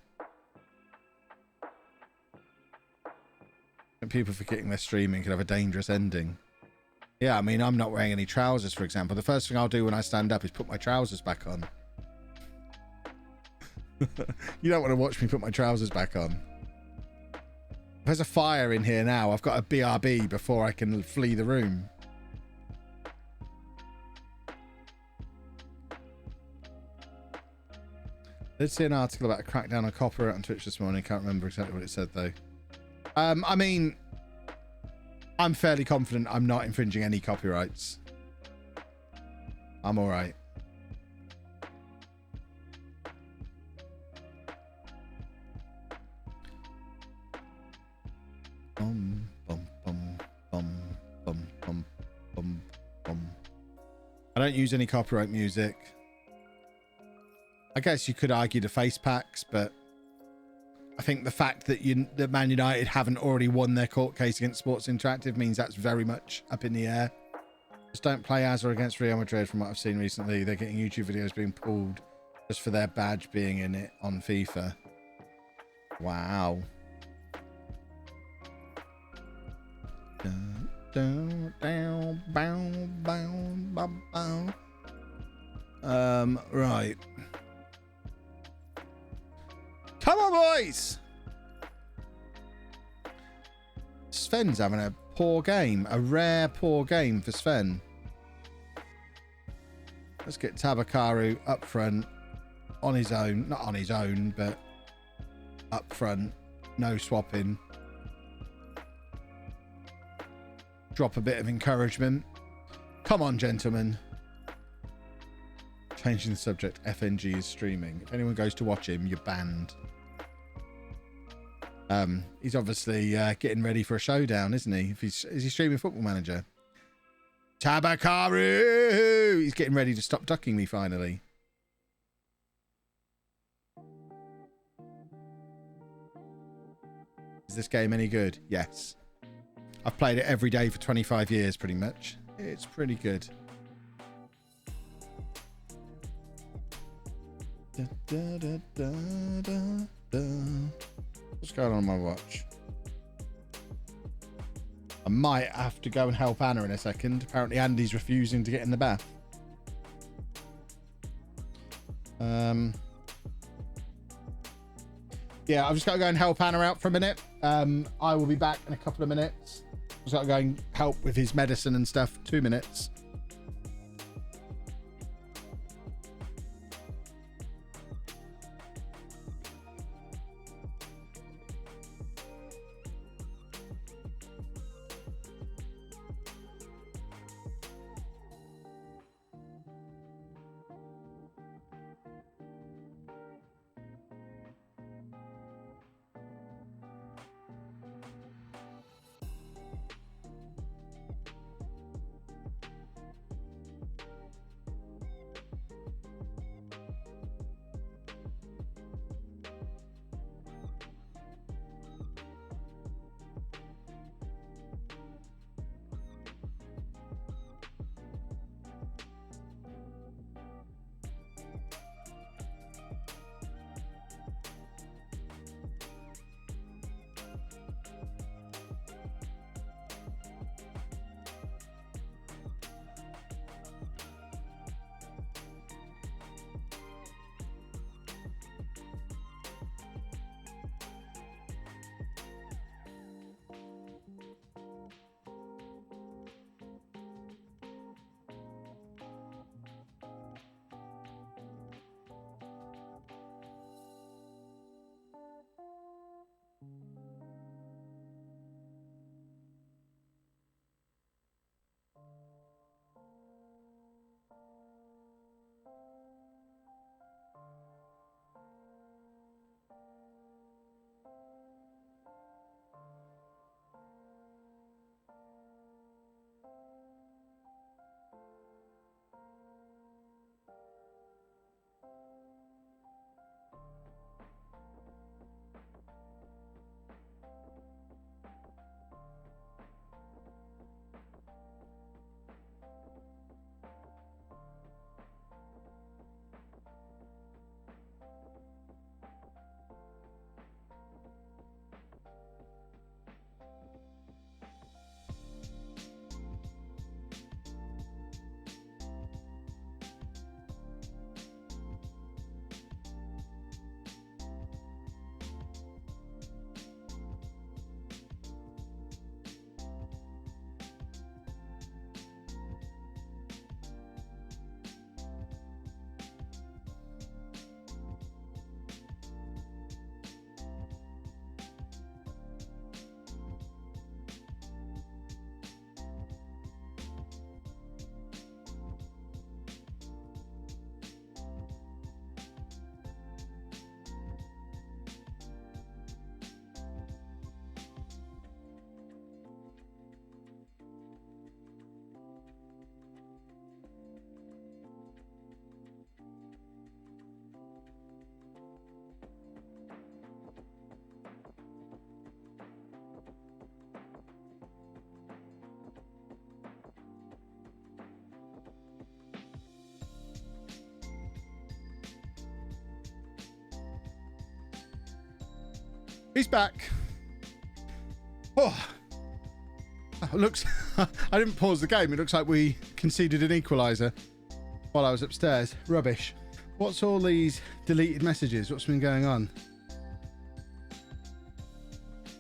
And people forgetting their streaming could have a dangerous ending. Yeah, I mean, I'm not wearing any trousers, for example. The first thing I'll do when I stand up is put my trousers back on. You don't want to watch me put my trousers back on. If there's a fire in here now, I've got a BRB before I can flee the room. I did see an article about a crackdown on copyright on Twitch this morning. Can't remember exactly what it said, though. I mean, I'm fairly confident I'm not infringing any copyrights. I'm all right. I don't use any copyright music. I guess you could argue the face packs, but I think the fact that that Man United haven't already won their court case against Sports Interactive means that's very much up in the air. Just don't play as or against Real Madrid from what I've seen recently. They're getting YouTube videos being pulled just for their badge being in it on FIFA. Wow. Right. Come on, boys! Sven's having a poor game. A rare poor game for Sven. Let's get Tabakaru up front. On his own. Not on his own, but up front. No swapping. Drop a bit of encouragement. Come on, gentlemen. Changing the subject. FNG is streaming. If anyone goes to watch him, you're banned. He's obviously getting ready for a showdown, isn't he? Is he streaming Football Manager? Tabakaru! He's getting ready to stop ducking me finally. Is this game any good? Yes. I've played it every day for 25 years, pretty much. It's pretty good. What's going on my watch? I might have to go and help Anna in a second. Apparently Andy's refusing to get in the bath. Yeah, I've just got to go and help Anna out for a minute. I will be back in a couple of minutes. I've just got to go and help with his medicine and stuff. 2 minutes. He's back. Oh, looks. I didn't pause the game. It looks like we conceded an equaliser while I was upstairs. Rubbish. What's all these deleted messages? What's been going on?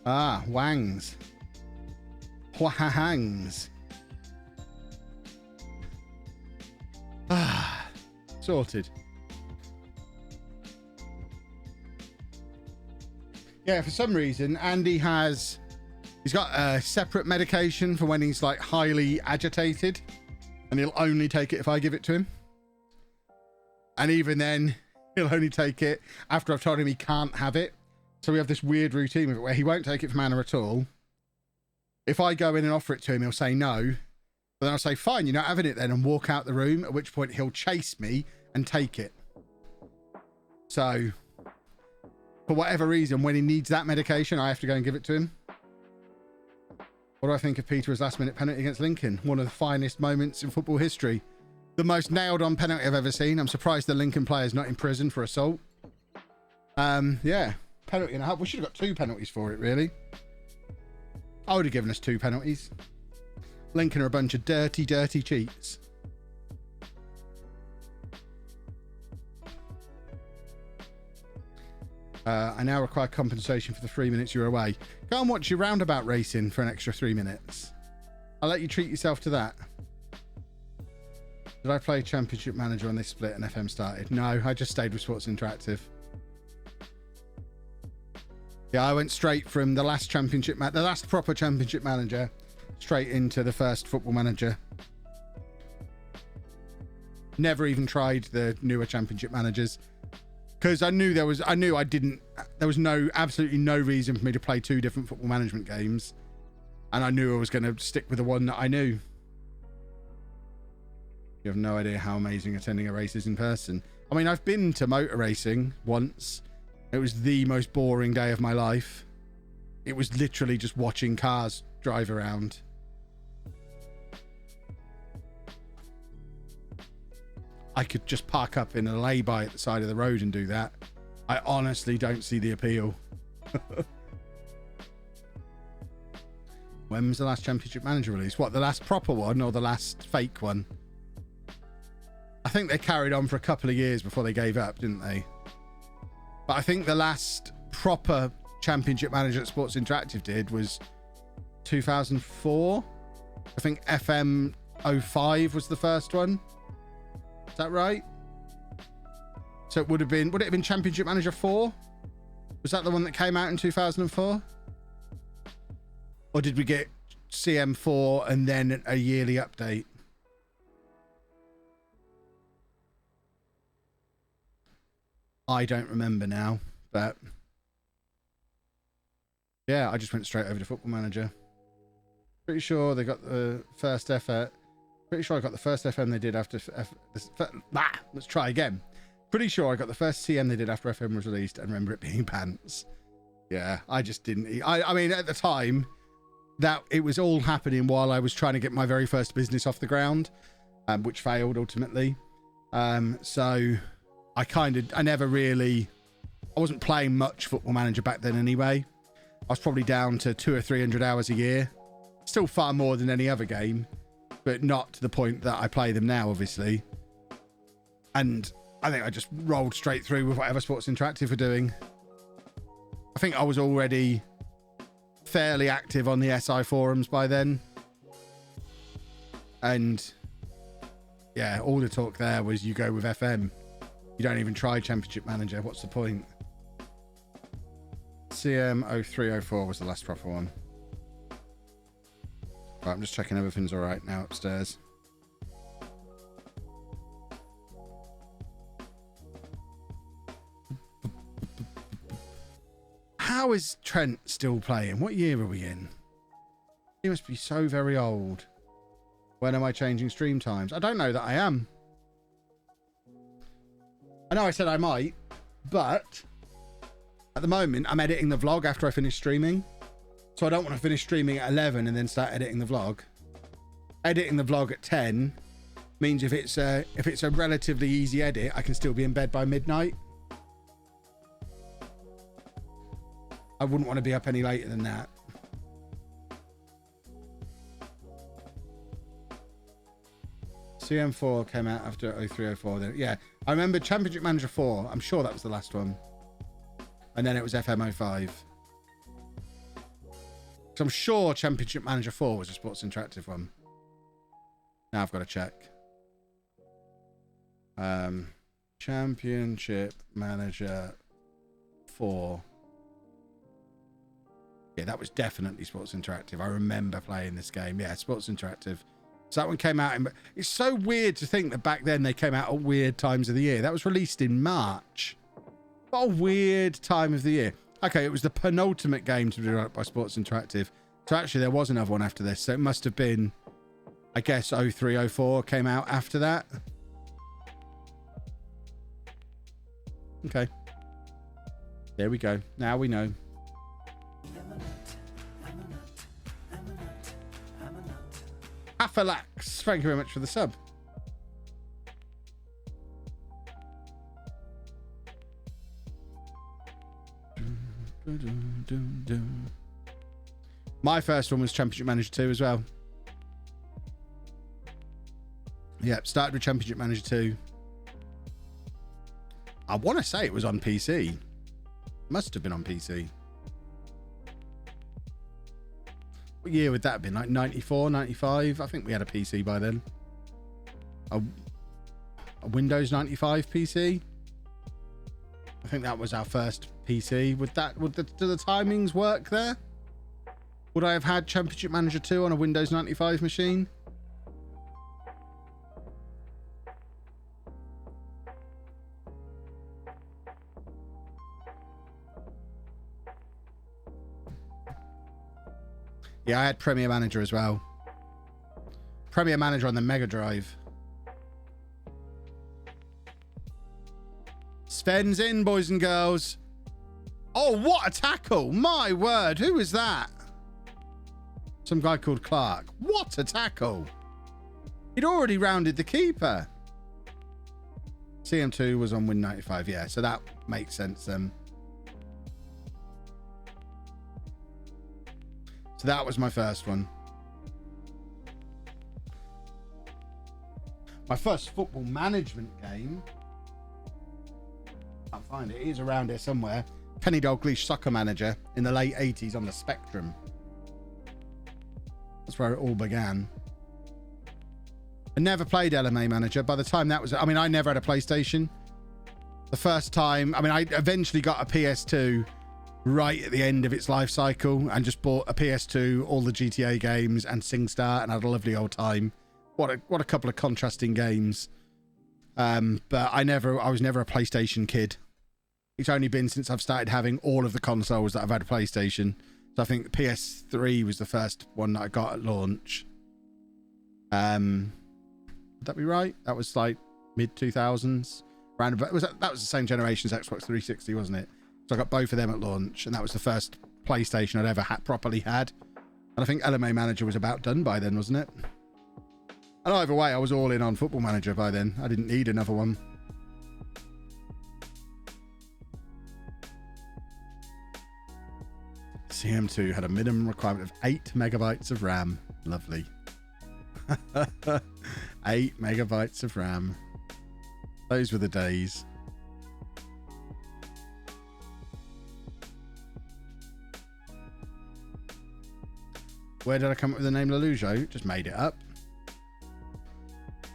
Ah, wangs. Wangs. Ah, sorted. Yeah, for some reason, Andy he's got a separate medication for when he's like highly agitated, and he'll only take it if I give it to him. And even then, he'll only take it after I've told him he can't have it. So we have this weird routine with it where he won't take it from Anna at all. If I go in and offer it to him, he'll say no. But then I'll say, fine, you're not having it then, and walk out the room, at which point he'll chase me and take it. So, for whatever reason, when he needs that medication, I have to go and give it to him. What do I think of Peter's last-minute penalty against Lincoln? One of the finest moments in football history. The most nailed-on penalty I've ever seen. I'm surprised the Lincoln player's not in prison for assault. Yeah, penalty and a half. We should have got 2 penalties for it, really. I would have given us 2 penalties. Lincoln are a bunch of dirty, dirty cheats. I now require compensation for the 3 minutes you're away. Go and watch your roundabout racing for an extra 3 minutes. I'll let you treat yourself to that. Did I play Championship Manager on this split and FM started? No, I just stayed with Sports Interactive. Yeah, I went straight from the last the last proper Championship Manager, straight into the first Football Manager. Never even tried the newer Championship Managers. Because I knew there was absolutely no reason for me to play 2 different football management games. And I knew I was going to stick with the one that I knew. You have no idea how amazing attending a race is in person. I mean, I've been to motor racing once. It was the most boring day of my life. It was literally just watching cars drive around. I could just park up in a lay-by at the side of the road and do that. I honestly don't see the appeal. When was the last Championship Manager release? What, the last proper one or the last fake one? I think they carried on for a couple of years before they gave up, didn't they? But I think the last proper Championship Manager that Sports Interactive did was 2004. I think FM21 was the first one. Is that right? So would it have been Championship Manager 4? Was that the one that came out in 2004? Or did we get CM4 and then a yearly update? I don't remember now, but yeah, I just went straight over to Football Manager. Pretty sure they got the first effort. Pretty sure I got the first FM they did after... let's try again. Pretty sure I got the first CM they did after FM was released and remember it being pants. Yeah, I just didn't... I mean, at the time, that it was all happening while I was trying to get my very first business off the ground, which failed ultimately. So I never really... I wasn't playing much Football Manager back then anyway. I was probably down to 200 or 300 hours a year. Still far more than any other game, but not to the point that I play them now, obviously. And I think I just rolled straight through with whatever Sports Interactive were doing. I think I was already fairly active on the SI forums by then. And yeah, all the talk there was you go with FM. You don't even try Championship Manager. What's the point? CM0304 was the last proper one. Right, I'm just checking everything's all right now upstairs. How is Trent still playing? What year are we in? He must be so very old. When am I changing stream times? I don't know that I am. I know I said I might, but at the moment I'm editing the vlog after I finish streaming. So I don't want to finish streaming at 11 and then start editing the vlog. Editing the vlog at 10 means if it's a relatively easy edit, I can still be in bed by midnight. I wouldn't want to be up any later than that. CM4 came out after 0304. Then, yeah, I remember Championship Manager 4. I'm sure that was the last one. And then it was FM05. So I'm sure Championship Manager 4 was a Sports Interactive one. Now I've got to check. Championship Manager 4. Yeah, that was definitely Sports Interactive. I remember playing this game. Yeah, Sports Interactive. So that one came out in... It's so weird to think that back then they came out at weird times of the year. That was released in March. What a weird time of the year. Okay, it was the penultimate game to be developed by Sports Interactive. So actually there was another one after this. So it must have been, I guess, 0304 came out after that. Okay. There we go. Now we know. Afalax, thank you very much for the sub. My first one was Championship Manager 2 as well. Yep, started with Championship Manager 2. I want to say it was on PC. Must have been on PC. What year would that have been? Like 94, 95? I think we had a PC by then. A Windows 95 PC? I think that was our first PC. Do the timings work there? Would I have had Championship Manager 2 on a Windows 95 machine? Yeah, I had Premier Manager as well. Premier Manager on the Mega Drive. Sven's in, boys and girls. Oh, what a tackle. My word. Who was that? Some guy called Clark. What a tackle. He'd already rounded the keeper. CM2 was on Win 95. Yeah, so that makes sense then. So that was my first one. My first football management game. I can't find it. It is around here somewhere. Kenny Dalglish Soccer Manager in the late 80s on the Spectrum. That's where it all began. I never played LMA Manager. By the time that was... I mean, I never had a PlayStation. The first time... I mean, I eventually got a PS2 right at the end of its life cycle and just bought a PS2, all the GTA games and SingStar and had a lovely old time. What a couple of contrasting games. But I was never a PlayStation kid. It's only been since I've started having all of the consoles that I've had a PlayStation. So I think PS3 was the first one that I got at launch. Would that be right? That was like mid 2000s. That was the same generation as Xbox 360, wasn't it? So I got both of them at launch, and that was the first PlayStation I'd ever properly had. And I think LMA Manager was about done by then, wasn't it? And either way, I was all in on Football Manager by then. I didn't need another one. CM2 had a minimum requirement of 8 megabytes of RAM. Lovely. 8 megabytes of RAM. Those were the days. Where did I come up with the name LOLLUJO? Just made it up.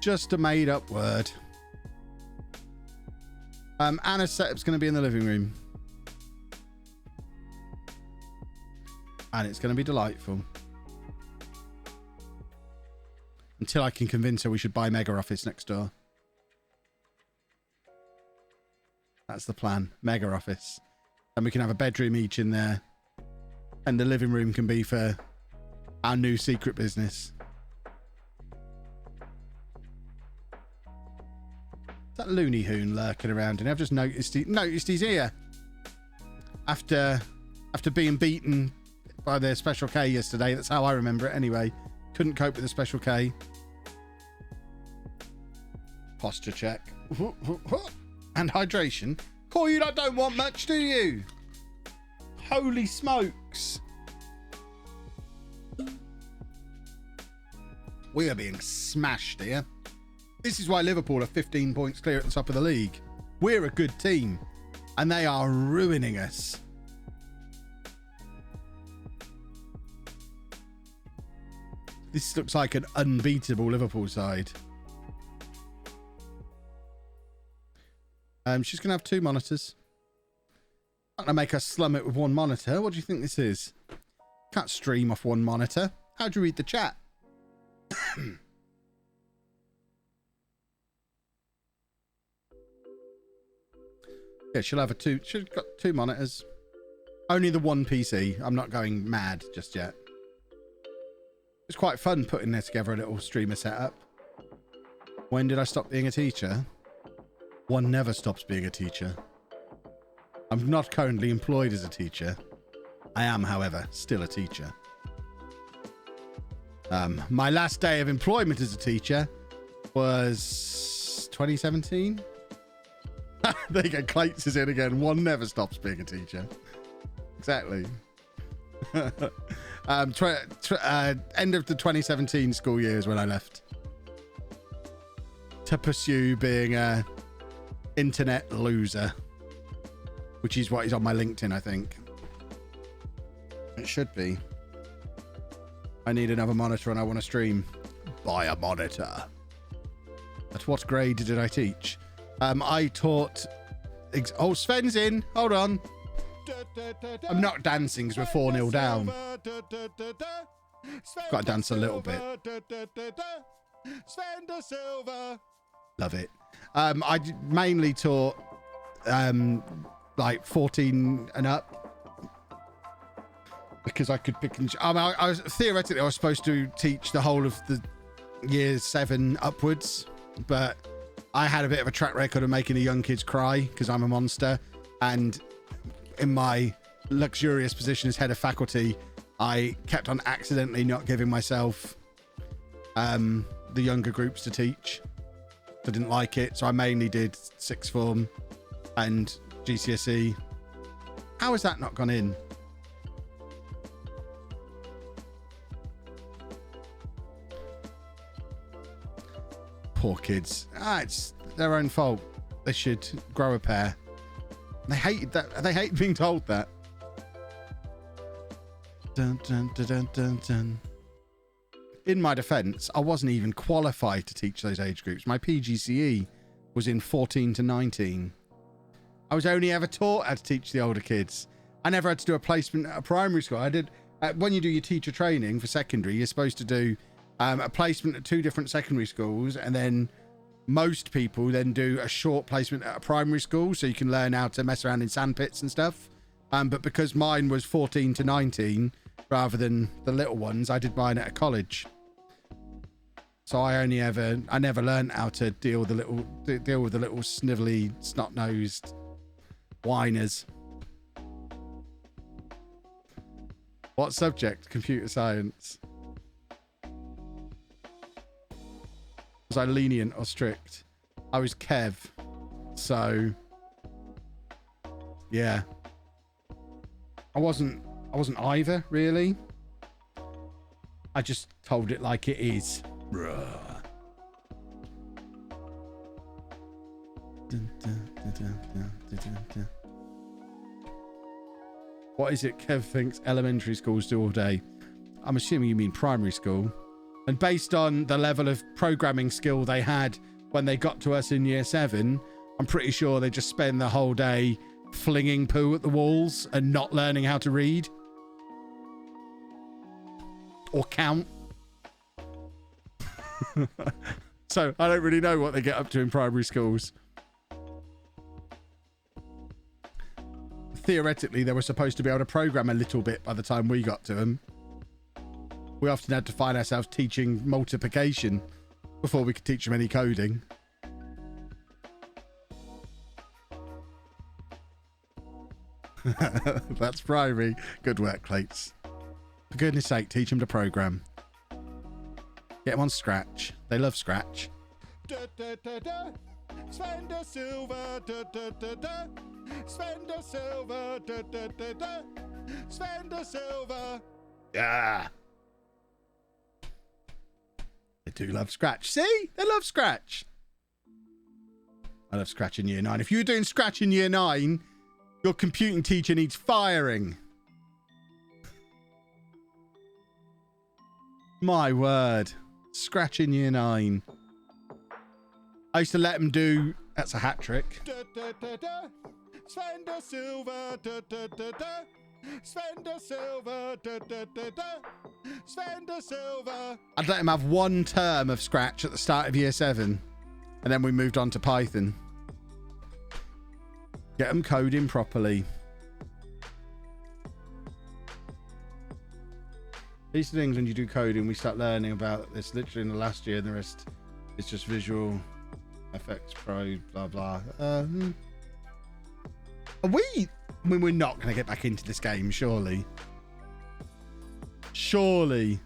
Just a made up word. Anna's setup's going to be in the living room. And it's going to be delightful. Until I can convince her we should buy Mega Office next door. That's the plan. Mega Office. And we can have a bedroom each in there. And the living room can be for our new secret business. Is that Looney Hoon lurking around? And I've just noticed he's here. After being beaten by the Special K yesterday. That's how I remember it anyway. Couldn't cope with the Special K. Posture check. And hydration. Call you don't want much, do you? Holy smokes. We are being smashed here. This is why Liverpool are 15 points clear at the top of the league. We're a good team, and they are ruining us. This looks like an unbeatable Liverpool side. She's going to have 2 monitors. I'm going to make her slum it with 1 monitor. What do you think this is? Can't stream off 1 monitor. How do you read the chat? Yeah, she'll have she's got 2 monitors. Only the 1 PC. I'm not going mad just yet. It's quite fun putting this together, a little streamer setup. When did I stop being a teacher? One never stops being a teacher. I'm not currently employed as a teacher. I am, however, still a teacher. My last day of employment as a teacher was 2017. There you go, Clates is in again. One never stops being a teacher. Exactly. End of the 2017 school year is when I left to pursue being a internet loser, which is what is on my LinkedIn, I think. It should be. I need another monitor and I want to stream. Buy a monitor. At what grade did I teach? I taught... Oh, Sven's in. Hold on. I'm not dancing because we're 4-0 down. Got to dance a little bit. Love it. I mainly taught like 14 and up because I could pick and I was theoretically I was supposed to teach the whole of the years 7 upwards, but I had a bit of a track record of making the young kids cry because I'm a monster, and in my luxurious position as head of faculty, I kept on accidentally not giving myself the younger groups to teach. I didn't like it, so I mainly did 6th form and GCSE. How has that not gone in? Poor kids. It's their own fault. They should grow a pair. They hated that. They hate being told that. Dun, dun, dun, dun, dun, dun. In my defense, I wasn't even qualified to teach those age groups. My PGCE was in 14 to 19. I was only ever taught how to teach the older kids. I never had to do a placement at a primary school. I did, when you do your teacher training for secondary, you're supposed to do a placement at 2 different secondary schools, and then most people then do a short placement at a primary school so you can learn how to mess around in sandpits and stuff. But because mine was 14 to 19 rather than the little ones, I did mine at a college. So I never learned how to deal with the little snivelly, snot-nosed whiners. What subject? Computer science. Was I lenient or strict? I was Kev. So yeah. I wasn't either, really. I just told it like it is. Bruh. What is it Kev thinks elementary schools do all day? I'm assuming you mean primary school. And based on the level of programming skill they had when they got to us in year 7, I'm pretty sure they just spend the whole day flinging poo at the walls and not learning how to read or count. So I don't really know what they get up to in primary schools. Theoretically, they were supposed to be able to program a little bit by the time we got to them. We often had to find ourselves teaching multiplication before we could teach them any coding. That's primary. Good work, Clates. For goodness sake, teach them to program. Get them on Scratch. They love Scratch. Spend a silver. Spend a silver. Sven de Silva. Yeah. They do love Scratch. See? They love Scratch. I love Scratch in year 9. If you're doing Scratch in year 9, your computing teacher needs firing. My word. Scratch in year 9. I used to let them do... That's a hat trick. Sven de Silva. Sven de Silva. Sven de Silva. I'd let him have one term of Scratch at the start of year 7. And then we moved on to Python. Get them coding properly. These things, when you do coding, we start learning about this literally in the last year, and the rest is just Visual FX Pro, blah, blah. Are we... I mean, we're not going to get back into this game, surely. Surely.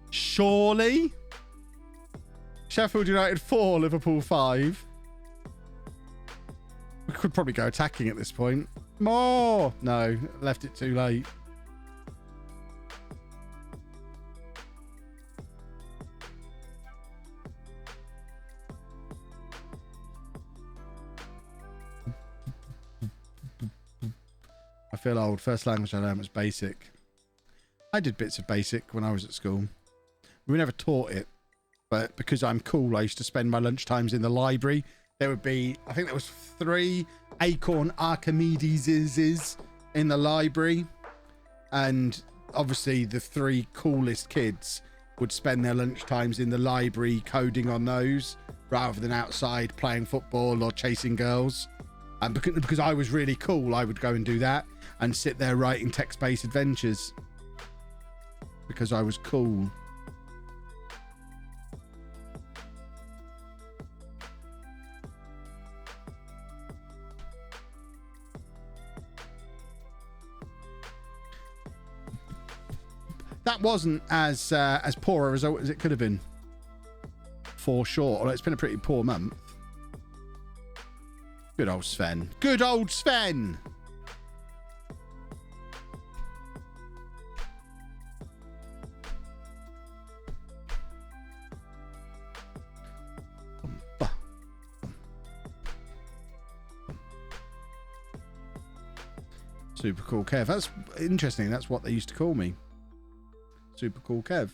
Surely? Sheffield United 4, Liverpool 5. We could probably go attacking at this point. More! No, left it too late. I feel old. First language I learned was Basic. I did bits of Basic when I was at school. We never taught it. But because I'm cool, I used to spend my lunchtimes in the library. There would be, I think there was 3 Acorn Archimedeses in the library. And obviously the 3 coolest kids would spend their lunchtimes in the library coding on those rather than outside playing football or chasing girls. And because I was really cool, I would go and do that and sit there writing text-based adventures. Because I was cool. That wasn't as poor a result as it could have been. For sure. Although it's been a pretty poor month. Good old Sven. Good old Sven! Super cool Kev. That's interesting. That's what they used to call me. Super cool Kev.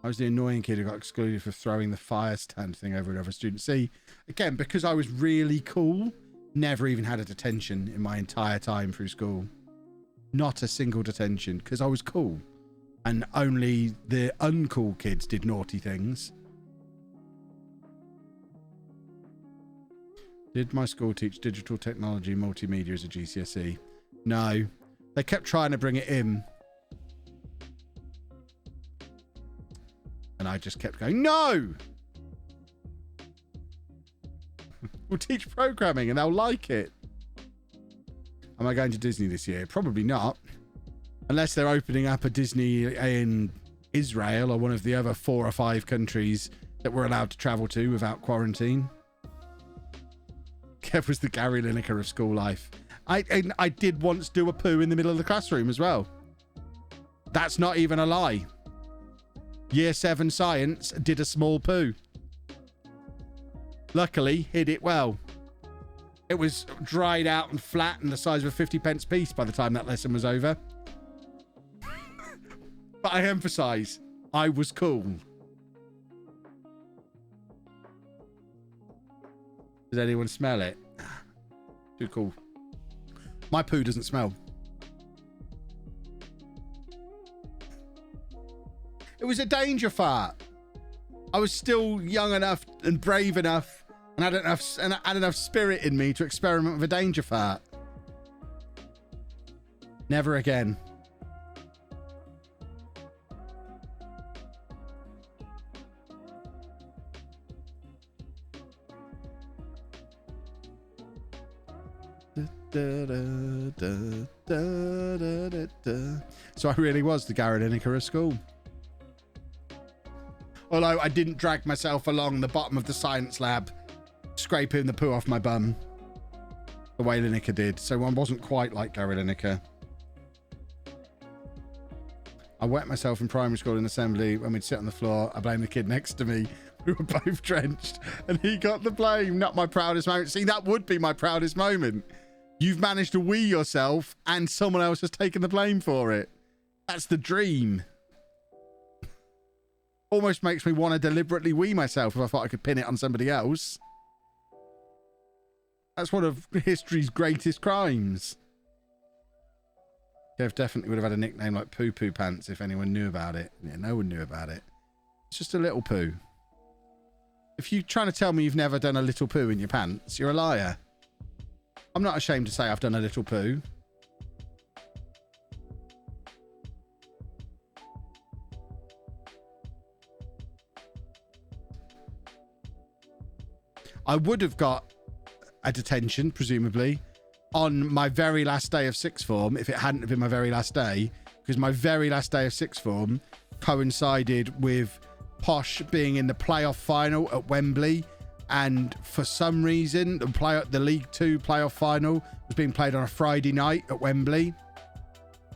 I was the annoying kid who got excluded for throwing the fire stand thing over another student. See, again, because I was really cool, never even had a detention in my entire time through school. Not a single detention, because I was cool. And only the uncool kids did naughty things. Did my school teach digital technology multimedia as a GCSE? No. They kept trying to bring it in. And I just kept going, no! We'll teach programming and they'll like it. Am I going to Disney this year? Probably not. Unless they're opening up a Disney in Israel or one of the other 4 or 5 countries that we're allowed to travel to without quarantine. Kev was the Gary Lineker of school life. I did once do a poo in the middle of the classroom as well. That's not even a lie. Year 7 science did a small poo. Luckily, hid it well. It was dried out and flat and the size of a 50p piece by the time that lesson was over. But I emphasize, I was cool. Does anyone smell it? Too cool. My poo doesn't smell. It was a danger fart. I was still young enough and brave enough and had enough spirit in me to experiment with a danger fart. Never again. So I really was the Gary Lineker of school. Although I didn't drag myself along the bottom of the science lab, scraping the poo off my bum. the way Lineker did. So one wasn't quite like Gary Lineker. I wet myself in primary school in assembly when we'd sit on the floor. I blame the kid next to me. We were both drenched and he got the blame. Not my proudest moment. See, that would be my proudest moment. You've managed to wee yourself and someone else has taken the blame for it. That's the dream. Almost makes me want to deliberately wee myself if I thought I could pin it on somebody else. That's one of history's greatest crimes. Kev definitely would have had a nickname like Poo Poo Pants if anyone knew about it. Yeah, no one knew about it. It's just a little poo. If you're trying to tell me you've never done a little poo in your pants, you're a liar. I'm not ashamed to say I've done a little poo. I would have got a detention, presumably, on my very last day of sixth form if it hadn't have been my very last day, because my very last day of sixth form coincided with Posh being in the playoff final at Wembley, and for some reason the League 2 playoff final was being played on a Friday night at Wembley,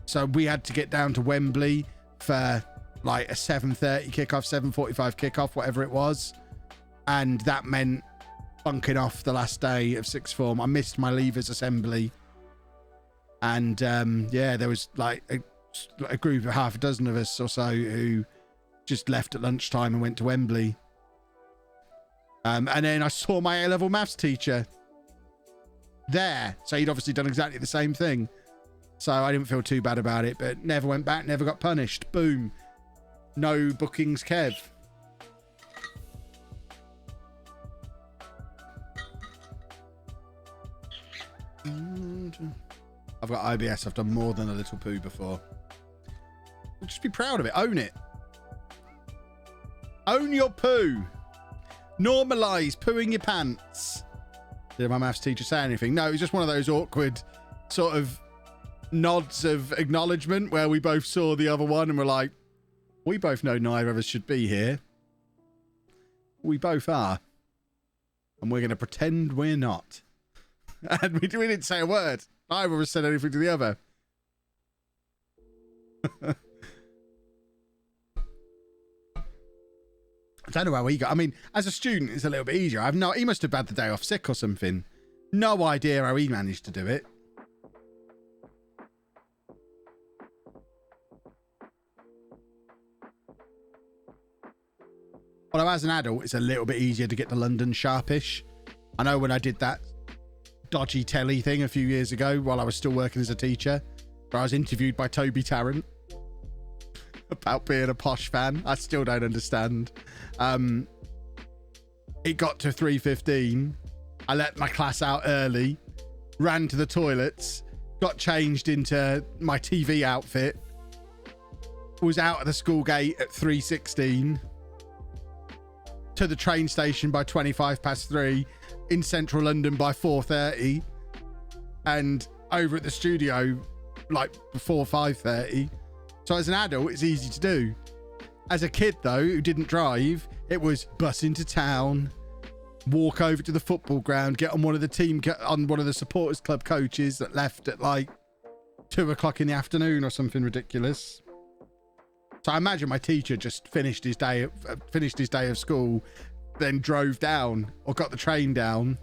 so we had to get down to Wembley for like a 7:30 kickoff, 7:45 kickoff, whatever it was, and that meant bunking off the last day of sixth form. I missed my leavers assembly, and yeah, there was like a group of half a dozen of us or so who just left at lunchtime and went to Wembley. And then I saw my A-level maths teacher there, so he'd obviously done exactly the same thing, so I didn't feel too bad about it, but never went back, never got punished. Boom, no bookings, Kev. I've got IBS. I've done more than a little poo before. Just be proud of it. Own it. Own your poo. Normalise pooing your pants. Did my maths teacher say anything? No, it was just one of those awkward sort of nods of acknowledgement where we both saw the other one and were like, we both know neither of us should be here. We both are. And we're going to pretend we're not. And we didn't say a word. Neither of us said anything to the other. I don't know how he got. I mean, as a student, it's a little bit easier. He must have had the day off sick or something. No idea how he managed to do it. Although as an adult, it's a little bit easier to get to London sharpish. I know when I did that dodgy telly thing a few years ago while I was still working as a teacher, where I was interviewed by Toby Tarrant about being a Posh fan. I still don't understand. It got to 3:15. I let my class out early, ran to the toilets, got changed into my TV outfit, was out of the school gate at 3:16, to the train station by 3:25, in central London by 4:30, and over at the studio like before 5:30. So as an adult, it's easy to do. As a kid, though, who didn't drive, it was bus into town, walk over to the football ground, get on one of the supporters club coaches that left at like 2 o'clock in the afternoon or something ridiculous. So I imagine my teacher just finished his day of school, then drove down or got the train down,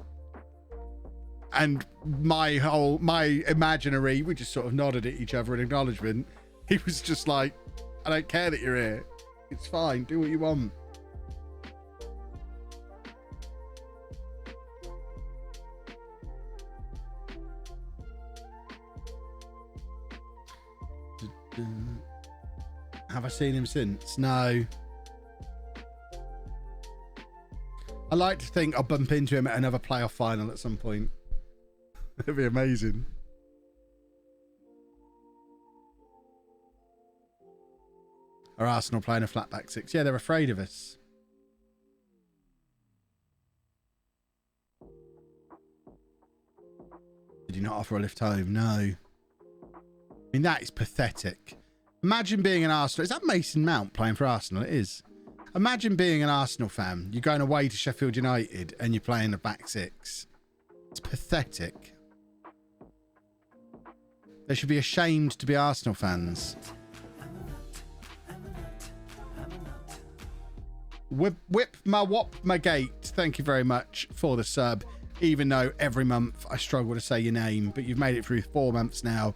and my imaginary, we just sort of nodded at each other in acknowledgement. He was just like, I don't care that you're here. It's fine. Do what you want. Have I seen him since? No. I like to think I'll bump into him at another playoff final at some point. It'd be amazing. Are Arsenal playing a flat back six? Yeah, they're afraid of us. Did you not offer a lift home? No. I mean, that is pathetic. Imagine being an Arsenal. Is that Mason Mount playing for Arsenal? It is. Imagine being an Arsenal fan. You're going away to Sheffield United and you're playing a back six. It's pathetic. They should be ashamed to be Arsenal fans. Whip my wop my gate. Thank you very much for the sub. Even though every month I struggle to say your name, but you've made it through 4 months now.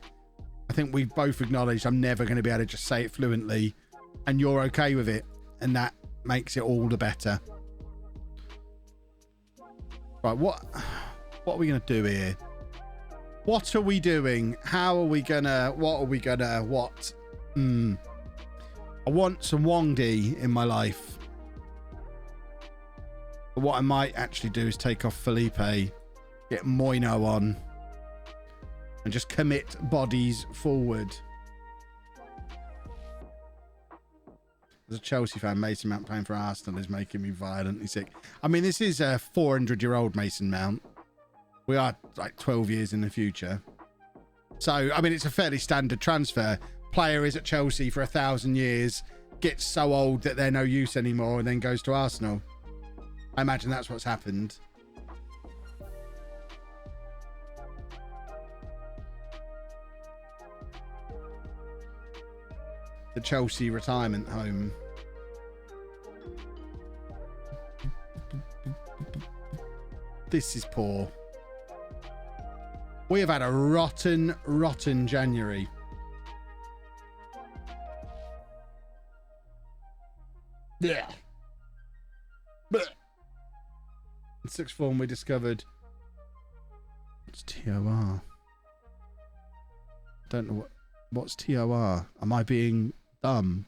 I think we've both acknowledged I'm never going to be able to just say it fluently, and you're okay with it, and that makes it all the better. Right, what are we going to do here? What are we doing? How are we gonna, what are we gonna, what? I want some Wondy in my life. But what I might actually do is take off Felipe, get Moino on, and just commit bodies forward. As a Chelsea fan, Mason Mount playing for Arsenal is making me violently sick. I mean, this is a 400-year-old Mason Mount. We are like 12 years in the future. So, I mean, it's a fairly standard transfer. Player is at Chelsea for 1,000 years, gets so old that they're no use anymore, and then goes to Arsenal. I imagine that's what's happened. The Chelsea retirement home. This is poor. We have had a rotten, rotten January. Yeah. In sixth form, we discovered. What's TOR? Don't know what's TOR. Am I being dumb?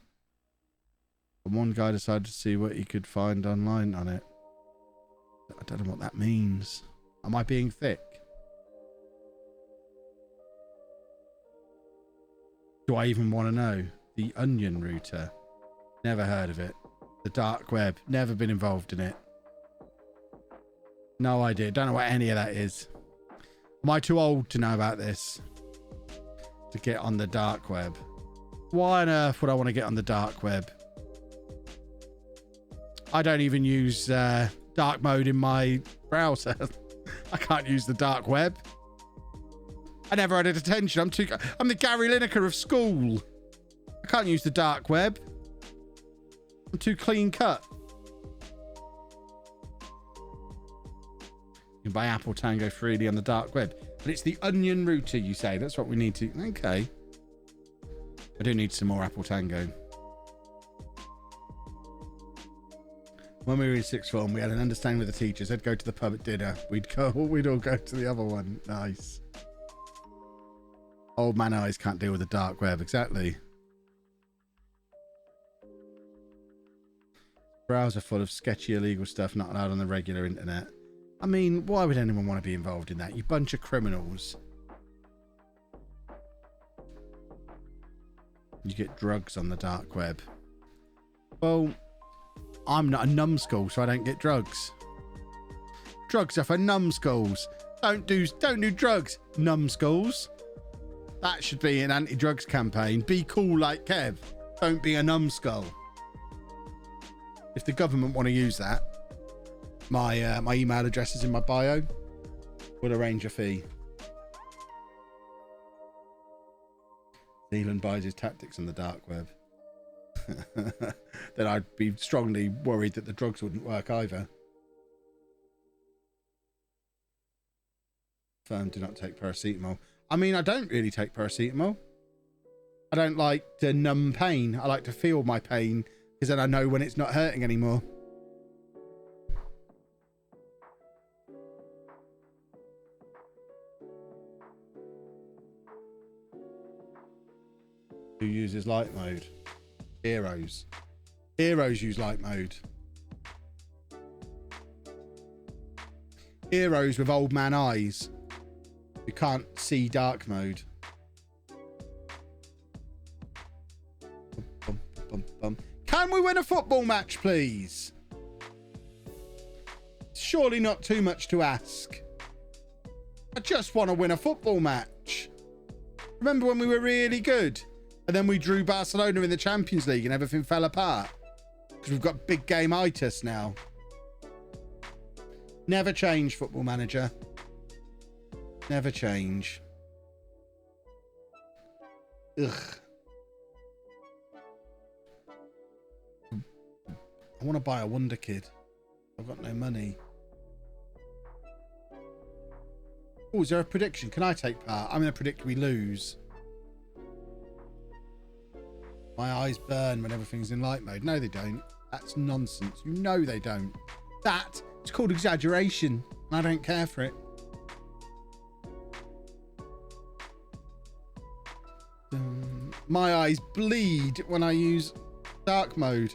And one guy decided to see what he could find online on it. I don't know what that means. Am I being thick? Do I even want to know? The Onion Router. Never heard of it. The dark web. Never been involved in it. No idea. Don't know what any of that is. Am I too old to know about this? To get on the dark web. Why on earth would I want to get on the dark web? I don't even use dark mode in my browser. I can't use the dark web. I never had a detention. I'm the Gary Lineker of school. I can't use the dark web. I'm too clean cut. You can buy Apple Tango freely on the dark web. But it's the Onion Router, you say. That's what we need to... Okay. I do need some more Apple Tango. When we were in sixth form, we had an understanding with the teachers. They'd go to the pub at dinner. We'd all go to the other one. Nice. Old man eyes can't deal with the dark web. Exactly. Browser full of sketchy illegal stuff not allowed on the regular internet. I mean, why would anyone want to be involved in that? You bunch of criminals. You get drugs on the dark web. Well, I'm not a numbskull, so I don't get drugs. Drugs are for numbskulls. Don't do drugs, numbskulls. That should be an anti-drugs campaign. Be cool like Kev. Don't be a numbskull. If the government want to use that, my email address is in my bio. We'll arrange a fee. Zealand buys his tactics on the dark web. Then I'd be strongly worried that the drugs wouldn't work either. Firm do not take paracetamol. I mean, I don't really take paracetamol. I don't like to numb pain. I like to feel my pain because then I know when it's not hurting anymore. Who uses light mode? Heroes. Heroes use light mode. Heroes with old man eyes. You can't see dark mode. Can we win a football match, please? Surely not too much to ask. I just want to win a football match. Remember when we were really good? And then we drew Barcelona in the Champions League and everything fell apart? Because we've got big game itis now. Never change, Football Manager. Never change. Ugh. I want to buy a Wonder Kid. I've got no money. Oh, is there a prediction? Can I take part? I'm going to predict we lose. My eyes burn when everything's in light mode. No, they don't. That's nonsense. You know they don't. That is called exaggeration. And I don't care for it. My eyes bleed when I use dark mode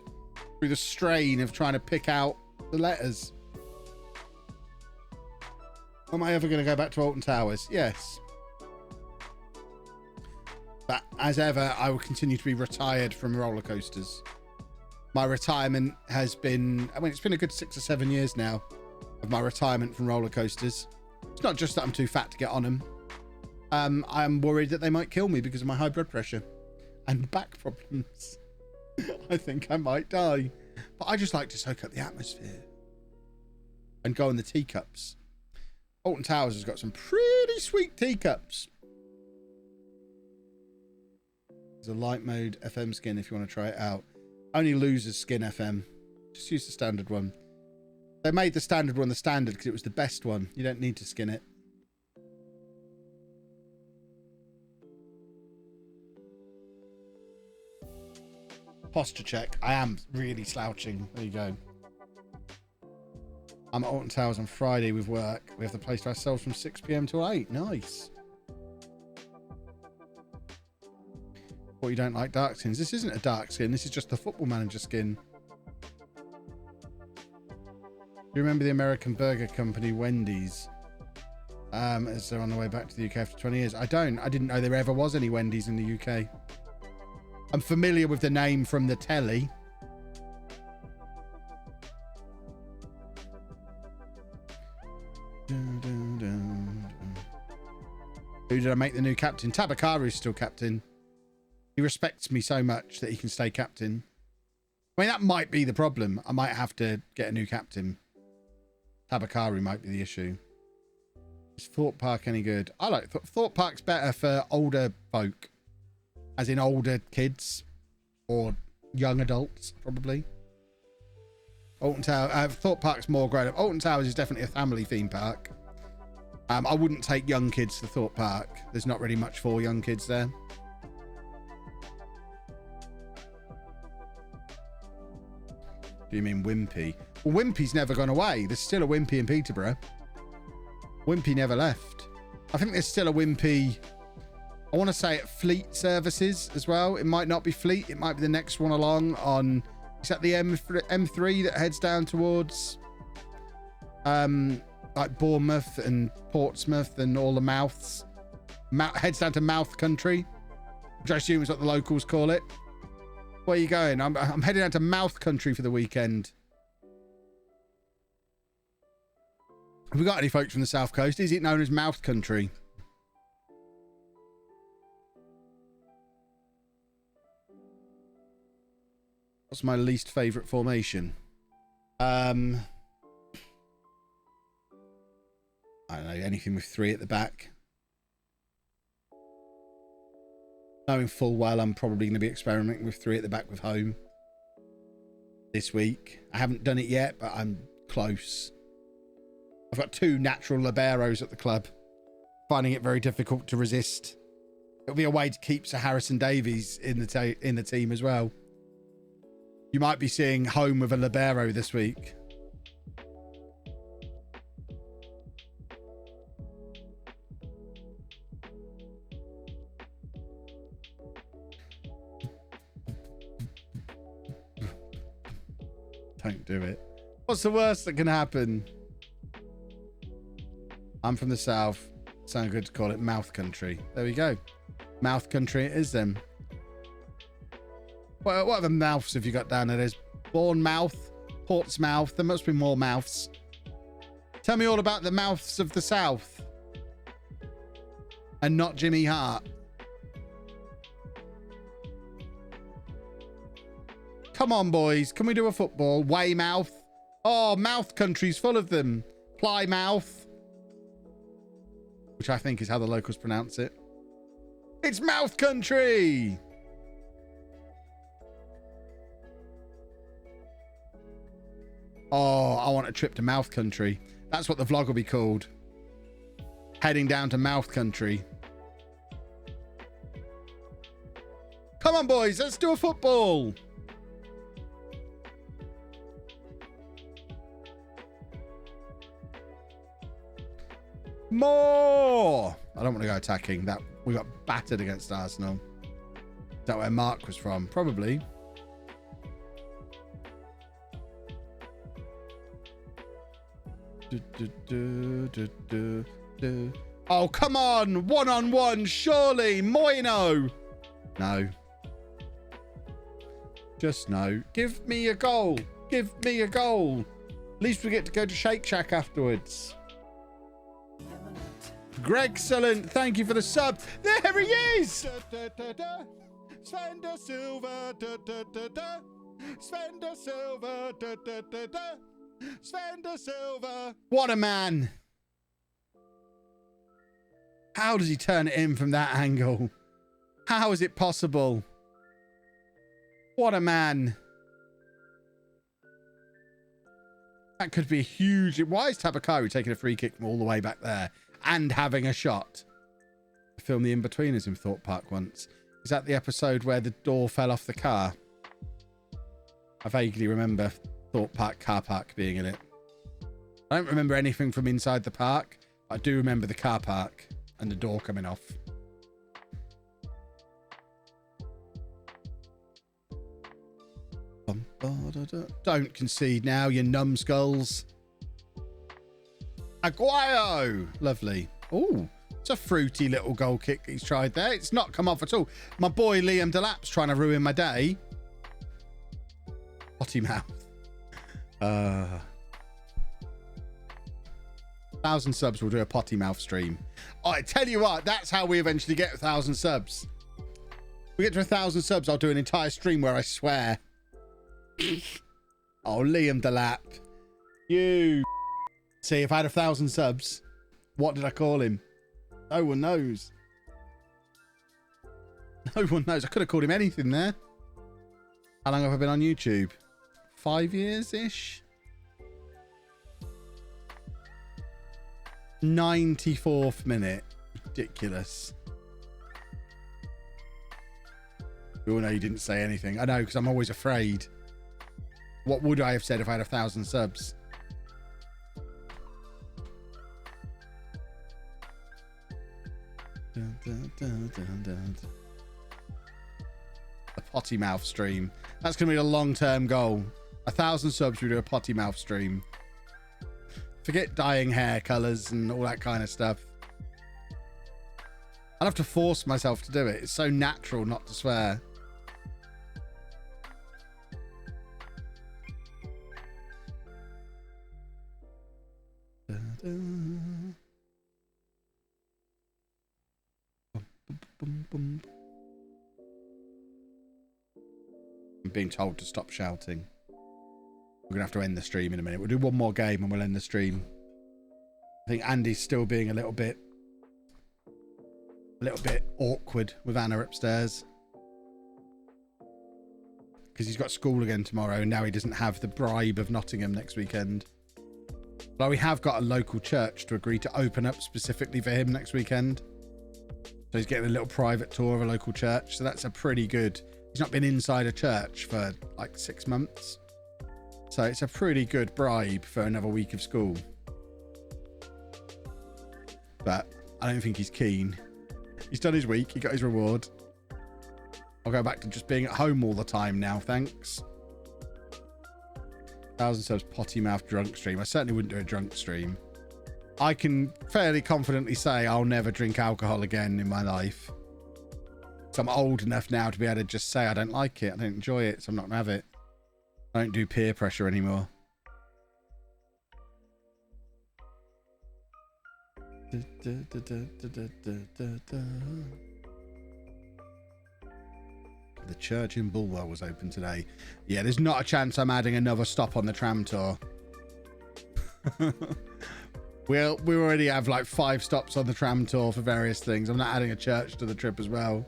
through the strain of trying to pick out the letters. Am I ever going to go back to Alton Towers? Yes. But as ever, I will continue to be retired from roller coasters. My retirement has been, I mean, it's been a good 6 or 7 years now of my retirement from roller coasters. It's not just that I'm too fat to get on them. I'm worried that they might kill me because of my high blood pressure and back problems. I think I might die. But I just like to soak up the atmosphere and go in the teacups. Alton Towers has got some pretty sweet teacups. There's a light mode FM skin if you want to try it out. Only losers skin FM. Just use the standard one. They made the standard one the standard because it was the best one. You don't need to skin it. Posture check. I am really slouching. There you go. I'm at Alton Towers on Friday with work. We have the place to ourselves from 6 PM till 8. Nice. What, you don't like dark skins? This isn't a dark skin. This is just the Football Manager skin. Do you remember the American Burger Company, Wendy's? As they're on the way back to the UK after 20 years. I don't. I didn't know there ever was any Wendy's in the UK. I'm familiar with the name from the telly. Who did I make the new captain? Tabakaru's still captain. He respects me so much that he can stay captain. I mean, that might be the problem. I might have to get a new captain. Tabakaru might be the issue. Is Thorpe Park any good? I like Thorpe Park's better for older folk. As in older kids. Or young adults, probably. Alton Towers, Thorpe Park's more grown up. Alton Towers is definitely a family theme park. I wouldn't take young kids to Thorpe Park. There's not really much for young kids there. Do you mean Wimpy? Well, Wimpy's never gone away. There's still a Wimpy in Peterborough. Wimpy never left. I think there's still a Wimpy, I want to say at Fleet Services as well. It might not be Fleet. It might be the next one along on, is that the M3 that heads down towards like Bournemouth and Portsmouth and all the mouths. Heads down to Mouth Country, which I assume is what the locals call it. Where are you going? I'm heading down to Mouth Country for the weekend. Have we got any folks from the South Coast? Is it known as Mouth Country? What's my least favourite formation? I don't know, anything with 3 at the back. Knowing full well I'm probably going to be experimenting with 3 at the back with home this week. I haven't done it yet, but I'm close. I've got 2 natural liberos at the club. Finding it very difficult to resist. It'll be a way to keep Sir Harrison Davies in the team as well. You might be seeing home with a libero this week. Don't do it. What's the worst that can happen? I'm from the South. Sound good to call it Mouth Country. There we go. Mouth Country it is then. What other mouths have you got down there? There's Bournemouth, Portsmouth. There must be more mouths. Tell me all about the mouths of the South. And not Jimmy Hart. Come on, boys. Can we do a football? Weymouth. Oh, Mouth Country's full of them. Plymouth. Which I think is how the locals pronounce it. It's mouth country. Oh, I want a trip to mouth country. That's what the vlog will be called. Heading down to mouth country. Come on, boys. Let's do a football. More. I don't want to go attacking. That we got battered against Arsenal. Is that where Mark was from? Probably. Oh, come on. One-on-one, surely. Moino. No. Just no. Give me a goal. Give me a goal. At least we get to go to Shake Shack afterwards. Greg Sullen, thank you for the sub. There he is. Sven de Silva. Sven de Silva. Sven de Silva. What a man. How does he turn it in from that angle? How is it possible? What a man. That could be huge. Why is Tabakari taking a free kick from all the way back there and having a shot? I filmed The In-Betweeners in Thorpe Park once. Is that the episode where the door fell off the car? I vaguely remember Thorpe Park car park being in it. I don't remember anything from inside the park. I do remember the car park and the door coming off. Don't concede now, you numbskulls. Aguayo. Lovely. Oh, it's a fruity little goal kick he's tried there. It's not come off at all. My boy Liam Delap's trying to ruin my day. Potty mouth. 1,000 subs, we'll do a potty mouth stream. Oh, I tell you what, that's how we eventually get 1,000 subs. We get to 1,000 subs, I'll do an entire stream where I swear. Oh, Liam Delap. You. See, if I had 1,000 subs, what did I call him? No one knows. No one knows. I could have called him anything there. How long have I been on YouTube? 5 years-ish? 94th minute. Ridiculous. We all know you didn't say anything. I know, because I'm always afraid. What would I have said if I had 1,000 subs? Dun, dun, dun, dun, dun. A potty mouth stream. That's going to be a long-term goal. 1,000 subs, we do a potty mouth stream. Forget dyeing hair colours and all that kind of stuff. I'll have to force myself to do it. It's so natural not to swear. I'm being told to stop shouting. We're gonna have to end the stream in a minute. We'll do one more game and we'll end the stream. I think Andy's still being a little bit awkward with Anna upstairs because he's got school again tomorrow and now he doesn't have the bribe of Nottingham next weekend. But we have got a local church to agree to open up specifically for him next weekend. So he's getting a little private tour of a local church. So that's a pretty good... He's not been inside a church for like 6 months. So it's a pretty good bribe for another week of school. But I don't think he's keen. He's done his week. He got his reward. I'll go back to just being at home all the time now. Thanks. 1,000 subs potty mouth drunk stream. I certainly wouldn't do a drunk stream. I can fairly confidently say I'll never drink alcohol again in my life. So I'm old enough now to be able to just say I don't like it. I don't enjoy it. So I'm not going to have it. I don't do peer pressure anymore. The church in Bulwell was open today. Yeah, there's not a chance I'm adding another stop on the tram tour. We already have like 5 stops on the tram tour for various things. I'm not adding a church to the trip as well.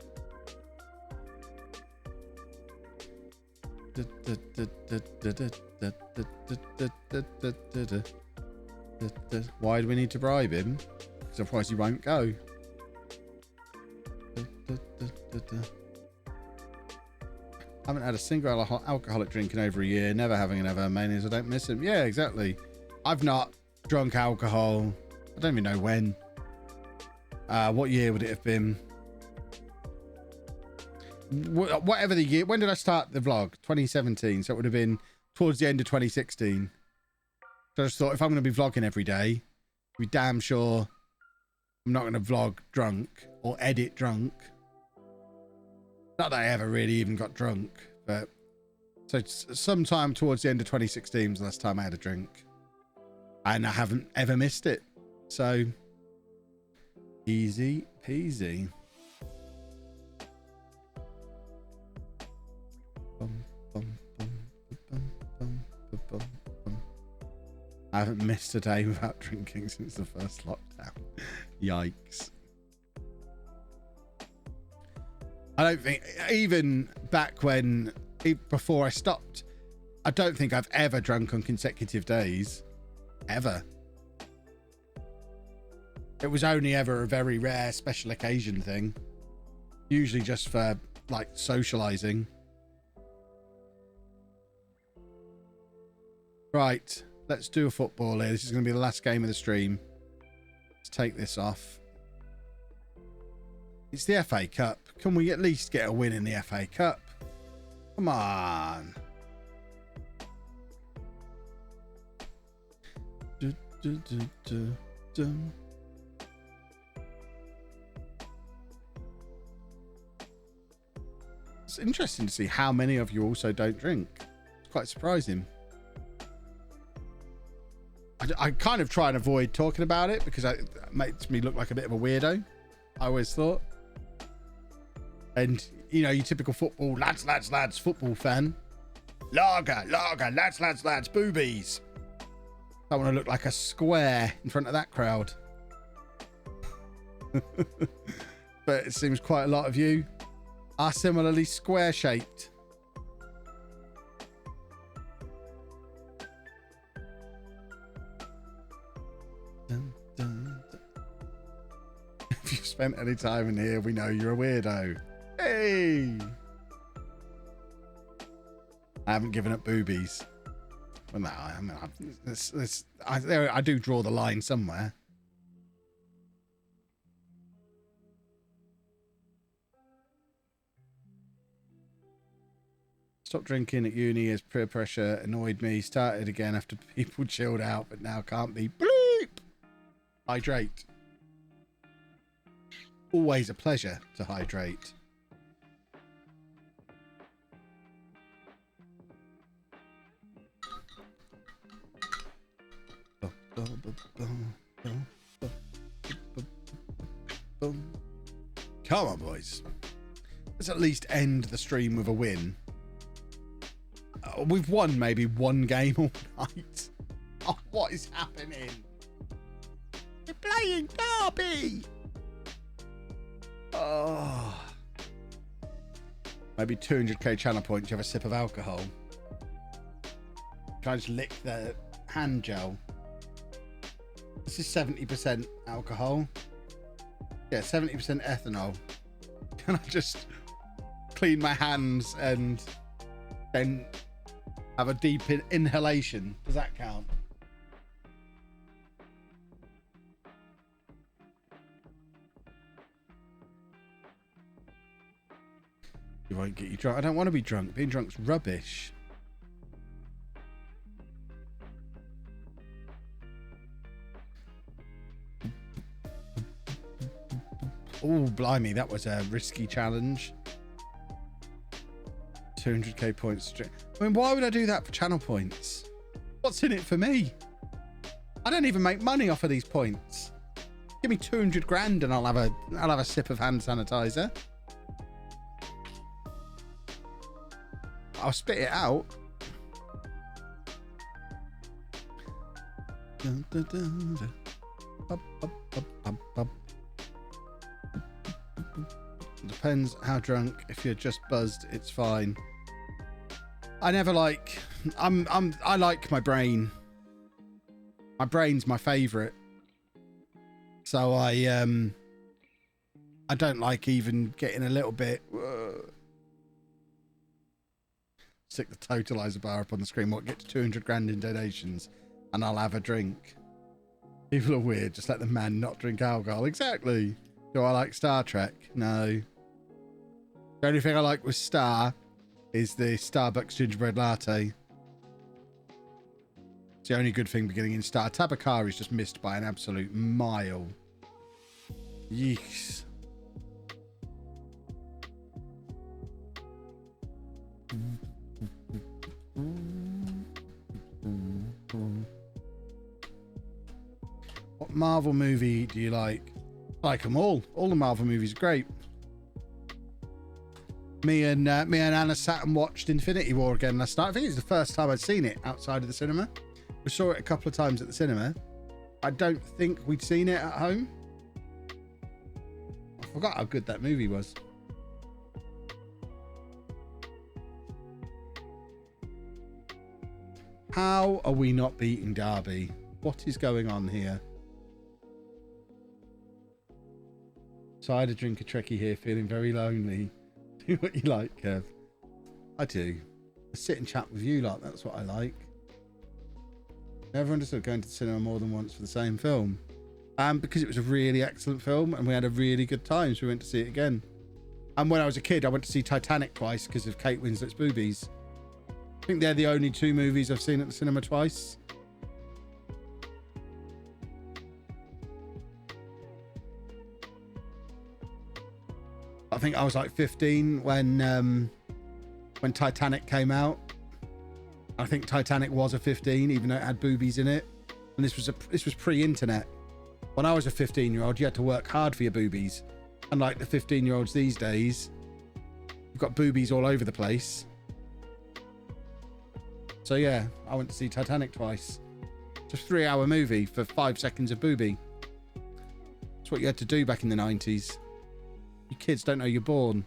Why do we need to bribe him? Because otherwise he won't go. Haven't had a single alcoholic drink in over a year. Never having another. Mainly as I don't miss him. Yeah, exactly. I've not drunk alcohol. I don't even know when. What year would it have been? Whatever the year. When did I start the vlog? 2017. So it would have been towards the end of 2016. So I just thought if I'm going to be vlogging every day, be damn sure I'm not going to vlog drunk or edit drunk. Not that I ever really even got drunk, but so sometime towards the end of 2016 was the last time I had a drink. And I haven't ever missed it. So easy peasy. I haven't missed a day without drinking since the first lockdown. Yikes. I don't think, even back when, before I stopped, I don't think I've ever drunk on consecutive days. Ever. It was only ever a very rare special occasion thing. Usually just for, like, socializing. Right. Let's do a football here. This is going to be the last game of the stream. Let's take this off. It's the FA Cup. Can we at least get a win in the FA Cup? Come on. It's interesting to see how many of you also don't drink. It's quite surprising. I kind of try and avoid talking about it because it makes me look like a bit of a weirdo. I always thought. And, you know, your typical football, lads, football fan. Lager, lads, boobies. I want to look like a square in front of that crowd. But it seems quite a lot of you are similarly square-shaped. If you've spent any time in here, we know you're a weirdo. Hey! I haven't given up boobies. Well, no, I mean, I do draw the line somewhere. Stopped drinking at uni as peer pressure annoyed me. Started again after people chilled out, but now can't be. Bleep! Hydrate. Always a pleasure to hydrate. Come on, boys. Let's at least end the stream with a win. We've won maybe one game all night. Oh, what is happening? We're playing Derby. Oh. Maybe 200k channel points. You have a sip of alcohol. Can I just lick the hand gel? This is 70% alcohol. Yeah, 70% ethanol. Can I just clean my hands and then have a deep inhalation? Does that count? You won't get you drunk. I don't want to be drunk. Being drunk's rubbish. Oh, blimey, that was a risky challenge. 200k points. I mean, why would I do that for channel points? What's in it for me? I don't even make money off of these points. Give me 200 grand and I'll have a sip of hand sanitizer. I'll spit it out. Dun, dun, dun, dun. Depends how drunk. If you're just buzzed, it's fine. I never like. I like my brain. My brain's my favorite. So I don't like even getting a little bit. Stick the totalizer bar up on the screen. What, get to 200 grand in donations, and I'll have a drink. People are weird. Just let the man not drink alcohol. Exactly. Do I like Star Trek? No. The only thing I like with Star is the Starbucks gingerbread latte. It's the only good thing beginning in Star. Tabacari is just missed by an absolute mile. Yeeks. What Marvel movie do you like? I like them all. All the Marvel movies are great. Me and Anna sat and watched Infinity War again last night. I think it was the first time I'd seen it outside of the cinema. We saw it a couple of times at the cinema. I don't think we'd seen it at home. I forgot how good that movie was. How are we not beating Derby? What is going on here? Cider drink a trekkie here, feeling very lonely. Do what you like, Kev. I do. I sit and chat with you, like, that's what I like. Never understood going to the cinema more than once for the same film. Because it was a really excellent film and we had a really good time, so we went to see it again. And when I was a kid, I went to see Titanic twice because of Kate Winslet's boobies. I think they're the only two movies I've seen at the cinema twice. I think I was like 15 when Titanic came out. I think Titanic was a 15, even though it had boobies in it. And this was pre-internet. When I was a 15-year-old, you had to work hard for your boobies. Unlike the 15-year-olds these days, you've got boobies all over the place. So yeah, I went to see Titanic twice. It's a 3-hour movie for 5 seconds of boobie. That's what you had to do back in the 90s. You kids don't know you're born.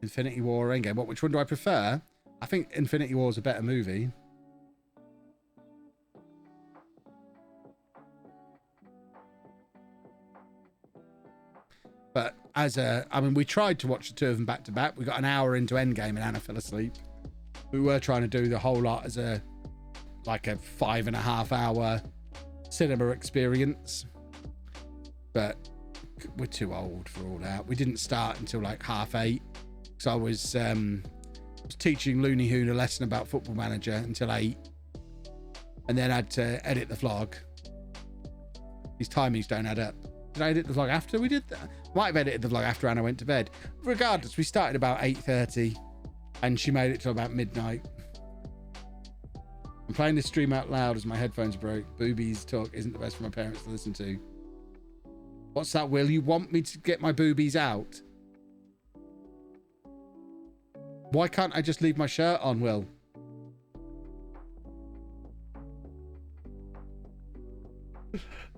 Infinity War or Endgame. Which one do I prefer? I think Infinity War is a better movie. But I mean, we tried to watch the two of them back to back. We got an hour into Endgame and Anna fell asleep. We were trying to do the whole lot as a 5.5 hour cinema experience. But we're too old for all that. We didn't start until like 8:30. So I was teaching Looney Hoon a lesson about Football Manager until 8. And then I had to edit the vlog. These timings don't add up. Did I edit the vlog after we did that? Might have edited the vlog after Anna went to bed. Regardless, we started about 8:30 and she made it till about midnight. I'm playing this stream out loud as my headphones broke. Boobies talk isn't the best for my parents to listen to. What's that, Will? You want me to get my boobies out? Why can't I just leave my shirt on, Will?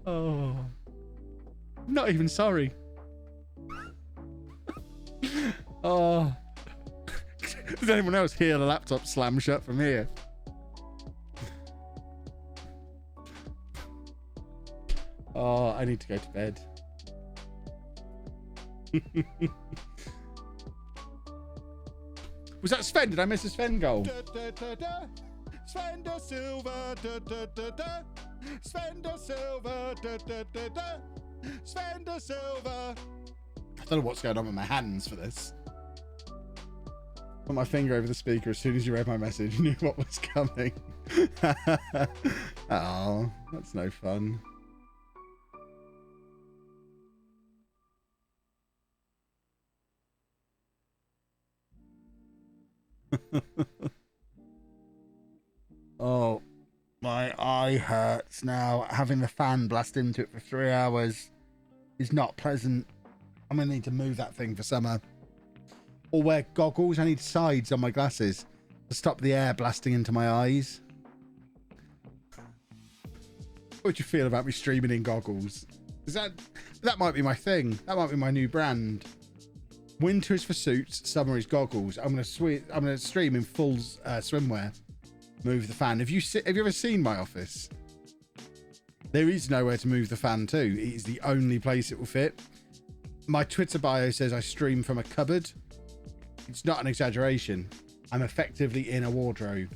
Oh. I'm not even sorry. Oh. Does anyone else hear the laptop slam shut from here? Oh, I need to go to bed. Was that Sven? Did I miss a Sven goal? Sven da Silva. Sven da Silva. Sven da Silva. I don't know what's going on with my hands for this. Put my finger over the speaker as soon as you read my message. Knew what was coming. Oh, that's no fun. Oh, my eye hurts now. Having the fan blast into it for 3 hours. is not pleasant. I'm going to need to move that thing for summer. Or wear goggles. I need sides on my glasses to stop the air blasting into my eyes. What do you feel about me streaming in goggles? Is that might be my thing. That might be my new brand. Winter is for suits, summer is goggles. I'm gonna stream in full swimwear. Move the fan. Have you ever seen my office? There is nowhere to move the fan to. It is the only place it will fit. My Twitter bio says I stream from a cupboard. It's not an exaggeration. I'm effectively in a wardrobe.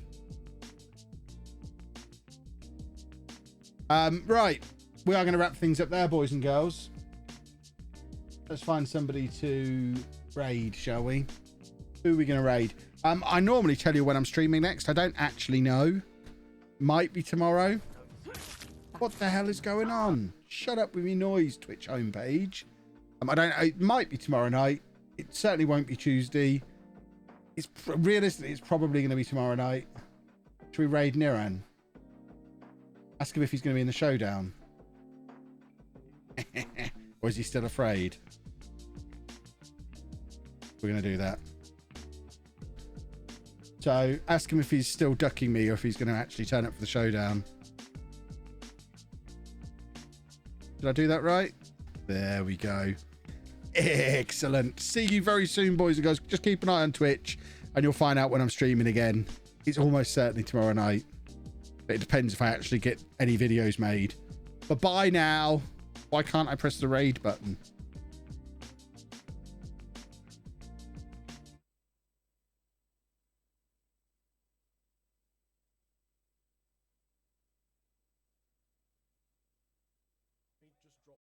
Right. We are going to wrap things up there, boys and girls. Let's find somebody to raid, shall we? Who are we going to raid? I normally tell you when I'm streaming next. I don't actually know. Might be tomorrow. What the hell is going on? Shut up with me noise, Twitch homepage. I don't know. It might be tomorrow night. It certainly won't be Tuesday. Realistically, it's probably going to be tomorrow night. Should we raid Niran? Ask him if he's going to be in the showdown. Or is he still afraid? We're going to do that. So ask him if he's still ducking me or if he's going to actually turn up for the showdown. Did I do that right? There we go. Excellent. See you very soon, boys and girls. Just keep an eye on Twitch and you'll find out when I'm streaming again. It's almost certainly tomorrow night. But it depends if I actually get any videos made. But bye now. Why can't I press the raid button?